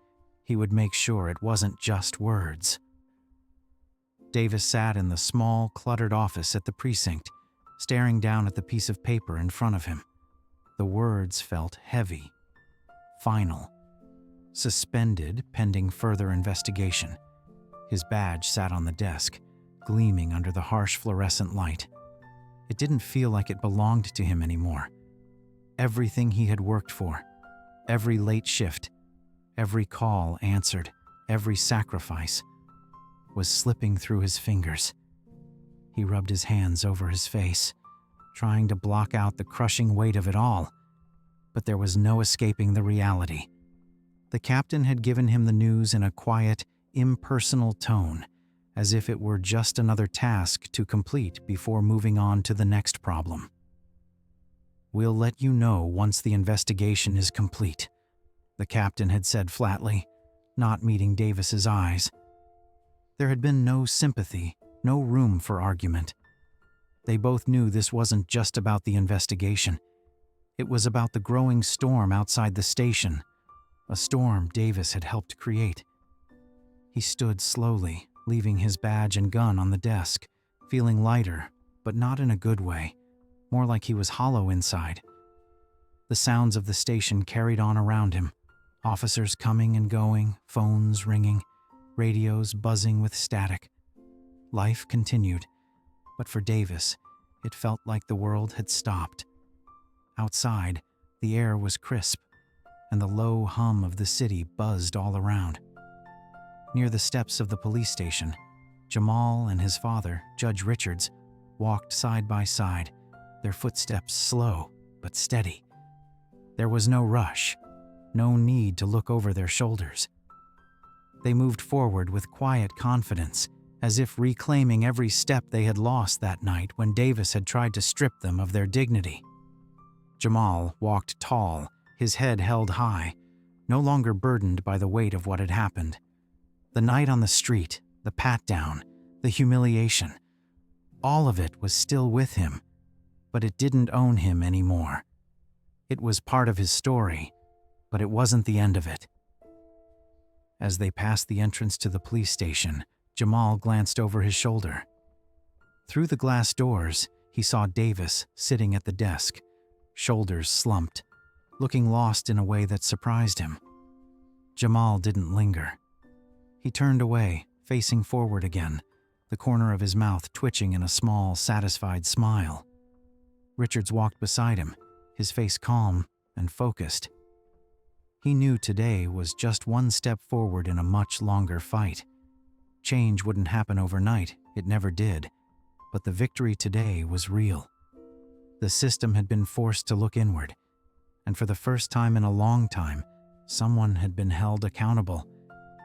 he would make sure it wasn't just words. Davis sat in the small, cluttered office at the precinct, staring down at the piece of paper in front of him. The words felt heavy, final, suspended pending further investigation. His badge sat on the desk, gleaming under the harsh fluorescent light. It didn't feel like it belonged to him anymore. Everything he had worked for, every late shift, every call answered, every sacrifice, was slipping through his fingers. He rubbed his hands over his face, trying to block out the crushing weight of it all, but there was no escaping the reality. The captain had given him the news in a quiet, impersonal tone, as if it were just another task to complete before moving on to the next problem. "We'll let you know once the investigation is complete," the captain had said flatly, not meeting Davis's eyes. There had been no sympathy, no room for argument. They both knew this wasn't just about the investigation. It was about the growing storm outside the station, a storm Davis had helped create. He stood slowly, leaving his badge and gun on the desk, feeling lighter, but not in a good way, more like he was hollow inside. The sounds of the station carried on around him, officers coming and going, phones ringing, radios buzzing with static. Life continued, but for Davis, it felt like the world had stopped. Outside, the air was crisp, and the low hum of the city buzzed all around. Near the steps of the police station, Jamal and his father, Judge Richards, walked side by side, their footsteps slow but steady. There was no rush, no need to look over their shoulders. They moved forward with quiet confidence, as if reclaiming every step they had lost that night when Davis had tried to strip them of their dignity. Jamal walked tall, his head held high, no longer burdened by the weight of what had happened. The night on the street, the pat-down, the humiliation, all of it was still with him, but it didn't own him anymore. It was part of his story, but it wasn't the end of it. As they passed the entrance to the police station, Jamal glanced over his shoulder. Through the glass doors, he saw Davis sitting at the desk, shoulders slumped, looking lost in a way that surprised him. Jamal didn't linger. He turned away, facing forward again, the corner of his mouth twitching in a small, satisfied smile. Richards walked beside him, his face calm and focused. He knew today was just one step forward in a much longer fight. Change wouldn't happen overnight, it never did, but the victory today was real. The system had been forced to look inward, and for the first time in a long time, someone had been held accountable.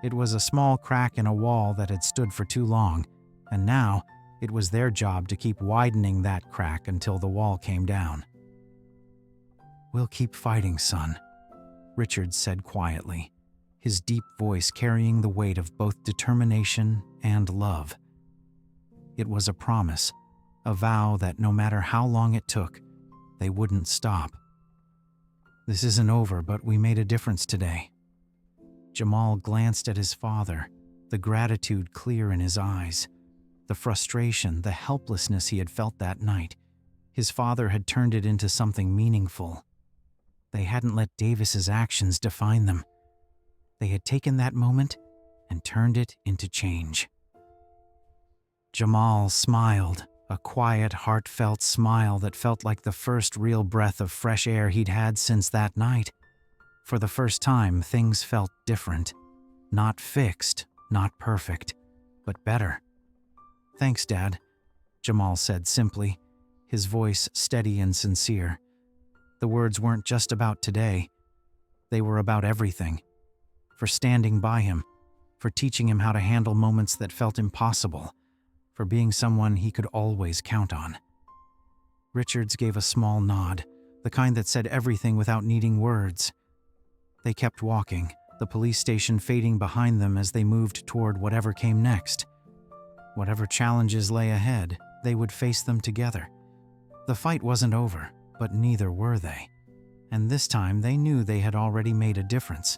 It was a small crack in a wall that had stood for too long, and now it was their job to keep widening that crack until the wall came down. "We'll keep fighting, son," Richards said quietly, his deep voice carrying the weight of both determination and love. It was a promise, a vow that no matter how long it took, they wouldn't stop. "This isn't over, but we made a difference today." Jamal glanced at his father, the gratitude clear in his eyes, the frustration, the helplessness he had felt that night. His father had turned it into something meaningful. They hadn't let Davis's actions define them. They had taken that moment and turned it into change. Jamal smiled, a quiet, heartfelt smile that felt like the first real breath of fresh air he'd had since that night. For the first time, things felt different. Not fixed, not perfect, but better. "Thanks, Dad," Jamal said simply, his voice steady and sincere. The words weren't just about today. They were about everything. For standing by him, for teaching him how to handle moments that felt impossible, for being someone he could always count on. Richards gave a small nod, the kind that said everything without needing words. They kept walking, the police station fading behind them as they moved toward whatever came next. Whatever challenges lay ahead, they would face them together. The fight wasn't over, but neither were they. And this time they knew they had already made a difference.